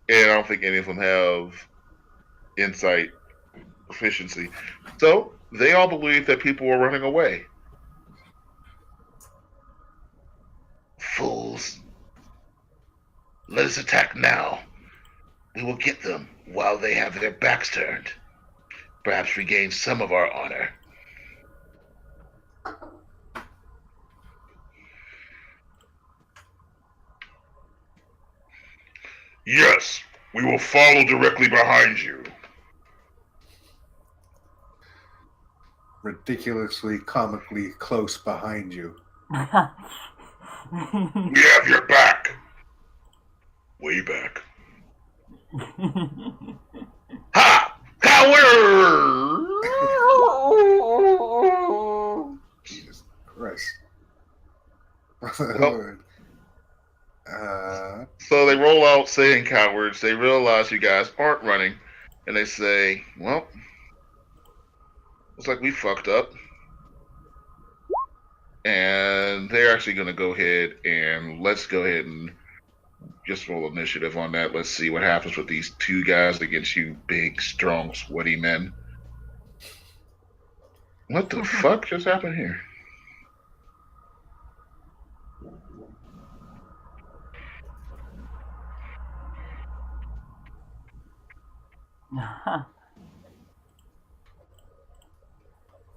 and I don't think any of them have insight efficiency. So they all believe that people are running away. Fools! Let us attack now. We will get them while they have their backs turned. Perhaps regain some of our honor. Yes, we will follow directly behind you. Ridiculously, comically close behind you. We have your back. Way back. Ha! Coward! Jesus Christ. Well, so they roll out saying cowards. They realize you guys aren't running. And they say, well, looks like we fucked up. And they're actually going to go ahead and let's go ahead and Just roll initiative on that. Let's see what happens with these two guys against you, big, strong, sweaty men. What the fuck just happened here?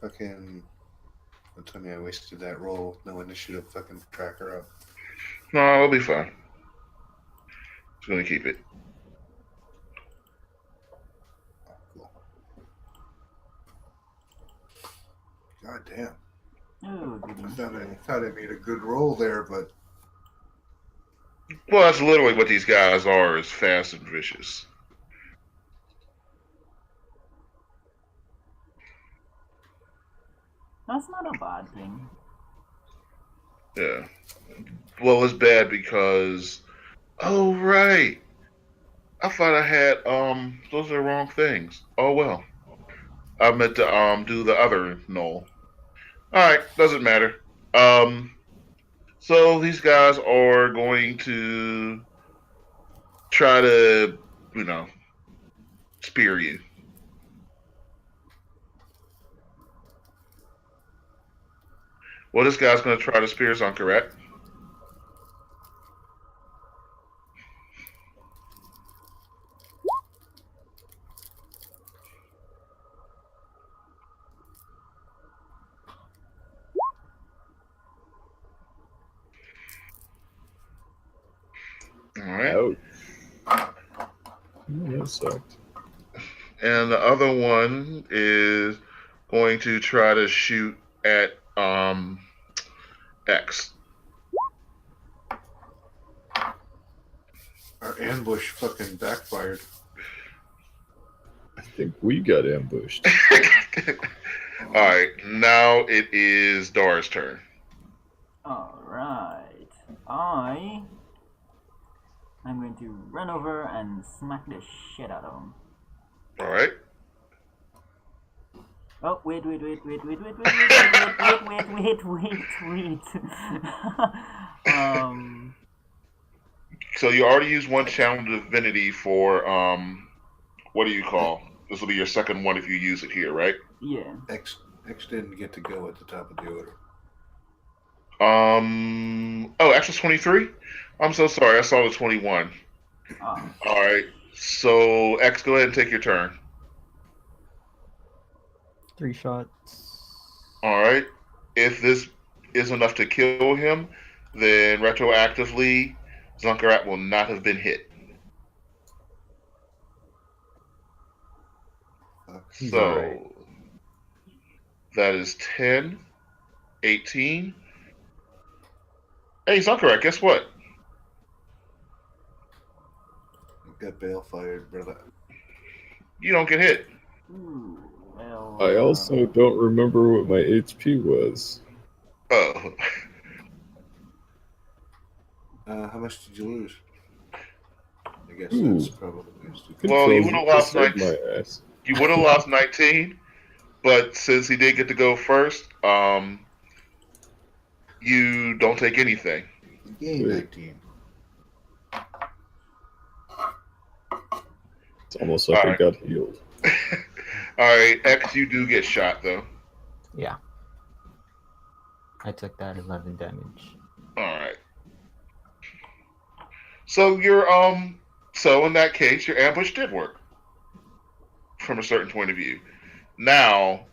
Fucking. Don't tell me I wasted that roll with no initiative fucking tracker up. No, it'll be fine. Just gonna keep it. Oh, cool. God damn. Oh, I goodness. thought I made a good roll there, but Well, that's literally what these guys are: is fast and vicious. That's not a bad thing. Yeah. Well, it's bad because. Oh right. I thought I had those are the wrong things. Oh well. I meant to do the other null. Alright, doesn't matter. So these guys are going to try to, you know, spear you. Well, this guy's gonna try to spear Zon, correct? Alright. Ouch. That sucked. And the other one is going to try to shoot at X. our ambush fucking backfired. I think we got ambushed. Alright, now it is Dara's turn. Alright. I'm going to run over and smack the shit out of him. Alright. Oh, wait. So you already used one channel divinity for what do you call? This will be your second one if you use it here, right? Yeah. X didn't get to go at the top of the order. Oh, X was 23? I'm so sorry, I saw the 21. Oh. Alright. So X, go ahead and take your turn. 3 shots. Alright. If this is enough to kill him, then retroactively Zunkarat will not have been hit. He's So alright. that is 10, 18. Hey, Zunkarat, guess what? You got bail fired, brother. You don't get hit. Ooh, well. I also don't remember what my HP was. Oh. How much did you lose? I guess Ooh. that's probably stupid. Well, you Controls would have lost saved 19. my ass. You would have lost 19, but since he did get to go first, you don't take anything. Yay, Wait. 19. It's almost like I Alright. got healed. Alright, X, you do get shot though. Yeah. I took that 11 damage. Alright. So so in that case, your ambush did work. From a certain point of view. Now,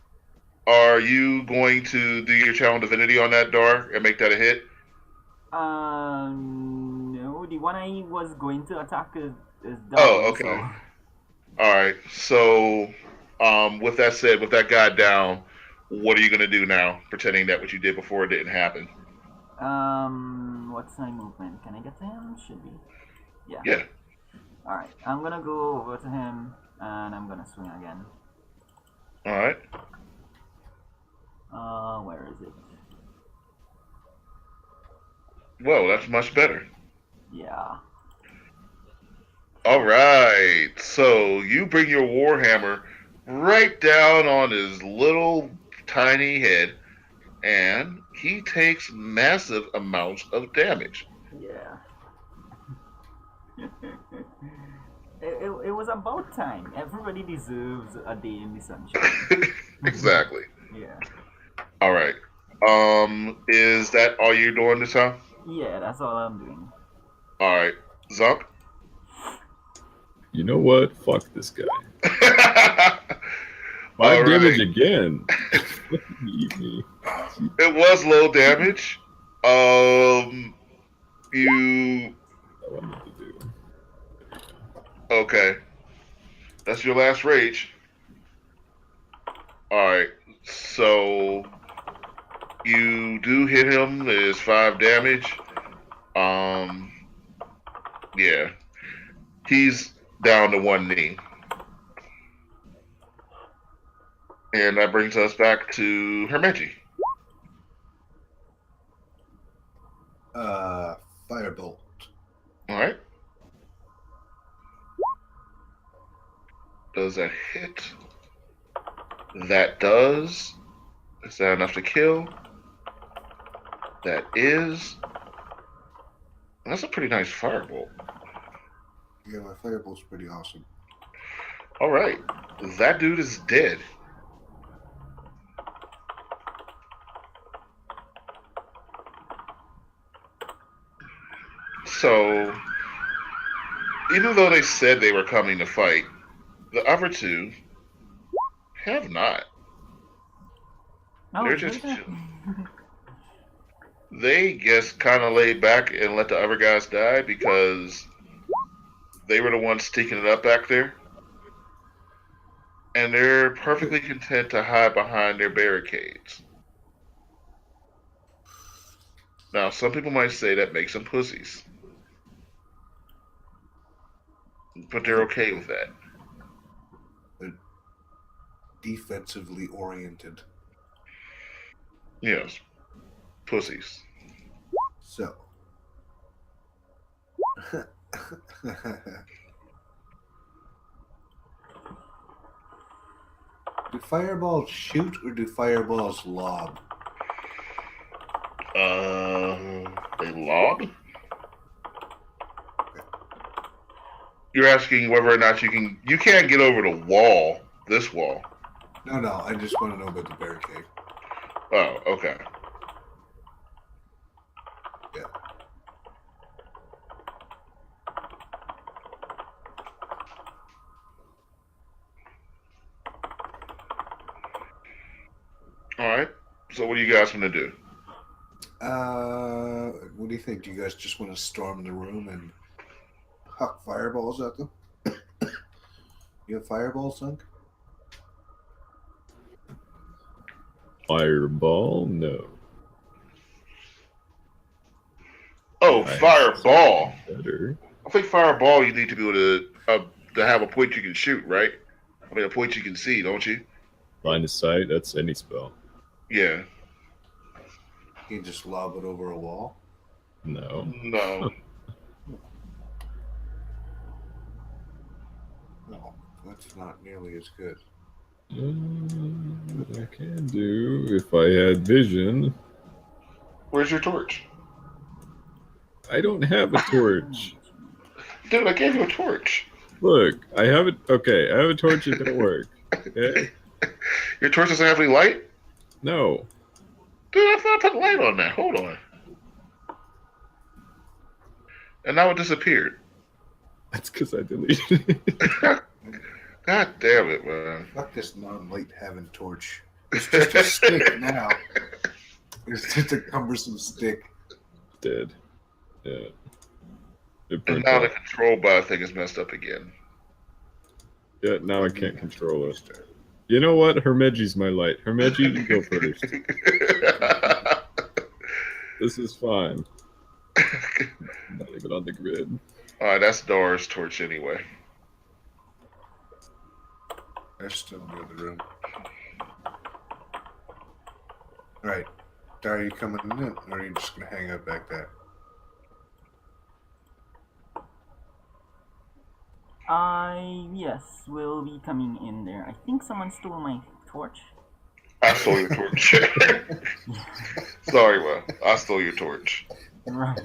are you going to do your channel divinity on that door and make that a hit? No, the one I was going to attack is down. Oh, okay. So. Alright. So with that said, with that guy down, what are you gonna do now? Pretending that what you did before didn't happen. What's my movement? Can I get to him? Should be. Yeah. Yeah. Alright, I'm gonna go over to him and I'm gonna swing again. Alright. Where is it? Well, that's much better. Yeah. Alright. So you bring your warhammer right down on his little tiny head, and he takes massive amounts of damage. Yeah. it was about time. Everybody deserves a day in the sunshine. Exactly. Yeah. All right. Is that all you're doing this time? Yeah, that's all I'm doing. All right, Zunk. You know what? Fuck this guy. All 5 damage right. again. Fucking eat me. It was low damage. You I wanted to do. okay? That's your last rage. All right. So you do hit him. There's 5 damage. Um, yeah. He's down to one knee. And that brings us back to Hermeji. Firebolt. All right. Does that hit? That does. Is that enough to kill? That is. That's a pretty nice firebolt. Yeah, my firebolt's pretty awesome. All right. That dude is dead. So, even though they said they were coming to fight, the other two have not. Oh, They're just really? chilling. They just kind of laid back and let the other guys die because they were the ones sticking it up back there. And they're perfectly content to hide behind their barricades. Now, some people might say that makes them pussies. But they're okay with that. Defensively oriented. Yes. Pussies. So. Do fireballs shoot or do fireballs lob? They lob? You're asking whether or not you can't get over the wall, this wall. No, I just want to know about the barricade. Oh, okay. Yeah. All right. So what are you guys going to do? What do you think? Do you guys just want to storm the room and huck fireballs at them? You have fireballs, Sunk? Fireball? No. Oh, I fireball. Better. I think fireball you need to be able to have a point you can shoot, right? I mean, a point you can see, don't you? Line of sight, that's any spell. Yeah. You just lob it over a wall? No. No. No, that's not nearly as good. I can do if I had vision. Where's your torch? I don't have a torch. Dude, I gave you a torch. Look, I have it. Okay, I have a torch. It don't work. Okay? Your torch doesn't have any light? No. Dude, I thought I put light on that. Hold on. And now it disappeared. That's because I deleted it. God damn it, man. Fuck this non-light having torch. It's just a stick now. It's just a cumbersome stick. Dead. Yeah. It And burnt now the out. control bar thing is messed up again. Yeah, now I can't control it. You know what? Hermeji's my light. Hermeji, you go first. This is fine. Not even on the grid. Alright, that's Dora's torch anyway. They're still near the room. Alright. Are you coming in, or are you just going to hang out back there? Yes, will be coming in there. I think someone stole my torch. I stole your torch. Sorry, man. I stole your torch. Right.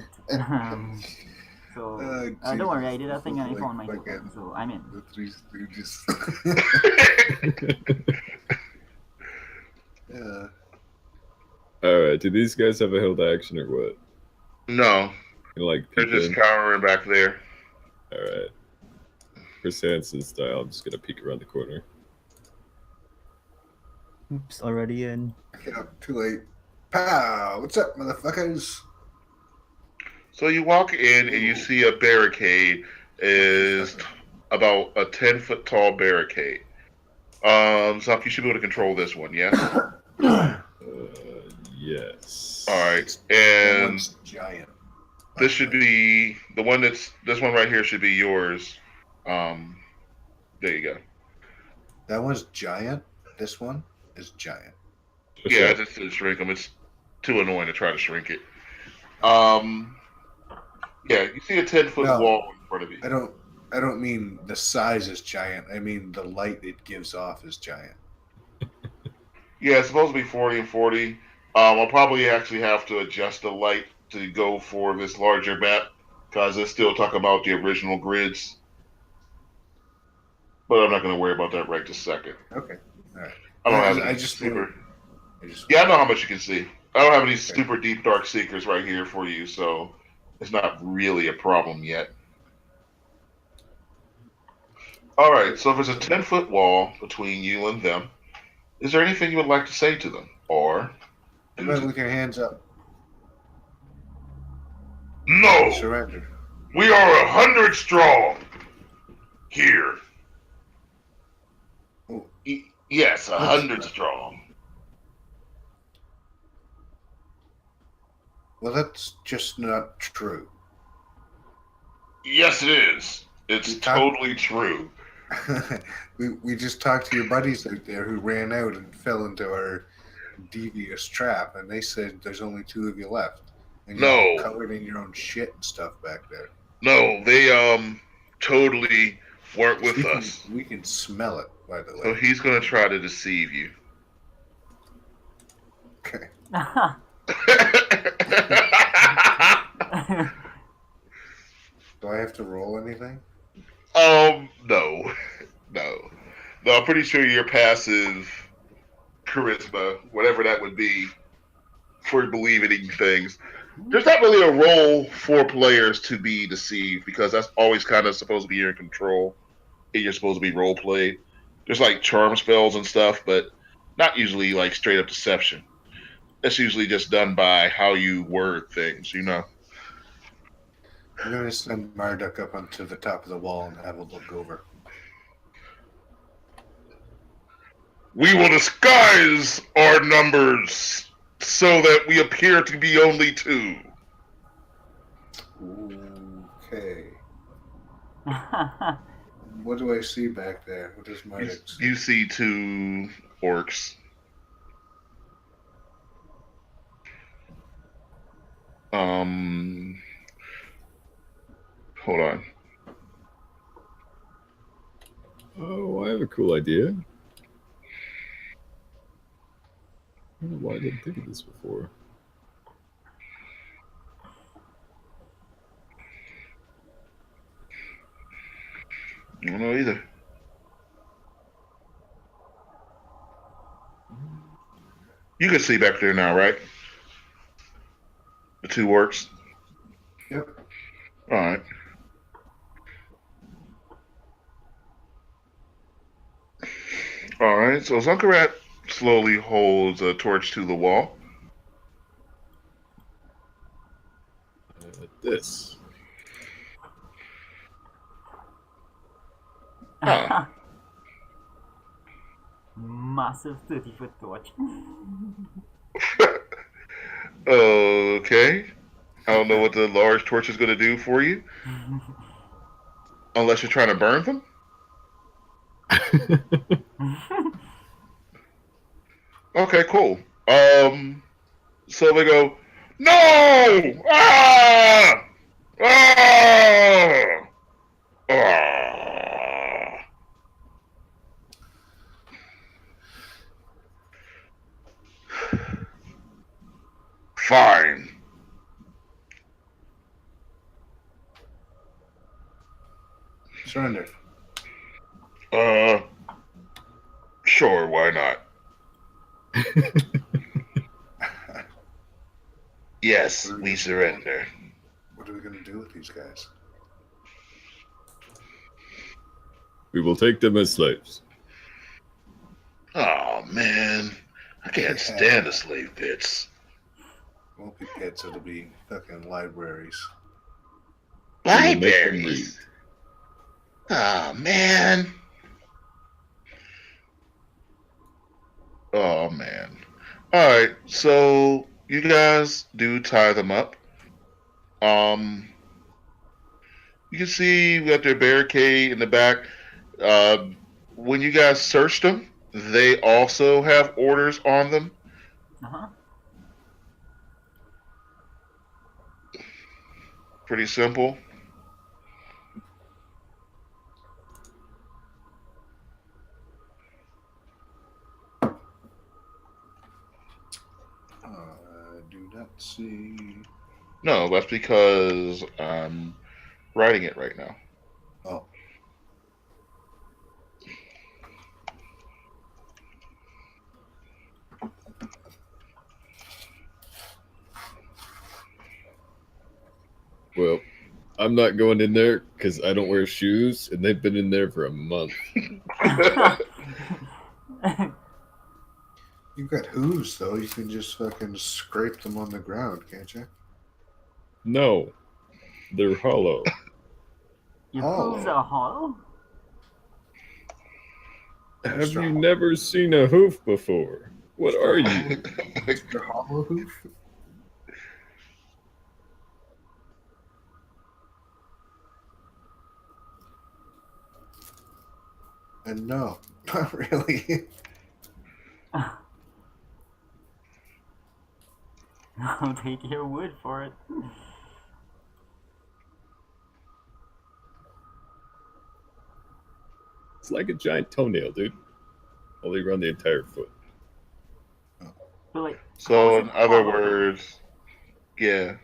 So Jesus, don't worry, I did a this thing is and I like found my fucking token, so I'm in. the Three Stooges. Yeah. Alright, do these guys have a held action or what? No, You like they're peek just in? cowering back there. Alright. For Sanson style, I'm just gonna peek around the corner. Oops, already in. Yeah, too late. Pow! What's up, motherfuckers? So you walk in and you see a barricade is about a 10-foot tall barricade. Zuck, you should be able to control this one, yes? Yes. All right, That and one's giant. this should be the one this one right here should be yours. There you go. That one's giant. This one is giant. What's Yeah, I up? just didn't shrink them. It's too annoying to try to shrink it. Yeah, you see a 10-foot No. wall in front of you. I don't mean the size is giant. I mean the light it gives off is giant. Yeah, it's supposed to be 40 and 40. I'll probably actually have to adjust the light to go for this larger map because it's still talking about the original grids. But I'm not going to worry about that right this second. Okay. All right. I don't have I any just super. just Yeah, I know how much you can see. I don't have any super deep dark secrets right here for you, so it's not really a problem yet. All right, so if there's a 10-foot wall between you and them, is there anything you would like to say to them or do Everybody to with your hands up. No, Surrender. we are 100 strong here. Oh, Yes, 100 strong. well, that's just not true. Yes, it is. It's totally true. we just talked to your buddies out there who ran out and fell into our devious trap, and they said there's only two of you left, and you're all No, covered in your own shit and stuff back there. no, they totally weren't with us. We can smell it, by the So way. he's gonna try to deceive you. Okay. Do I have to roll anything? No, no. I'm pretty sure your passive charisma, whatever that would be, for believing things. There's not really a role for players to be deceived because that's always kind of supposed to be your control and you're supposed to be role played. There's like charm spells and stuff, but not usually like straight up deception. That's usually just done by how you word things, you know. I'm going to send Marduk up onto the top of the wall and have a look over. We will disguise our numbers so that we appear to be only two. Okay. What do I see back there? What does Marduk see? You see two orcs. Hold on. Oh, I have a cool idea. I don't know why I didn't think of this before. I don't know either. You can see back there now, right? The two orcs. Yep. All right. All right. So Zunkarat slowly holds a torch to the wall. This. Huh. Massive 30-foot torch. Okay. I don't know what the large torch is going to do for you. Unless you're trying to burn them. Okay, cool. So they go, no! Ah! Ah! Ah! Fine. Sure, why not? Yes, What are we we gonna- surrender. What are we going to do with these guys? We will take them as slaves. Oh man, I can't stand the slave pits. It won't be pits, it'll be fucking libraries. We will make them read. Libraries. Oh man. Oh man. All right, so you guys do tie them up. You can see we got their barricade in the back. When you guys search them, they also have orders on them. Uh-huh. Pretty simple. I do not see. No, that's because I'm writing it right now. Oh. Well, I'm not going in there because I don't wear shoes, and they've been in there for a month. You've got hooves, though. You can just fucking scrape them on the ground, can't you? No, they're hollow. Your Oh. hooves are hollow? Have you never seen a hoof before? What are you? Mr. Hollow Hoof? And no, not really. I'll take your word for it. It's like a giant toenail, dude. Only around the entire foot. But like, So, how in is it other hollow? words, yeah.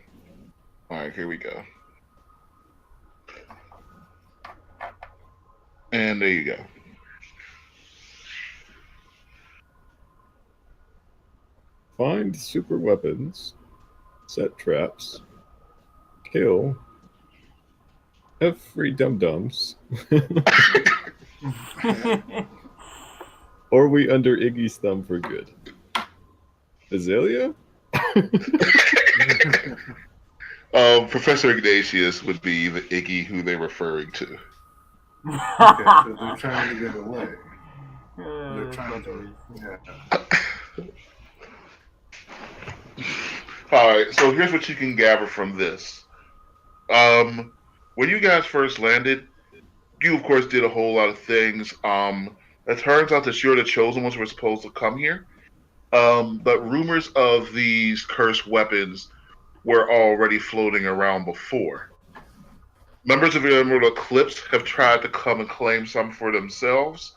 All right, here we go. And there you go. Find super weapons, set traps, kill, have free dum-dums, or we under Iggy's thumb for good. Azalea? Professor Ignatius would be the Iggy who they're referring to. Okay, so they're trying to get away. They're That's trying to. hilarious. Yeah. All right, so here's what you can gather from this. When you guys first landed, you of course did a whole lot of things. It turns out that you're the chosen ones who were supposed to come here. But rumors of these cursed weapons were already floating around before. Members of the Emerald Eclipse have tried to come and claim some for themselves.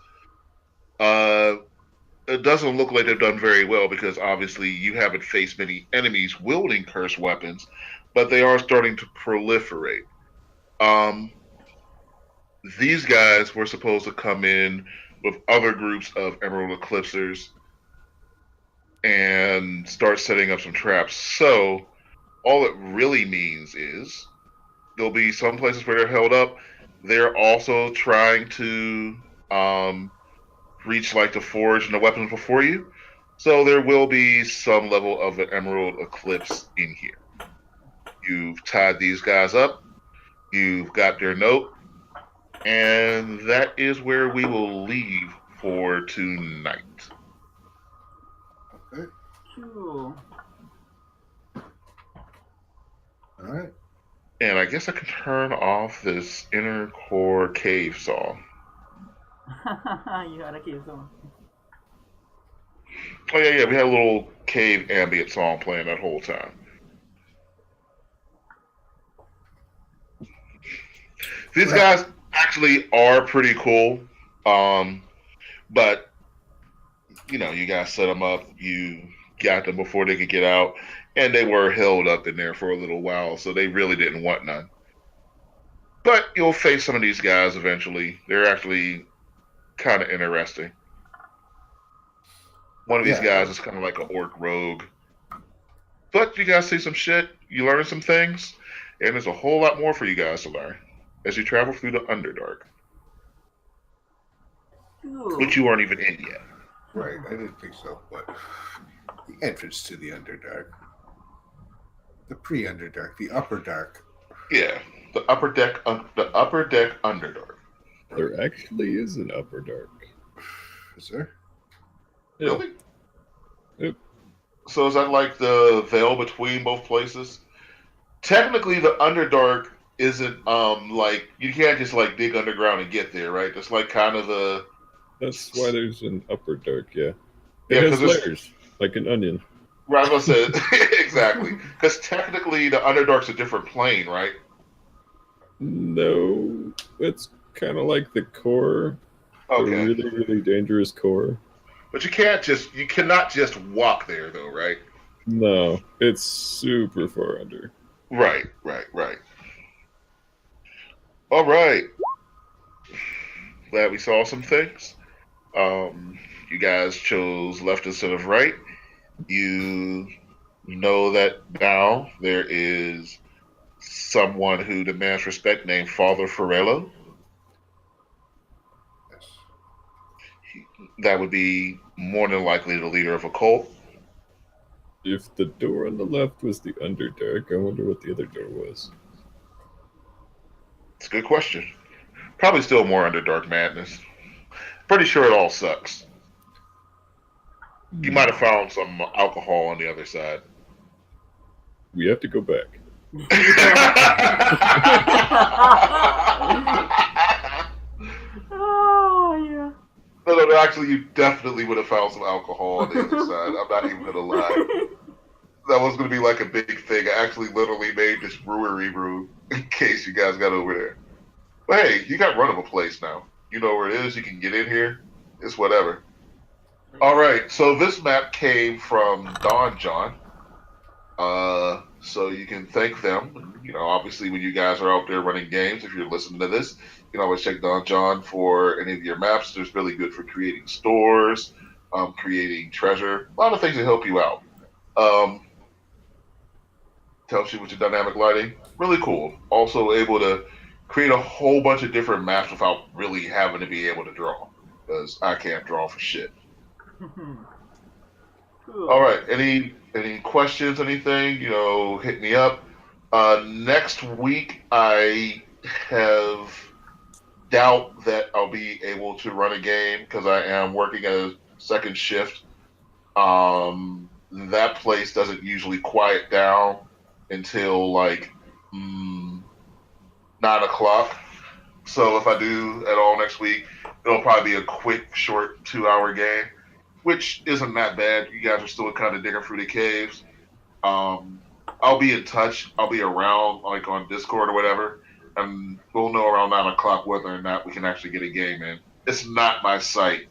It doesn't look like they've done very well because obviously you haven't faced many enemies wielding cursed weapons, but they are starting to proliferate. These guys were supposed to come in with other groups of Emerald Eclipsers and start setting up some traps. So all it really means is there'll be some places where they're held up. They're also trying to reach like the forge and the weapons before you. So there will be some level of an Emerald Eclipse in here. You've tied these guys up. You've got their note. And that is where we will leave for tonight. Okay. Cool. All right. And I guess I can turn off this inner core cave song. You had a cave song. Oh yeah, we had a little cave ambient song playing that whole time. These guys actually are pretty cool, but you know, you guys set them up, you got them before they could get out, and they were held up in there for a little while, so they really didn't want none. But you'll face some of these guys eventually. They're actually kind of interesting. One of these Yeah. guys is kind of like an orc rogue. But you guys see some shit, you learn some things, and there's a whole lot more for you guys to learn as you travel through the Underdark, Cool. which you aren't even in yet. Right, I didn't think so, but the entrance to the Underdark. The pre-Underdark, the Upper Dark. Yeah, the upper deck Underdark. There actually is an upper dark. Is there? Yeah. Really? Yep. So is that like the veil between both places? Technically, the Underdark isn't like you can't just like dig underground and get there, right? It's like kind of the That's why there's an upper dark, yeah. Yeah, It 'cause has it's- layers, like an onion. right. I was gonna say exactly because technically the Underdark's a different plane, right? No, it's kind of like the core, the Okay, really, really dangerous core. but you cannot just walk there though, right? No, it's super far under. Right. All right. Glad we saw some things. You guys chose left instead of right. You know that now there is someone who demands respect named Father Farello. Yes. That would be more than likely the leader of a cult. If the door on the left was the Underdark, I wonder what the other door was. It's a good question. Probably still more Underdark madness. Pretty sure it all sucks. You might have found some alcohol on the other side. We have to go back. Oh yeah. No, actually, you definitely would have found some alcohol on the other side. I'm not even going to lie. That was going to be like a big thing. I actually literally made this brewery brew in case you guys got over there. But hey, you got run of a place now. You know where it is. You can get in here. It's whatever. All right. So this map came from Don John. So you can thank them. You know, obviously, when you guys are out there running games, if you're listening to this, you can always check Don John for any of your maps. There's really good for creating stores, creating treasure, a lot of things that help you out. Helps you with your dynamic lighting. Really cool. Also able to create a whole bunch of different maps without really having to be able to draw, because I can't draw for shit. Cool. All right. Any questions? Anything? You know, hit me up. Next week, I have doubt that I'll be able to run a game because I am working a second shift. That place doesn't usually quiet down until like 9 o'clock. So if I do at all next week, it'll probably be a quick, short 2-hour game, which isn't that bad. You guys are still kind of digging through the caves. I'll be in touch. I'll be around, like on Discord or whatever, and we'll know around 9 o'clock whether or not we can actually get a game in. It's not my site.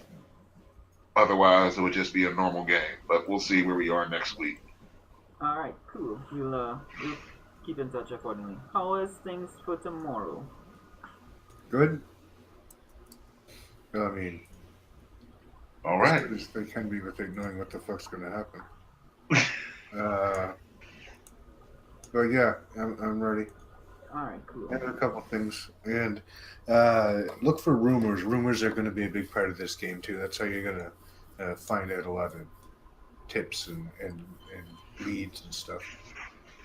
Otherwise, it would just be a normal game. But we'll see where we are next week. All right. Cool. We'll keep in touch accordingly. How is things for tomorrow? Good. I mean, All right. as good as they can be with knowing what the fuck's going to happen. But yeah, I'm ready. All right. Cool. And a couple things. And look for rumors. Rumors are going to be a big part of this game, too. That's how you're going to find out a lot of tips and leads and stuff.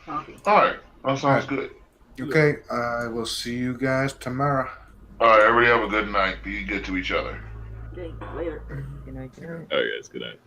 Okay. All right. That sounds good. Okay, I will see you guys tomorrow. All right. Everybody have a good night. Be good to each other. Okay. Later. Good night. All right, guys. Good night.